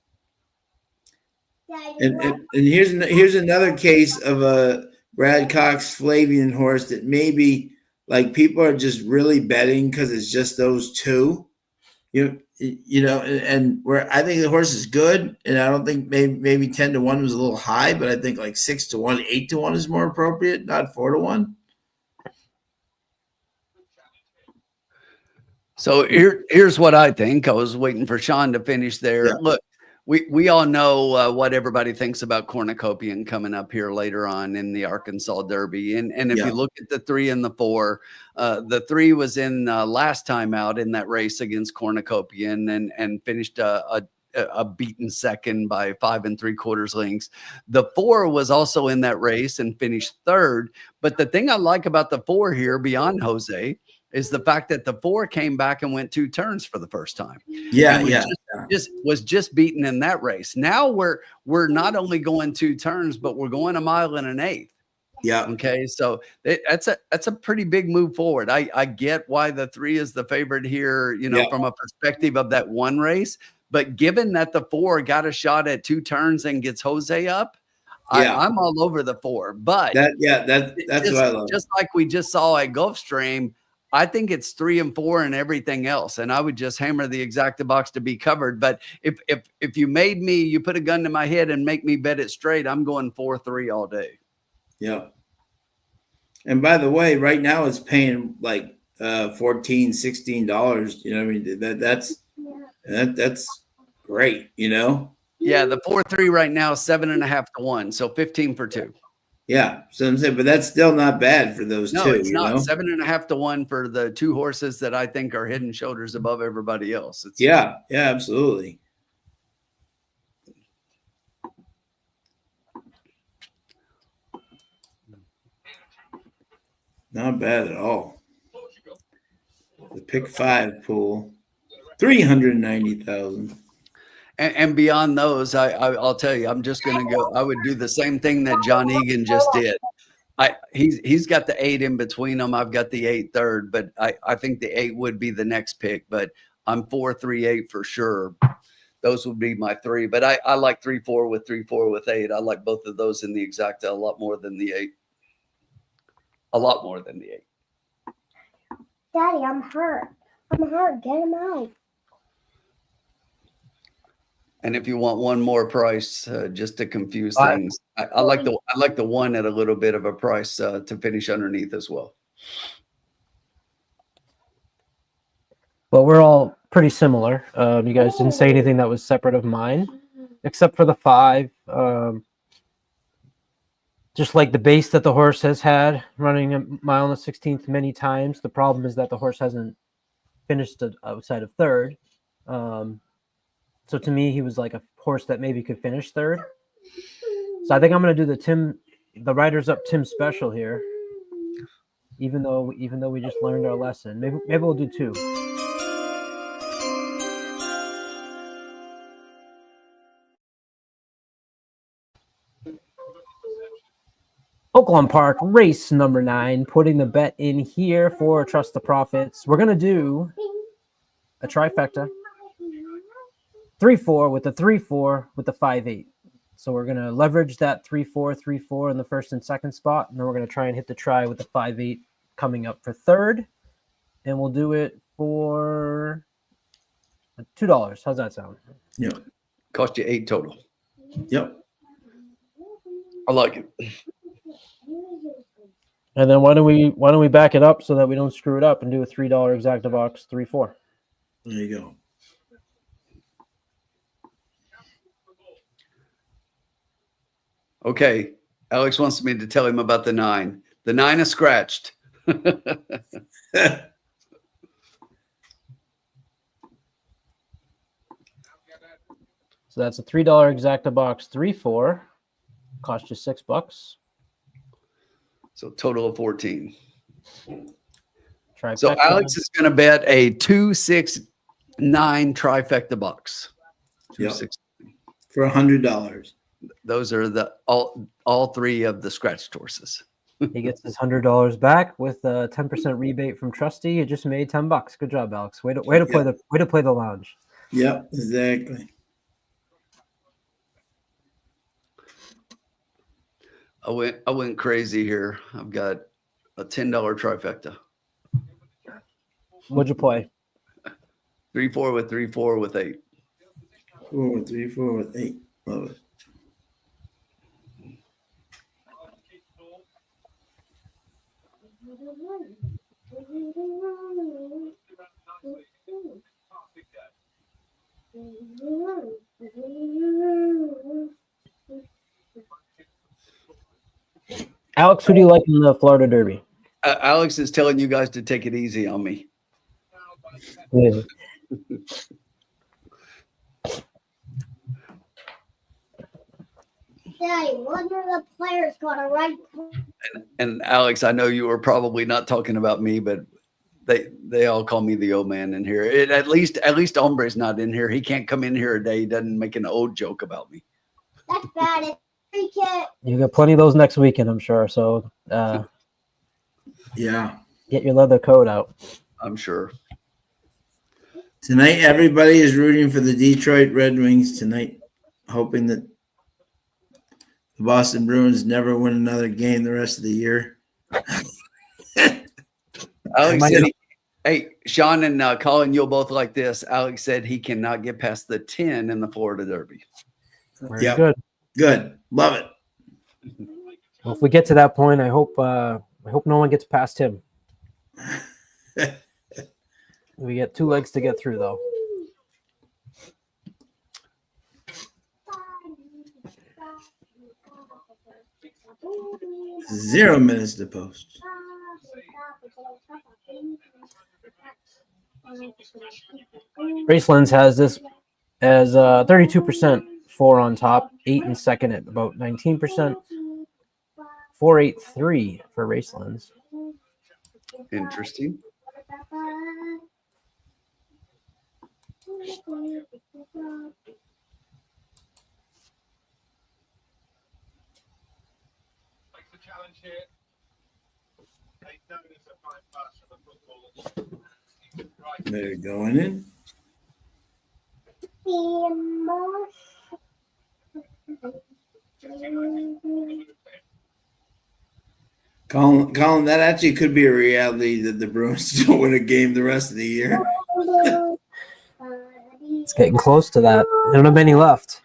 And here's another case of a Brad Cox Flavian horse that maybe like people are just really betting because it's just those two. And where I think the horse is good, and I don't think maybe 10 to 1 was a little high, but I think like 6 to 1, 8 to 1 is more appropriate, not 4 to 1. So here's what I think. I was waiting for Sean to finish there. Yeah. Look, we all know what everybody thinks about Cornucopian coming up here later on in the Arkansas Derby. And if you look at the 3 and the 4, the 3 was in last time out in that race against Cornucopian and finished a beaten second by 5 3/4 lengths. The 4 was also in that race and finished 3rd. But the thing I like about the 4 here beyond Jose is the fact that the 4 came back and went 2 turns for the first time. Was just beaten in that race. Now we're not only going 2 turns, but we're going 1 1/8 miles. Yeah. Okay. So that's a pretty big move forward. I get why the 3 is the favorite here, from a perspective of that 1 race. But given that the 4 got a shot at 2 turns and gets Jose up, Yeah. I'm all over the 4, but That's just, what I love. just like we just saw at Gulfstream, I think it's 3 and 4 and everything else. And I would just hammer the exacta box to be covered. But if you made me, you put a gun to my head and make me bet it straight, I'm going 4-3 all day. Yeah. And by the way, right now it's paying like $14, $16. You know, what I mean that's great. You know. Yeah, the 4-3 right now is 7.5 to 1, so 15 for 2. Yeah, so I'm saying, but that's still not bad for those No, two. it's you not. know? 7.5 to 1 for the 2 horses that I think are head and shoulders above everybody else. It's Yeah, absolutely. Not bad at all. The pick 5 pool, 390,000. and beyond those, I'll tell you, I'm just going to go. I would do the same thing that John Egan just did. He's got the 8 in between them. I've got the 8 third, but I think the 8 would be the next pick. But I'm 4-3-8 for sure. Those would be my 3. But I like 3-4 with 3-4 with 8. I like both of those in the exacta a lot more than the 8. A lot more than the 8. Daddy, I'm hurt. I'm hurt. Get him out. And if you want one more price, just to confuse things, I like the 1 at a little bit of a price to finish underneath as well. Well, we're all pretty similar. You guys didn't say anything that was separate of mine, except for the 5. Just like the base that the horse has had, running a mile and a 16th many times. The problem is that the horse hasn't finished outside of 3rd. So to me, he was like a horse that maybe could finish 3rd. So I think I'm going to do the Riders Up Tim special here. Even though we just learned our lesson, maybe we'll do 2. Oakland Park, race number 9, putting the bet in here for Trust the Profits. We're going to do a trifecta, 3-4 with the 3-4 with the 5-8. So we're going to leverage that 3-4, 3-4 in the first and second spot, and then we're going to try and hit the try with the 5-8 coming up for 3rd. And we'll do it for $2. How's that sound? Yeah. Cost you 8 total. Yep. I like it. And then why don't we back it up so that we don't screw it up and do a $3 exacta box 3-4. There you go. Okay. Alex wants me to tell him about the 9. The 9 is scratched. So that's a $3 exacta box 3-4. Cost you $6. So total of 14. Trifecta. So Alex is going to bet a 2-6-9 trifecta box. Yep. 2-6. For $100. Those are all 3 of the scratched horses. He gets his $100 back with a 10% rebate from Trusty. You just made $10. Good job, Alex. Way to play the lounge. Yep, exactly. I went crazy here. I've got a $10 trifecta. What'd you play? 3-4 with 3-4 with 8. 4 with 3-4 with 8. Love it. Alex, who do you like in the Florida Derby? Alex is telling you guys to take it easy on me. Yeah. Daddy, one of the players got a red card. And Alex, I know you were probably not talking about me, but they all call me the old man in here. At least Hombre's not in here. He can't come in here a day. He doesn't make an old joke about me. That's bad. It's cricket. You got plenty of those next weekend, I'm sure. So Yeah. get your leather coat out. I'm sure. Tonight, everybody is rooting for the Detroit Red Wings tonight, hoping that the Boston Bruins never win another game the rest of the year. Alex Might said, not- hey, Sean and Colin, you'll both like this. Alex said he cannot get past the 10 in the Florida Derby. Very Yep. good. Good. Love it. Well, if we get to that point, I hope no one gets past him. We get 2 legs to get through, though. Zero minutes to post. Racelands has this as 32% 4 on top, 8 in second at about 19%, 483 for Racelands. Interesting. They're going in. Colin, that actually could be a reality that the Bruins don't win a game the rest of the year. It's getting close to that. There don't have many left.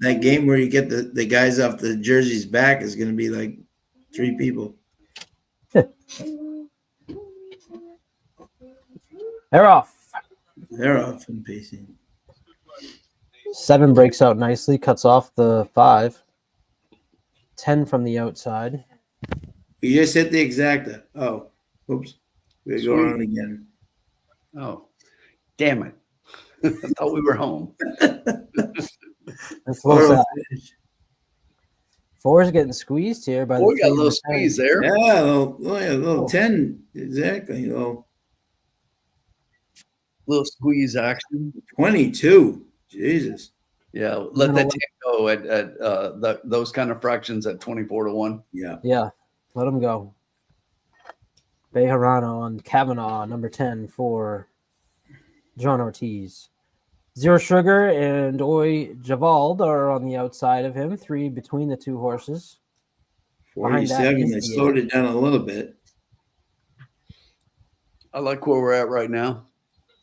That game where you get the guys off the jerseys back is going to be like 3 people. They're off. They're off and pacing. 7 breaks out nicely, cuts off the 5. 10 from the outside. You just hit the exacta. Oh, oops. We're going on again. Oh, damn it. I thought we were home. That's close out. 4 is getting squeezed here by the We got a 3 little and the 10. squeeze there. Yeah, a little 10. Exactly. Little squeeze action. 22. Jesus. Yeah, let that 10 go at those kind of fractions at 24-1. Yeah. Yeah, let him go. Bejarano on Kavanaugh, number 10 for John Ortiz. Zero Sugar and Oy Javald are on the outside of him, 3 between the 2 horses. Behind that 47. is They the slowed it down a little bit. I like where we're at right now.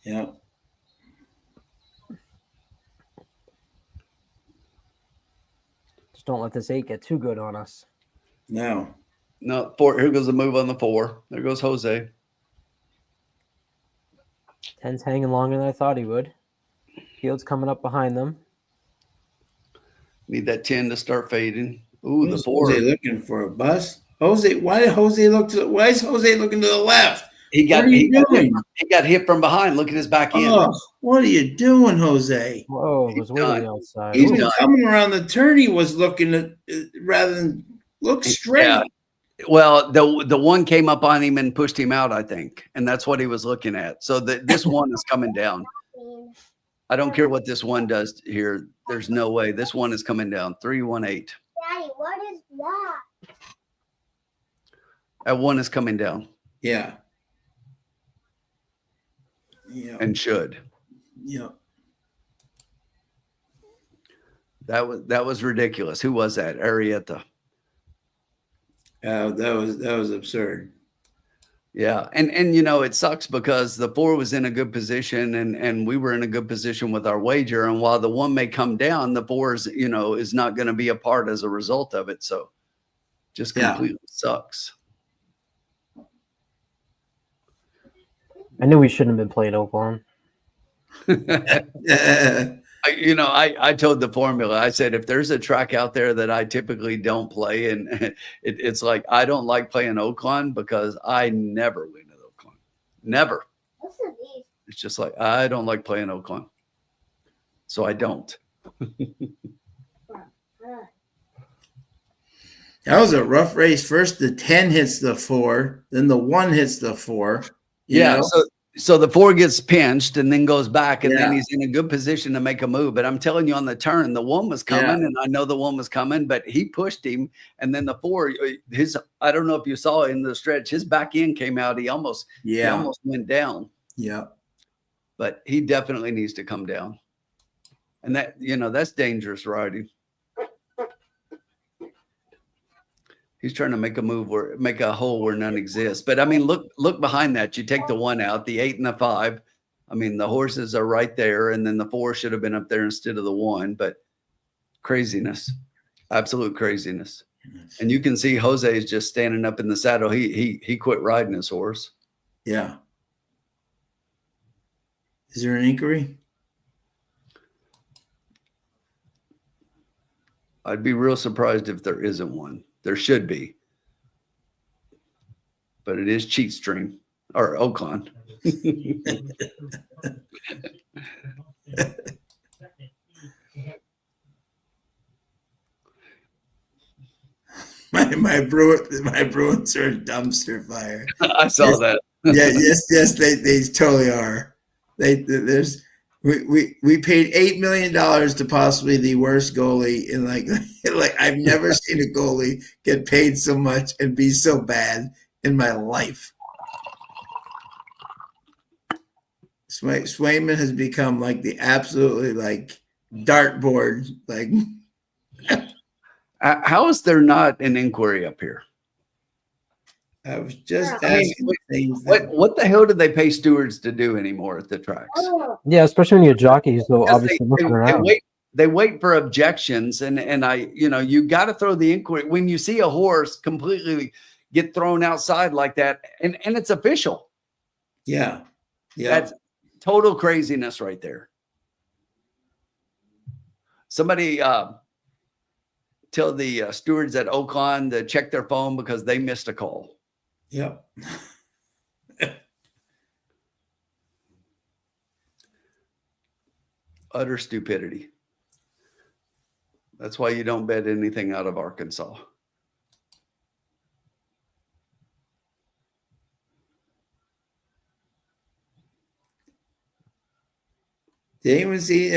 Yeah. Just don't let this 8 get too good on us. No. No, 4. Here goes the move on the 4. There goes Jose. 10's hanging longer than I thought he would. Field's coming up behind them. Need that 10 to start fading. Ooh, the Who's 4. Jose looking for a bus? Jose, why is Jose looking to the left? He got What are you doing? he got hit from behind. Look at his back end. Oh, what are you doing, Jose? Whoa, it was way to done. the outside. He's Ooh, been coming around the turn. He was looking at rather than look straight. Yeah. Well, the one came up on him and pushed him out, I think, and that's what he was looking at. So this one is coming down. I don't care what this one does here. There's no way this one is coming down. 318. Daddy, what is that? That one is coming down Yeah. Yeah. and should. Yeah. That was ridiculous. Who was that? Arietta. That was absurd. Yeah, and it sucks because the 4 was in a good position and we were in a good position with our wager. And while the 1 may come down, the 4 is not going to be a part as a result of it. So just completely sucks. I knew we shouldn't have been playing Oakland. I told the formula, I said, if there's a track out there that I typically don't play, and it's like, I don't like playing Oakland because I never win at Oakland. Never. What's these? It's just like, I don't like playing Oakland. So I don't. That was a rough race. First, the 10 hits the 4, then the 1 hits the 4. Yeah. So the 4 gets pinched and then goes back, and then Yeah. he's in a good position to make a move. But I'm telling you, on the turn, the 1 was coming, and I know the 1 was coming, but he pushed him. And then the 4, I don't know if you saw in the stretch, his back end came out. He almost went down. Yeah. but he definitely needs to come down. And that, that's dangerous riding. He's trying to make a hole where none exists. But I mean, look behind that. You take the 1 out, the 8 and the 5. I mean, the horses are right there, and then the 4 should have been up there instead of the 1. But craziness, absolute craziness. And you can see Jose is just standing up in the saddle. He quit riding his horse. Yeah. Is there an inquiry? I'd be real surprised if there isn't one. There should be. But it is Cheat Stream or Ocon. My Bruins are a dumpster fire. I saw that. Yes, they totally are. We paid $8 million to possibly the worst goalie in like I've never seen a goalie get paid so much and be so bad in my life. Swayman has become like the absolutely like dartboard. Like, how is there not an inquiry up here? I was just asking things. What the hell do they pay stewards to do anymore at the tracks? Yeah, especially when you're jockeys, so Because obviously looking around. They wait for objections, and you got to throw the inquiry when you see a horse completely get thrown outside like that, and it's official. Yeah. That's total craziness right there. Somebody tell the stewards at Ocon to check their phone because they missed a call. Yep. Utter stupidity. That's why you don't bet anything out of Arkansas. Did anyone see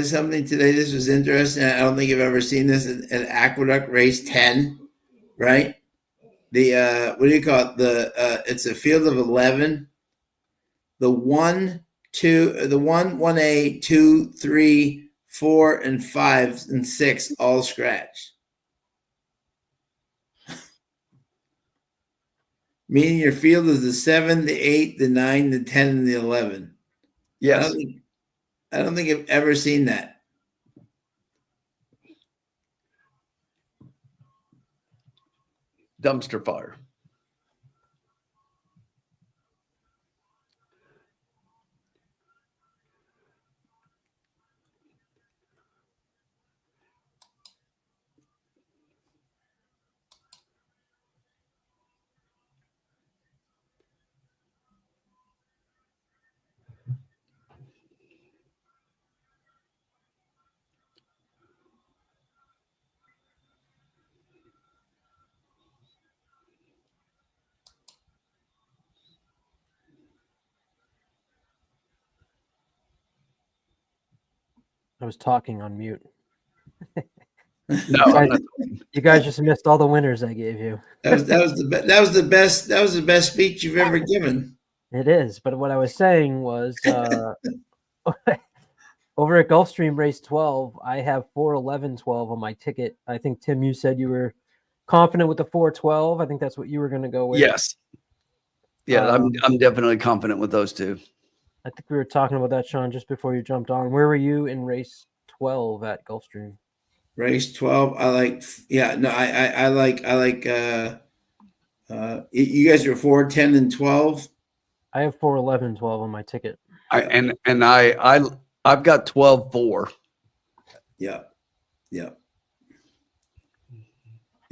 something today? This was interesting. I don't think I've ever seen this at Aqueduct Race 10, right? The what do you call it? It's a field of 11. The 1, 1A, 2, 3, 4, and 5 and 6 all scratched. Meaning your field is the 7, the 8, the 9, the 10, and the 11. Yes. I don't think I've ever seen that. Dumpster fire. I was talking on mute. No, you guys just missed all the winners I gave you. That was the best speech you've ever given. It is, but what I was saying was over at Gulfstream Race 12, I have 4:11:12 on my ticket. I think, Tim, you said you were confident with the 4:12. I think that's what you were going to go with. Yes. Yeah, I'm definitely confident with those two. I think we were talking about that, Sean, just before you jumped on. Where were you in race 12 at Gulfstream? Race 12, I like. You guys are 4, 10, and 12. I have 4:11:12 on my ticket. I've got 12-4. Yeah.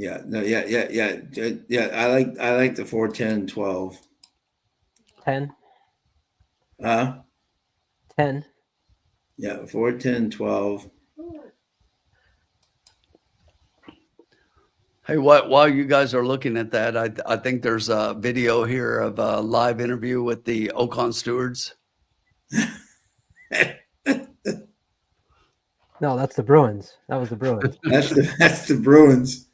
I like the 4, 10, 12. 10. 10. Yeah, 4, 10, 12. Hey, while you guys are looking at that, I think there's a video here of a live interview with the Ocon stewards. No, that's the Bruins. That was the Bruins. That's the Bruins.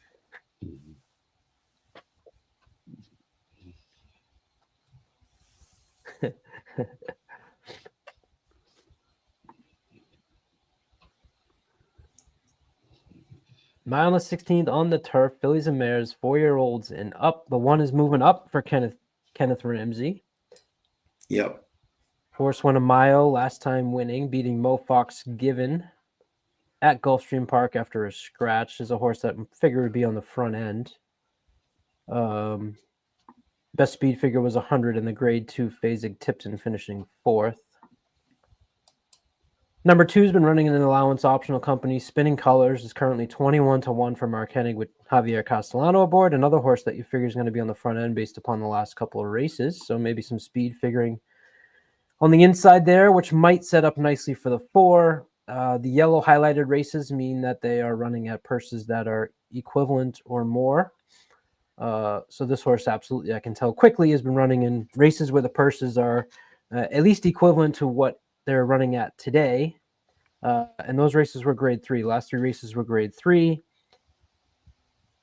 Mile on the 16th on the turf, fillies and mares, 4-year-olds and up. The one is moving up for Kenneth Ramsey. Yep. Horse won a mile last time winning, beating Mo Fox Given at Gulfstream Park after a scratch. Is a horse that I figured would be on the front end. Best speed figure was 100 in the grade 2 Phasig Tipton, finishing 4th. Number 2 has been running in an allowance optional company. Spinning Colors is currently 21-1 for Mark Hennig with Javier Castellano aboard. Another horse that you figure is going to be on the front end based upon the last couple of races. So maybe some speed figuring on the inside there, which might set up nicely for the 4. The yellow highlighted races mean that they are running at purses that are equivalent or more. So this horse, absolutely, I can tell quickly, has been running in races where the purses are at least equivalent to what they're running at today. And those races were grade 3. Last 3 races were grade 3.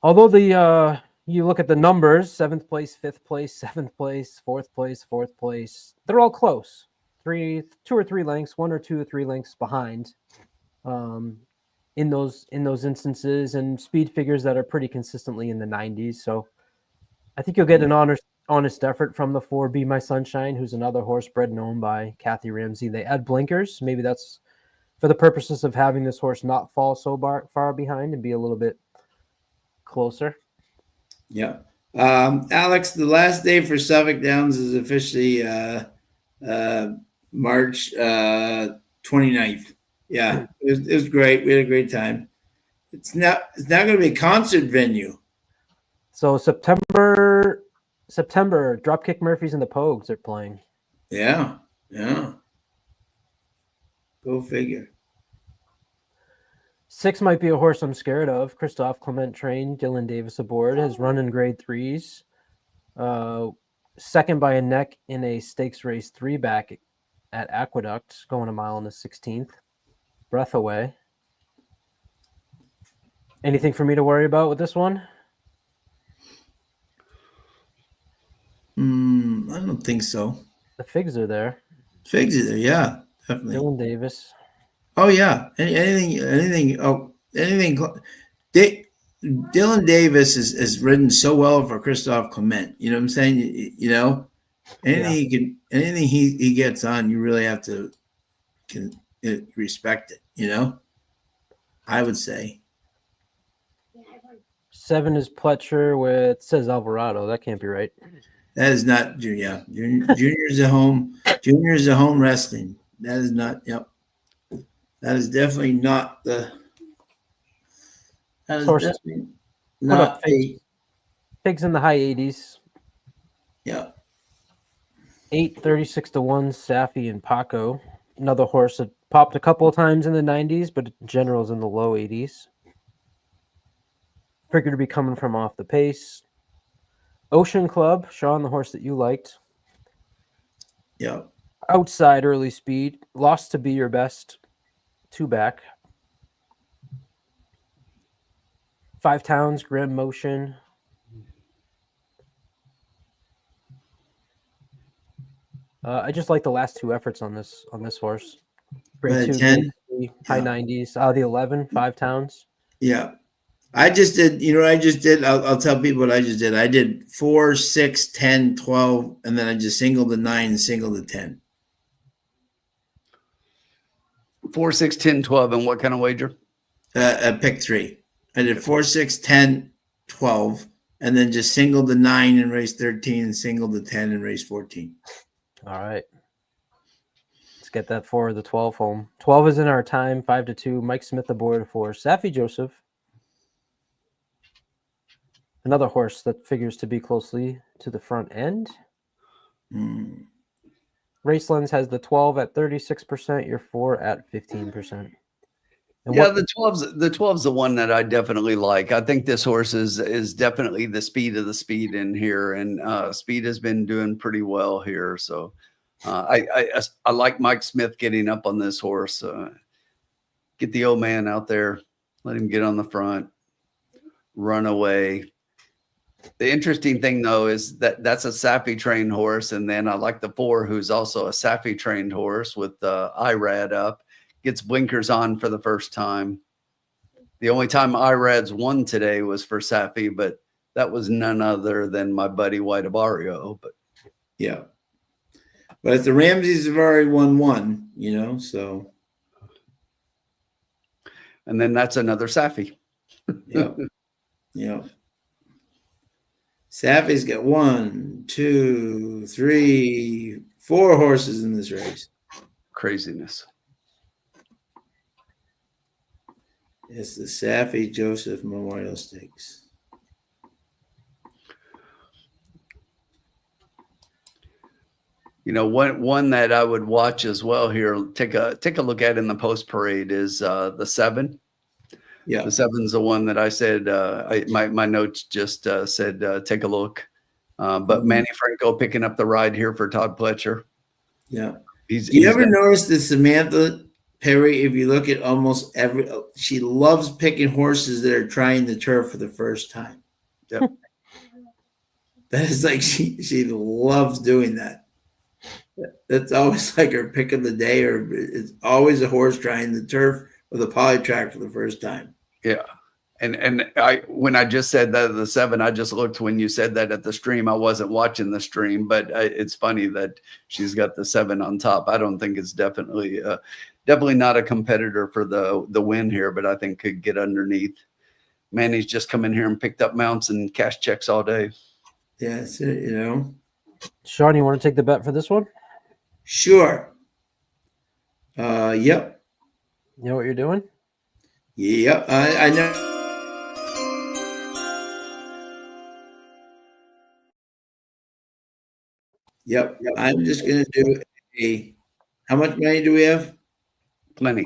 Although you look at the numbers, 7th place, 5th place, 7th place, 4th place, 4th place, they're all close. 2 or 3 lengths, 1 or 2 or 3 lengths behind in those instances, and speed figures that are pretty consistently in the 90s. So I think you'll get an honest effort from the 4 Be My Sunshine, who's another horse bred and owned by Kathy Ramsey. They add blinkers. Maybe that's for the purposes of having this horse not fall so far behind and be a little bit closer. Yeah. Alex, the last day for Suffolk Downs is officially March 29th. Yeah, it was great. We had a great time. It's now going to be a concert venue. So September, Dropkick Murphys and the Pogues are playing. Yeah. Go figure. 6 might be a horse I'm scared of. Christophe Clement trained, Dylan Davis aboard, has run in grade 3s. Second by a neck in a stakes race 3 back at Aqueduct, going a mile on the 16th. Breath away. Anything for me to worry about with this one? I don't think so. The figs are there. Figs are there, yeah, definitely. Dylan Davis. Oh yeah, anything. Dylan Davis has ridden so well for Christophe Clement. You know what I'm saying? Anything he gets on, you really have to respect it. I would say. 7 is Pletcher with, says Alvarado. That can't be right. That is not Junior. Junior's at home. Junior's at home resting. That is not. Yep. That is definitely not the. That is definitely not the. Pigs in the high 80s. Yeah. 8, 36-1, Safi and Paco. Another horse that popped a couple of times in the 90s, but in general is in the low 80s. Figured to be coming from off the pace. Ocean Club, Sean, the horse that you liked. Yeah. Outside early speed. Lost to Be Your Best. 2 back. 5 Towns, Grim Motion. I just like the last 2 efforts on this horse. Grade 2, 10, high 90s. The 11, 5 Towns. Yeah. I just did, I'll tell people what I just did. I did 4, 6, 10, 12, and then I just singled the 9 and singled the 10. 4, 6, 10, 12. And what kind of wager? Pick 3. I did 4, 6, 10, 12, and then just singled the 9 and race 13 and singled the 10 and race 14. All right. Let's get that 4 of the 12 home. 12 is in our time, 5-2. Mike Smith aboard for Safi Joseph. Another horse that figures to be closely to the front end. Race Lens has the 12 at 36%, your 4 at 15%. The 12's the one that I definitely like. I think this horse is definitely the speed of the speed in here, and Speed has been doing pretty well here. So I like Mike Smith getting up on this horse. Get the old man out there, let him get on the front, run away. The interesting thing, though, is that that's a Safi trained horse. And then I like the 4, who's also a Safi trained horse with IRAD up, gets blinkers on for the first time. The only time IRADS won today was for Safi, but that was none other than my buddy White Abario. But Yeah. But the Ramses have already won one, so. And then that's another Safi. Yep. Yep. Safi's got 1, 2, 3, 4 horses in this race. Craziness. It's the Safi Joseph Memorial Stakes. One that I would watch as well here, take a look at in the post parade is the 7. Yeah. The 7's the one that I said, my notes just said, take a look. But Manny Franco picking up the ride here for Todd Pletcher. Yeah. Do you ever notice that Samantha Perry, if you look at almost she loves picking horses that are trying the turf for the first time. Yep. That is like, she loves doing that. That's always like her pick of the day, or it's always a horse trying the turf or the poly track for the first time. Yeah. And when I just said that the 7, I just looked when you said that at the stream. I wasn't watching the stream, but it's funny that she's got the 7 on top. I don't think it's definitely not a competitor for the win here, but I think could get underneath. Manny's just come in here and picked up mounts and cash checks all day. Yeah, that's it, Sean, you want to take the bet for this one? Sure. Yep. You know what you're doing? Yep. I know. Yep. I'm just going to do how much money do we have? Plenty.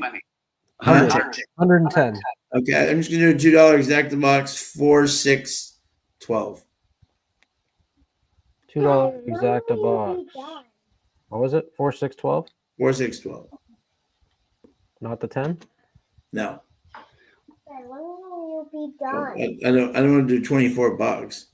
110. Okay. I'm just going to do $2 exact box, 4, 6, 12. $2 exact box. What was it? 4, 6, 12? 4, 6, 12. Not the 10? No. When will you be done? I don't want to do $24.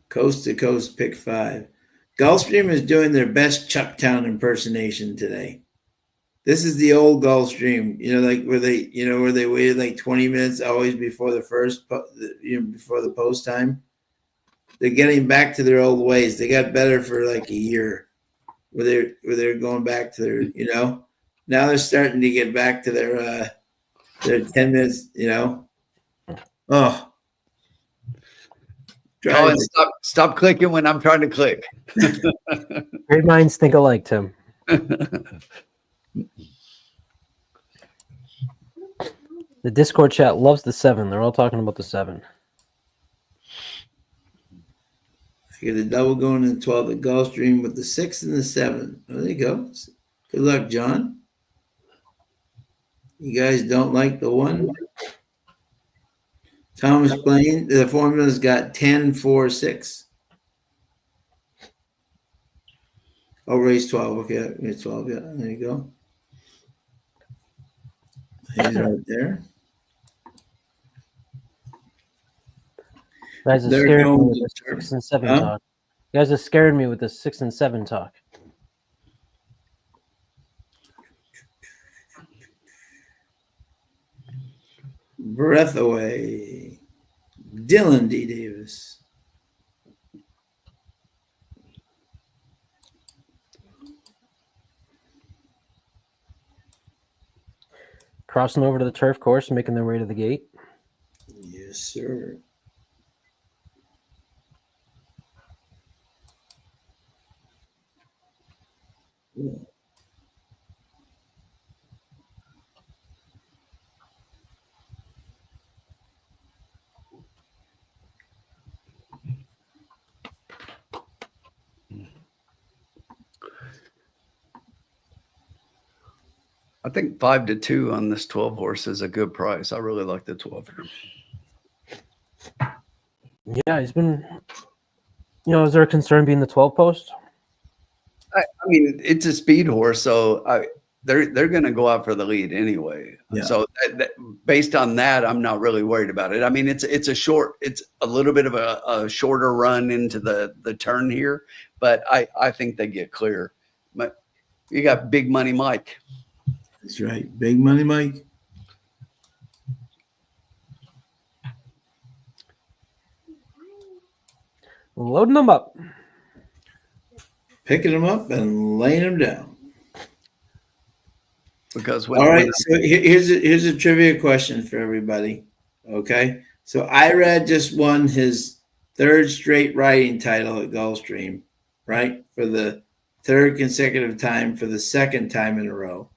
Coast to Coast pick 5. Gulfstream is doing their best Chucktown impersonation today. This is the old Gulfstream, like where they waited like 20 minutes always before before the post time. They're getting back to their old ways. They got better for like a year, where they're going back to their, now they're starting to get back to their 10 minutes, Oh. Colin, stop clicking when I'm trying to click. Great minds think alike, Tim. The Discord chat loves the 7. They're all talking about the 7. I get a double going in 12 at Gulfstream with the 6 and the 7. Oh, there you go. Good luck, John. You guys don't like the 1? Thomas Blaine, the formula's got 10, 4, 6. Oh, race 12. Okay, race 12. Yeah, there you go. He's right there. You guys are scaring me with the 6 and 7 talk. You guys are scaring me with the 6 and 7 talk. Breath away. Dylan D. Davis. Crossing over to the turf course, making their way to the gate. Yes, sir. Yeah. I think 5-2 on this 12 horse is a good price. I really like the 12 here. Yeah, he's been. Is there a concern being the 12 post? I mean, it's a speed horse, so they're going to go out for the lead anyway. Yeah. So based on that, I'm not really worried about it. I mean, it's a little bit of a shorter run into the turn here, but I think they get clear. But you got Big Money Mike. That's right. Big Money Mike. Loading them up. Picking them up and laying them down. Because All right, so here's a trivia question for everybody. Okay, so Irad just won his third straight riding title at Gulfstream, right? For the third consecutive time, for the second time in a row,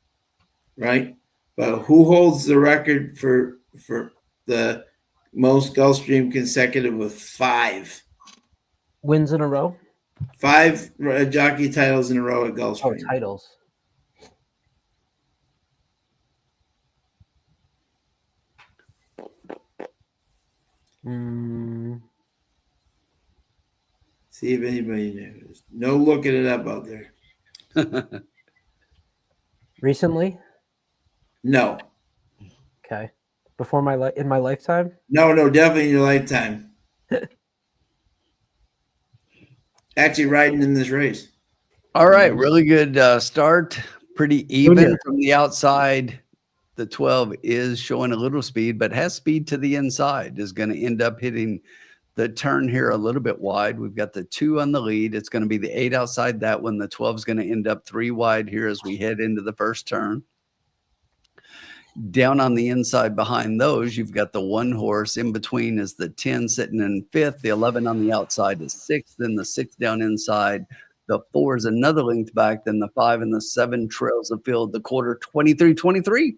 right? But who holds the record for the most Gulfstream consecutive with 5 Wins in a row. 5 jockey titles in a row at Oh, Gulfstream? titles. See if anybody knows. No looking it up out there. Recently? No. Okay. Before in my lifetime? No, definitely in your lifetime. Actually riding in this race. All right, really good start. Pretty even from the outside. The 12 is showing a little speed, but has speed to the inside. Is going to end up hitting the turn here a little bit wide. We've got the 2 on the lead. It's going to be the 8 outside that one. The 12 is going to end up 3 wide here as we head into the first turn. Down on the inside behind those, you've got the 1 horse. In between is the 10 sitting in 5th. The 11 on the outside is 6th. Then the 6 down inside. The 4 is another length back. Then the 5 and the 7 trails the field. The quarter 23-23.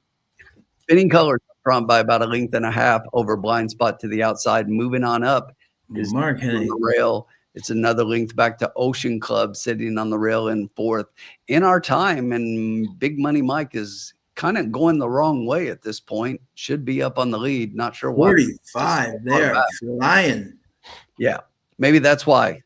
Spinning Colors front by about a length and a half over blind spot to the outside. Moving on up is Mark on the rail. It's another length back to Ocean Club sitting on the rail in 4th. In our time, and Big Money Mike is kind of going the wrong way at this point. Should be up on the lead. Not sure why. 45 there, flying. Yeah, maybe that's why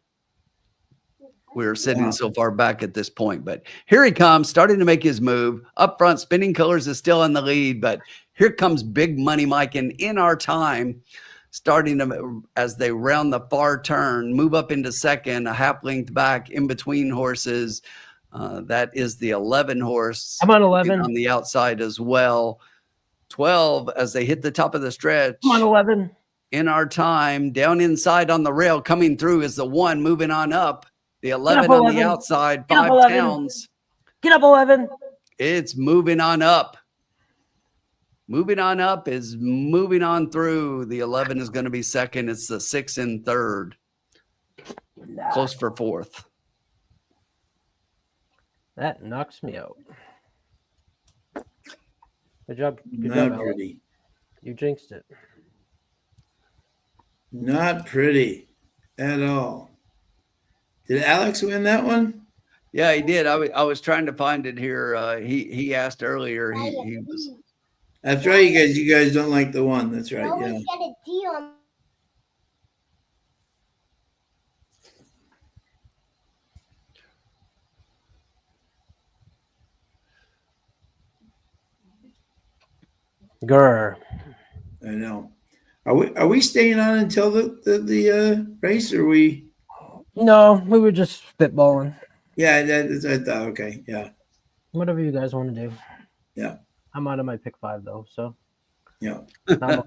we're sitting so far back at this point. But here he comes, starting to make his move. Up front, Spinning Colors is still in the lead, but here comes Big Money Mike. And in our time, starting to, as they round the far turn, move up into second, a half length back in between horses. That is the 11 horse. I'm on 11. On the outside as well. 12 as they hit the top of the stretch. I'm on 11. In our time, down inside on the rail, coming through is the 1 moving on up. The 11 on the outside, 5 Towns. Get up, 11. It's moving on up. Moving on up is moving on through. The 11 is going to be second. It's the 6 in third. Close for 4th. That knocks me out. Good job. Good Not job, pretty. You jinxed it. Not pretty at all. Did Alex win that one? Yeah, he did. I was trying to find it here. He asked earlier. He was. That's right, you guys don't like the 1. That's right. Always Yeah. get a D on. Grr. I know. Are we staying on until the race? Or are we? No, we were just spitballing. Yeah, that's I thought. Okay, yeah, Whatever you guys want to do. yeah, I'm out of my pick 5 though, so yeah. now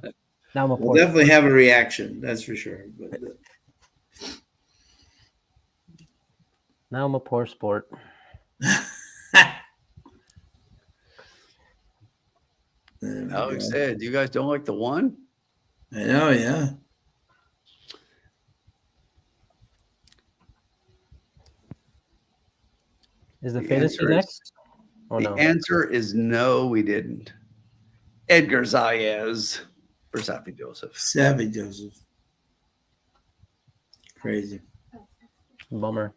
I'm a We'll definitely have a reaction. That's for sure. But now I'm a poor sport. Alex said, "You guys don't like the 1?" I know, yeah. Is the fantasy next? Oh The no. answer is no, we didn't. Edgar Zayas for Safi Joseph. Savvy Joseph. Crazy. Bummer.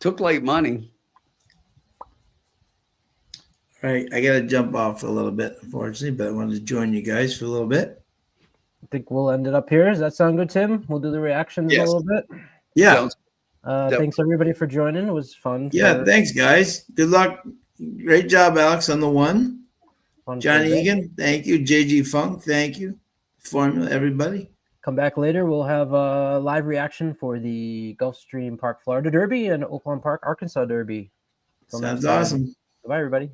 Took late money. All right, I got to jump off a little bit, unfortunately, but I wanted to join you guys for a little bit. I think we'll end it up here. Does that sound good, Tim? We'll do the reactions in a little bit. Yeah. Thanks everybody for joining. It was fun. Yeah, thanks, guys. Good luck Great job, Alex, on the one. Fun for Johnny a bit. Egan, thank you. JG Funk, thank you. Formula, everybody. Come back later. We'll have a live reaction for the Gulfstream Park, Florida Derby and Oakland Park, Arkansas Derby. Till Sounds next time. awesome. Goodbye, everybody.